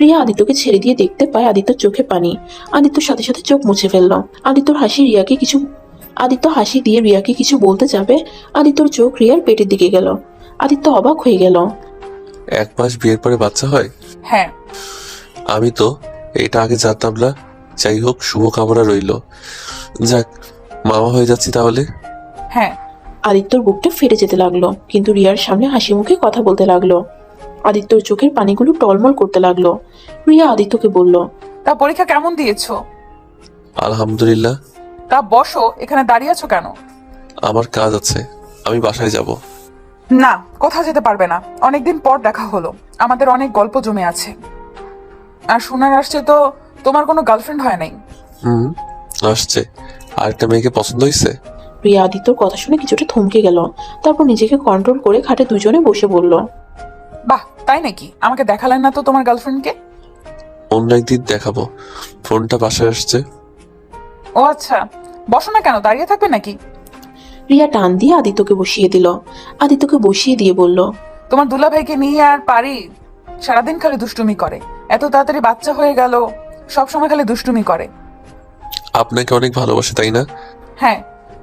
রিয়া আদিত্যকে ছেড়ে দিয়ে দেখতে পায় আদিত্যর চোখে পানি। আদিত্যর সাথে সাথে চোখ মুছে ফেললো। আদিত্য হাসি দিয়ে রিয়াকে কিছু বলতে যাবে, আদিত্যর চোখ রিয়ার পেটের দিকে গেল। আদিত্য অবাক হয়ে গেল। 1 মাস বিয়ের পরে বাচ্চা হয়? হ্যাঁ। আমি তো এটা আগে জানতাম না। যাই হোক, শুভকামনা রইল। যাক, মামা হয়ে যাচ্ছি তাহলে। হ্যাঁ। আদিত্যর বুকটা ফেটে যেতে লাগলো, কিন্তু রিয়ার সামনে হাসি মুখে কথা বলতে লাগলো। আদিত্যর চোখের পানিগুলো টলমল করতে লাগলো। রিয়া আদিত্যকে বলল, তা পরীক্ষা কেমন দিয়েছো? আলহামদুলিল্লাহ। তা বসো, এখানে দাঁড়িয়ে আছো কেন? আমার কাজ আছে, আমি বাসায় যাব। না, কোথাও যেতে পারবে না। অনেকদিন পর দেখা হলো, আমাদের অনেক গল্প জমে আছে। আর শোনার আসছে তো তোমার কোনো গার্লফ্রেন্ড হয় নাই। আসছে। আরেকটা মেয়েকে পছন্দ হয়েছে। রিয়া আদিত্যর কথা শুনে কিছুটা থমকে গেল। তারপর নিজেকে কন্ট্রোল করে খাটে দুজনে বসে বলল, বাহ, তাই নাকি? আমাকে দেখালেন না তো তোমার গার্লফ্রেন্ডকে। অন্য একদিন দেখাবো। ফোনটা বাসায় আসছে। ও আচ্ছা, বসো না কেন, দাঁড়িয়ে থাকবে নাকি? রিয়া টান দিয়ে আদিত্যকে বসিয়ে দিল। আদিত্যকে বসিয়ে দিয়ে বলল, তোমার দুলাভাইকে নিয়ে আর পারি? সারাদিন খালি দুষ্টুমি করে। এত তাড়াতাড়ি বাচ্চা হয়ে গেল, সবসময় খালি দুষ্টুমি করে। আপনাকে অনেক ভালোবাসে, তাই না? হ্যাঁ,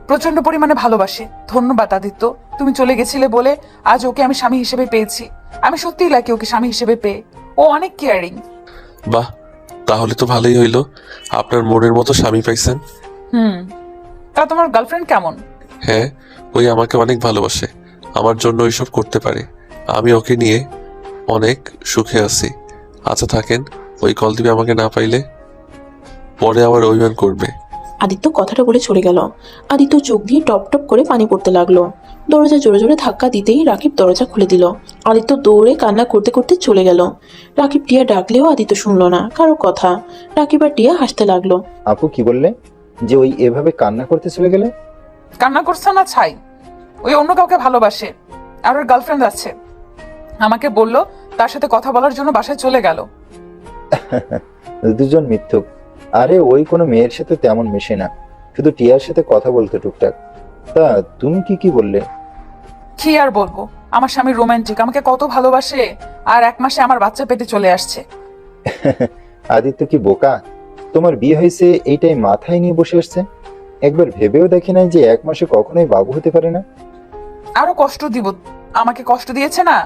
প্রচন্ড পরিমাণে ভালোবাসে। ধন্যবাদ আদিত্য, তুমি চলে গেছিলে বলে আজ ওকে আমি স্বামী হিসেবে পেয়েছি। আমি সত্যিই লাকি ওকে স্বামী হিসেবে পেয়ে। ও অনেক কেয়ারিং। বাহ, তাহলে তো ভালোই হইলো। আপনার মনের মতো স্বামী পাইছেন। তা তোমার গার্লফ্রেন্ড কেমন? হ্যাঁ, ওই আমাকে অনেক ভালোবাসে, আমার জন্য ওইসব করতে পারে। আমি ওকে নিয়ে অনেক সুখে আছি। আচ্ছা থাকেন, ওই কল দিবে আমাকে না পাইলে, পরে আবার অভিমান করবে। আদিত্য কথাটা বলে চলে গেল। আদিত্য চোখ দিয়ে টপ টপ করে পানি পড়তে লাগলো। দরজা জোরে জোরে ধাক্কা দিতেই রাকিব দরজা খুলে দিল। আদিত্য দৌড়ে কান্না করতে করতে চলে গেল। রাকিব টিয়া ডাকলেও আদিত্য শুনলো না কারো কথা। রাকিব আর টিয়া হাসতে লাগলো। আপু কি বললে যে ওই এভাবে কান্না করতে চলে গেলে? কান্না করছে না ছাই, ওই অন্য কাউকে ভালোবাসে আর ওর গার্লফ্রেন্ড আছে। আমাকে বললো তার সাথে কথা বলার জন্য বাসায় চলে গেল। দুজন মিথ্যুক। আরে ওই কোনো মেয়ের সাথে তেমন মেশে না, শুধু টিয়ার সাথে কথা বলতে টুকটাক। তা তুমি কি বললে? কি আর বলবো, আমার স্বামী রোমান্টিক, আমাকে কত ভালোবাসে, আর 1 মাসে আমার বাচ্চা পেটে চলে আসছে। আদিত্য কি বোকা? তোমার বিয়ে হয়েছে এইটাই মাথায় নিয়ে বসে আসছে। একবার ভেবেও দেখে নাই যে 1 মাসে কখনোই বাবু হতে পারে না। আরো কষ্ট দিব, আমাকে কষ্ট দিয়েছে না,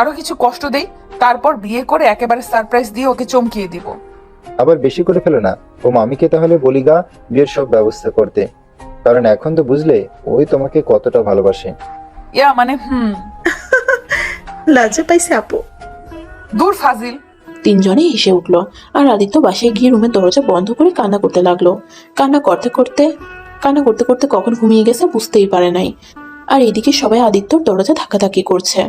আরো কিছু কষ্ট দেই, তারপর বিয়ে করে একেবারে সারপ্রাইজ দিয়ে ওকে চমকিয়ে দিব। আবার বেশি করে ফেলো না। ও মামিকে তাহলে বলি গা বিয়ের সব ব্যবস্থা করতে, কারণ এখন তো বুঝলে ওই তোমাকে কতটা ভালোবাসে। ইয়া মানে লজ্জা পাইছে আপু। দূর ফাজিল। তিনজনে হেসে উঠলো। আর আদিত্য বাসায় গিয়ে রুমের দরজা বন্ধ করে কান্না করতে লাগলো। কান্না করতে করতে কখন ঘুমিয়ে গেছে বুঝতেই পারে নাই। আর এদিকে সবাই আদিত্যর দরজা ধাক্কাধাক্কি করছে।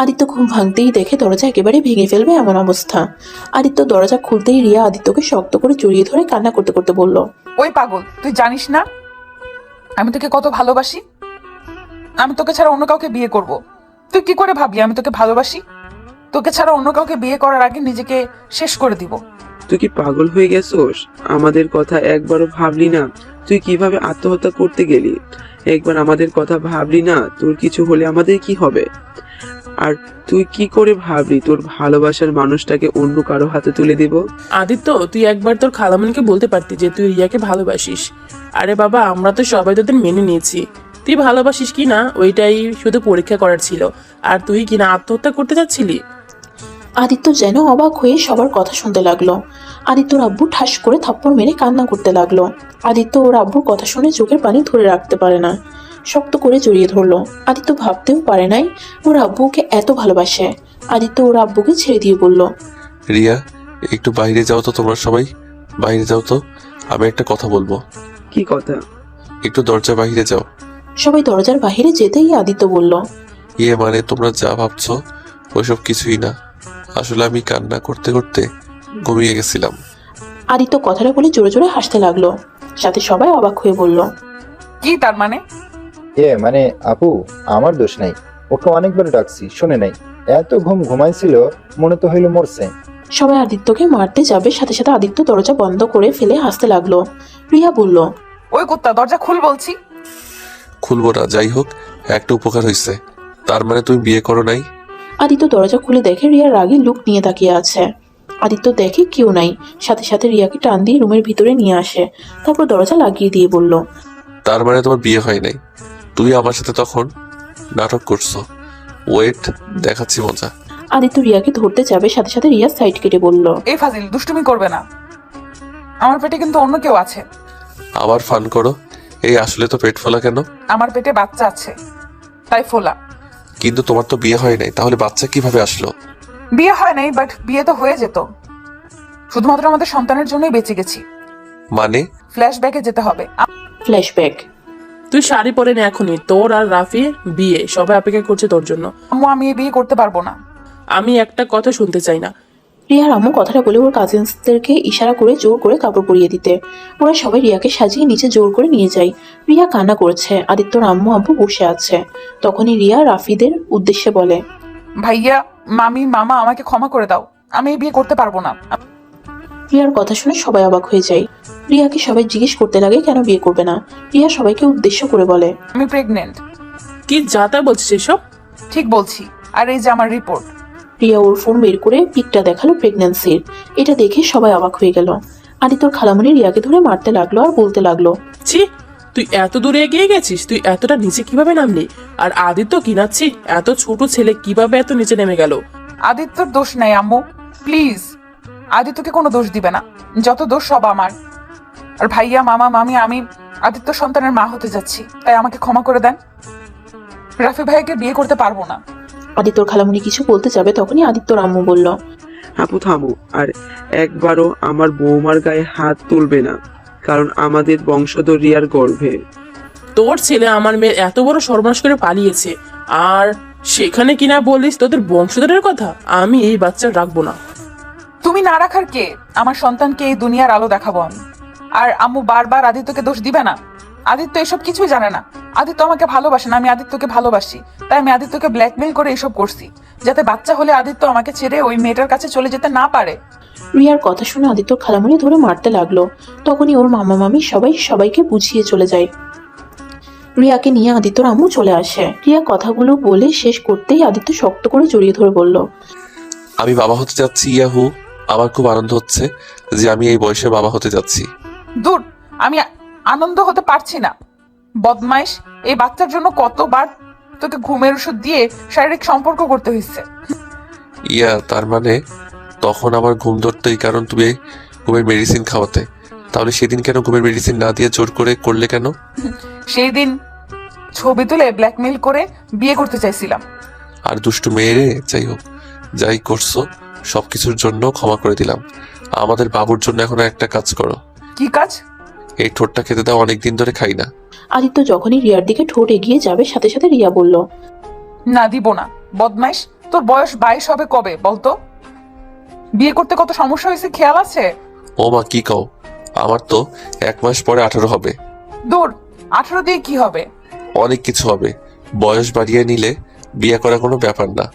আদিত্য ঘুম ভাঙতেই দেখে দরজা একেবারে ভেঙে ফেলবে এমন অবস্থা। আদিত্য দরজা খুলতেই রিয়া আদিত্যকে শক্ত করে জড়িয়ে ধরে কান্না করতে করতে বলল, ওই পাগল, তুই জানিস না আমি তোকে কত ভালোবাসি? আমি তোকে ছাড়া অন্য কাউকে বিয়ে করব। তুই কি করে ভাবলি আমি তোকে ভালোবাসি? তোকে ছাড়া অন্য কাউকে বিয়ে করার আগে নিজেকে শেষ করে দিব। তুই কি পাগল হয়ে গেছোস? আমাদের কথা একবারও ভাবলি না? তুই কিভাবে আত্মহত্যা করতে গেলি? একবার আমাদের কথা ভাবলি না? তোর কিছু হলে আমাদের কি হবে? আর তুই কি করে ভাবলি তোর ভালোবাসার মানুষটাকে অন্য কারো হাতে তুলে দিব? আদিত্য, তুই একবার তোর খালামণিকে বলতে পারতি যে তুই রিয়াকে ভালোবাসিস। আরে বাবা, আমরা তো সবাই তোদের মেনে নিয়েছি। তুই ভালোবাসিস কি না ওইটাই শুধু পরীক্ষা করার ছিল। আর তুই কিনা আত্মহত্যা করতে যাচ্ছিলি? আদিত্য যেন অবাক হয়ে সবার কথা শুনতে লাগলো। আদিত্যর আব্বু ঠাস করে থাপ্পড় মেরে কান্না করতে লাগলো। আদিত্য ওর আব্বুর কথা শুনে চোখের পানি ধরে রাখতে পারে না, শক্ত করে জড়িয়ে ধরলো। আদিত্য ভাবতেও পারে নাই ওর আব্বুকে এত ভালোবাসে। আদিত্য ওর আব্বুকে ছেড়ে দিয়ে বলল, রিয়া, একটু বাইরে যাও তো, তোমরা সবাই বাইরে যাও তো, আমি একটা কথা বলবো। কি কথা? একটু দরজা বাইরে যাও। সবাই দরজার বাইরে যেতেই আদিত্য বলল, ইয়ে মানে তোমরা যা ভাবছো ওইসব কিছুই না, আসলে আমি কান্না করতে করতে ঘুমিয়ে গেছিলাম। আদিত্য কথাটা বলে জোরে জোরে হাসতে লাগলো। সাথে সবাই অবাক হয়ে বলল, কি তার মানে? মানে আপু, আমার দোষ নাই। ওকে অনেকবার ডাকছি, শুনে নাই। এত ঘুমাইছিল, মনে তো হইলো মরছে। সবাই আদিত্যকে মারতে যাবে, সাথে সাথে আদিত্য দরজা বন্ধ করে ফেলে হাসতে লাগলো। রিয়া বলল, ওই কুত্তা, দরজা খুল বলছি। খুলবো না, যাই হোক একটা উপকার হয়েছে। তার মানে তুমি বিয়ে করো নাই? আদিত্য দরজা খুলে দেখে রিয়া রাগী লুক নিয়ে তাকিয়ে আছে। আদিত্য দেখে কেউ নাই, সাথে সাথে রিয়াকে টান দিয়ে রুমের ভিতরে নিয়ে আসে। তারপর দরজা লাগিয়ে দিয়ে বলল, তার মানে তোমার বিয়ে হয় নাই? তুই আমার সাথে তখন নাটক করছো। ওয়েট, দেখাচ্ছি মজা। আদিত্য রিয়াকে ধরতে যাবে, সাথে সাথে রিয়া সাইড কেটে বলল, এই ফাজিল, দুষ্টুমি করবে না। আমার পেটে কিন্তু অন্য কেউ আছে। আবার ফান করো। এই আসলে তো পেট ফোলা কেন? আমার পেটে বাচ্চা আছে, তাই ফোলা। কিন্তু তোমার তো বিয়ে হয় নাই, তাহলে বাচ্চা কিভাবে আসলো? বিয়ে হয় নাই, বাট বিয়ে তো হয়ে যেত। শুধুমাত্র আমাদের সন্তানের জন্যই বেঁচে গেছি। মানে? ফ্ল্যাশব্যাকে যেতে হবে। ফ্ল্যাশব্যাক। তুই শাড়ি পরে নে এখনই, তোর আর রাফির বিয়ে, সবাই অপেক্ষা করছে তোর জন্য। আম্মু, আমি এই বিয়ে করতে পারবো না। আমি একটা কথা শুনতে চাই না। রিয়ার আম্মু কথাটা বলে ওর কাজিনসদেরকে ইশারা করে জোর করে কাপড় পরিয়ে দিতে। ওরা সবাই রিয়াকে সাজিয়ে নিচে জোর করে নিয়ে যায়। রিয়া কান্না করছে, আদিত্যর আম্মু আব্বু বসে আছে। তখনই রিয়া রাফিদের উদ্দেশ্যে বলে, ভাইয়া, মামি, মামা, আমাকে ক্ষমা করে দাও, আমি এই বিয়ে করতে পারবো না। রিয়ার কথা শুনে সবাই অবাক হয়ে যায়। রিয়াকে সবাই জিজ্ঞেস করতে লাগে কেন বিয়ে করবে না। রিয়া সবাইকে উদ্দেশ্য করে বলে, আমি প্রেগনেন্ট। কি যাতা বলছিস এসব? ঠিক বলছি, আর এই যে আমার রিপোর্ট। রিয়া ওর ফোন বের করে পিকটা দেখালো প্রেগন্যান্সির। এটা দেখে সবাই অবাক হয়ে গেল। আদিত্যর খালামণি রিয়াকে ধরে মারতে লাগলো আর বলতে লাগলো, ছি, তুই এত দূরে এগিয়ে গেছিস? তুই এতটা নিচে কিভাবে নামলি? আর আদিত্য কিনাচ্ছি, এত ছোট ছেলে কিভাবে এত নিচে নেমে গেল? আদিত্যর দোষ নাই আম্মু, প্লিজ। আদিত্যকে কোনো দোষ দিবে না, যত দোষ সব আমার। আর ভাইয়া, মামা, মামি, আমি আদিত্য সন্তানের মা হতে যাচ্ছি, তাই আমাকে ক্ষমা করে দেন। রাফি ভাইকে বিয়ে করতে পারবো না। আদিত্যর খালামণি কিছু বলতে যাবে, তখনই আদিত্যর আম্মু বলল, আপু থামো, আর একবারও আমার বৌমার গায়ে হাত তুলবে না, কারণ আমাদের বংশধর রিয়ার গর্ভে। তোর ছেলে আমার মেয়ের এত বড় সর্বনাশ করে পালিয়েছে, আর সেখানে কিনা বলিস তোদের বংশধরের কথা? আমি এই বাচ্চা রাখবো না। তুমি না রাখার কে? আমার সন্তানকে এই দুনিয়ার আলো দেখাবো আমি। আর আম্মু বারবার আদিত্যকে দোষ দিবে না। আদিত্য এসব কিছুই জানে না। আদিত্য আমাকে ভালোবাসে না, আমি আদিত্যকে ভালোবাসি। তাই আমি আদিত্যকে ব্ল্যাকমেল করে এসব করছি, যাতে বাচ্চা হলে আদিত্য আমাকে ছেড়ে ওই মেয়েটার কাছে চলে যেতে না পারে। রিয়ার কথা শুনে আদিত্যর খালামণি ধরে মারতে লাগলো। তখনই ওর মামা মামি সবাইকে বুঝিয়ে চলে যায়। রিয়াকে নিয়ে আদিত্যর আম্মু চলে আসে। রিয়া কথাগুলো বলে শেষ করতেই আদিত্য শক্ত করে জড়িয়ে ধরে বলল, আমি বাবা হতে যাচ্ছি ইয়াহু। আমার খুব আনন্দ হচ্ছে যে আমি এই বয়সে বাবা হতে যাচ্ছি। দূর, আমি আনন্দ হতে পারছি না। বদমাইশ, এই বাচ্চার জন্য কতবার তোকে ঘুমের ওষুধ দিয়ে শারীরিক সম্পর্ক করতে হয়েছে। ইয়া, তার মানে তখন আমার ঘুম ধরতো এই কারণ তুমি ঘুমের মেডিসিন খাওয়াতে। তাহলে সেদিন কেন ঘুমের মেডিসিন না দিয়ে জোর করে করলে কেন? সেই দিন ছবি তুলে ব্ল্যাকমেল করে বিয়ে করতে চাইছিলাম। আর দুষ্টু মেয়েরে, যাই হোক, যাই করছো সবকিছুর জন্য ক্ষমা করে দিলাম। আমাদের বাবুর জন্য এখন একটা কাজ করো। কি কাজ? এই ঠোঁটটা খেতে দাও, অনেকদিন ধরে খাই না। আদিত্য যখনই রিয়ার দিকে ঠোঁট এগিয়ে যাবে, সাথে সাথে রিয়া বলল, না, দিব না। বদমাইশ, তোর বয়স 22 হবে কবে বলতো? বিয়ে করতে কত সমস্যা হয়েছে খেয়াল আছে? ও মা, কি কও? আমার তো 1 মাস পরে 18 হবে। দূর, 18 দিয়ে কি হবে? অনেক কিছু হবে। বয়স বাড়িয়ে নিলে বিয়ে করা কোনো ব্যাপার না।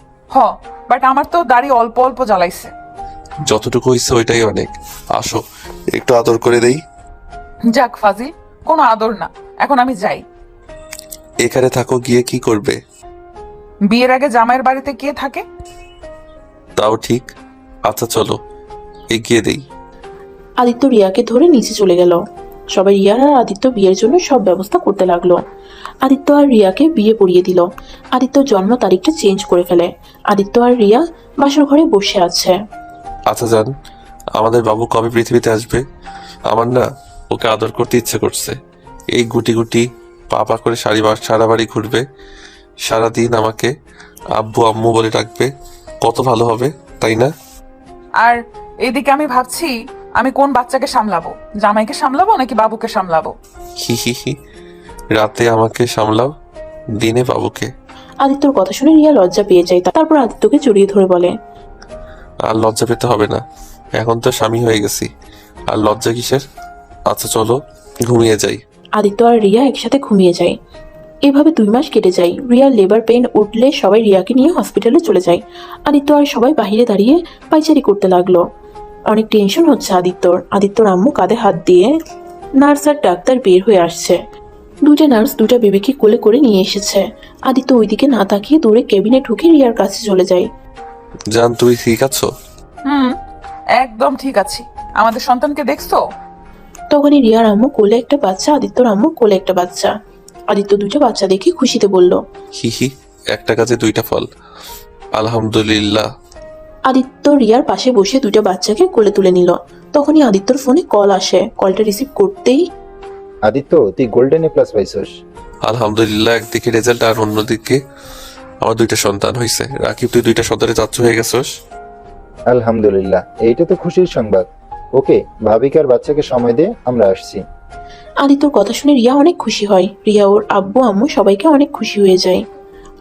বাট আমার তো দাড়ি অল্প অল্প জ্বালাইছে। যতটুকু হয়েছে ওইটাই অনেক। আসো, একটু আদর করে দেই। যাক ফাজিল, কোনো আদর না, এখন আমি যাই। এখানে থাকো, গিয়ে কি করবে? বিয়ের আগে জামাইয়ের বাড়িতে কে থাকে? তাও ঠিক। আচ্ছা চলো, এগিয়ে দেই। আদিত্য রিয়াকে ধরে নিচে চলে গেল। সবাই রিয়ার আর আদিত্য বিয়ের জন্য সব ব্যবস্থা করতে লাগলো। আদিত্য আর রিয়াকে বিয়ে পড়িয়ে দিল। আদিত্যর জন্ম তারিখটা চেঞ্জ করে ফেলে। আদিত্য আর রিয়া বাসর ঘরে বসে আছে। আচ্ছা জান, আমাদের বাবু কবে পৃথিবীতে আসবে? আমার না ওকে আদর করতে ইচ্ছে করছে। এই গুটি গুটি পা করে সারা বাড়ি ঘুরবে, সারাদিন আমাকে আব্বু আম্মু বলে ডাকবে। কত ভালো হবে, তাই না? আর এদিকে আমি ভাবছি আমি কোন বাচ্চাকে সামলাবো, জামাইকে সামলাবো নাকি বাবুকে সামলাবো। হি হি হি। রাতে আমাকে সামলাও, দিনে বাবুকে। আদিত্যর কথা শুনে রিয়া লজ্জা পেয়ে যায়। তারপর আদিত্যকে জড়িয়ে ধরে বলে, আর লজ্জা পেতে হবে না, এখন তো স্বামী হয়ে গেছি, আর লজ্জা কিসের? আচ্ছা চলো ঘুমিয়ে যাই। আদিত্য আর রিয়া একসাথে ঘুমিয়ে যায়। এভাবে 2 মাস কেটে যায়। রিয়ার লেবার পেইন উঠলে সবাই রিয়াকে নিয়ে হসপিটালে চলে যায়। আদিত্য আর সবাই বাহিরে দাঁড়িয়ে পাইচারি করতে লাগলো। অনেক টেনশন হচ্ছে আদিত্যর আম্মু কাঁধে হাত দিয়ে নার্স আর ডাক্তার বের হয়ে আসছে। 2টা নার্স 2টা বেবিকে কোলে করে নিয়ে এসেছে। আদিত্য ওইদিকে না তাকিয়ে দূরে কেবিনে ঢুকে রিয়ার কাছে চলে যায়। জান, তুমি ঠিক আছো? একদম ঠিক আছি। আমাদের সন্তানকে দেখছো? তখনই রিয়ার আম্মু কোলে একটা বাচ্চা, আদিত্যর আম্মু কোলে একটা বাচ্চা। আদিত্য 2টা বাচ্চা দেখে খুশিতে বলল, হি হি, একটা কাজে 2টা ফল, আলহামদুলিল্লাহ। আদিত্য রিয়ার পাশে বসে 2টা বাচ্চাকে কোলে তুলে নিল। তখনই আদিত্যর ফোনে কল আসে। কলটা রিসিভ করতেই, আদিত্য, তুই গোল্ডেন এ প্লাস পাইছস। আলহামদুলিল্লাহ, একদিকে রেজাল্ট আর অন্যদিকে আমার 2টা সন্তান হয়েছে। রাকিব, তুই 2টা সন্তানের চাচ্চু হয়ে গেছস। আলহামদুলিল্লাহ, এইটা তো খুশির সংবাদ। ওকে, ভাবিকে আর বাচ্চাকে সময় দে, আমরা আসছি। আদিত্যর কথা শুনে রিয়া অনেক খুশি হয়। রিয়া ওর আব্বু আম্মু সবাইকে অনেক খুশি হয়ে যায়।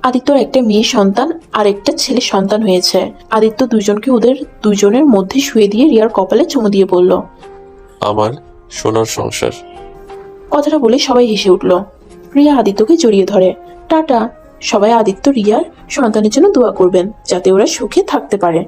আদিত্যর একটা মেয়ে সন্তান আর একটা ছেলে সন্তান হয়েছে। আদিত্য দুজনকে ওদের দুজনের মধ্যে শুয়ে দিয়ে রিয়ার কপালে চুমু দিয়ে বলল, আমার সোনার সংসার। কথাটা বলে সবাই হেসে উঠল। রিয়া আদিত্যকে জড়িয়ে ধরে। টাটা। সবাই আদিত্য রিয়ার সন্তানের জন্য দোয়া করবেন যাতে ওরা সুখে থাকতে পারে।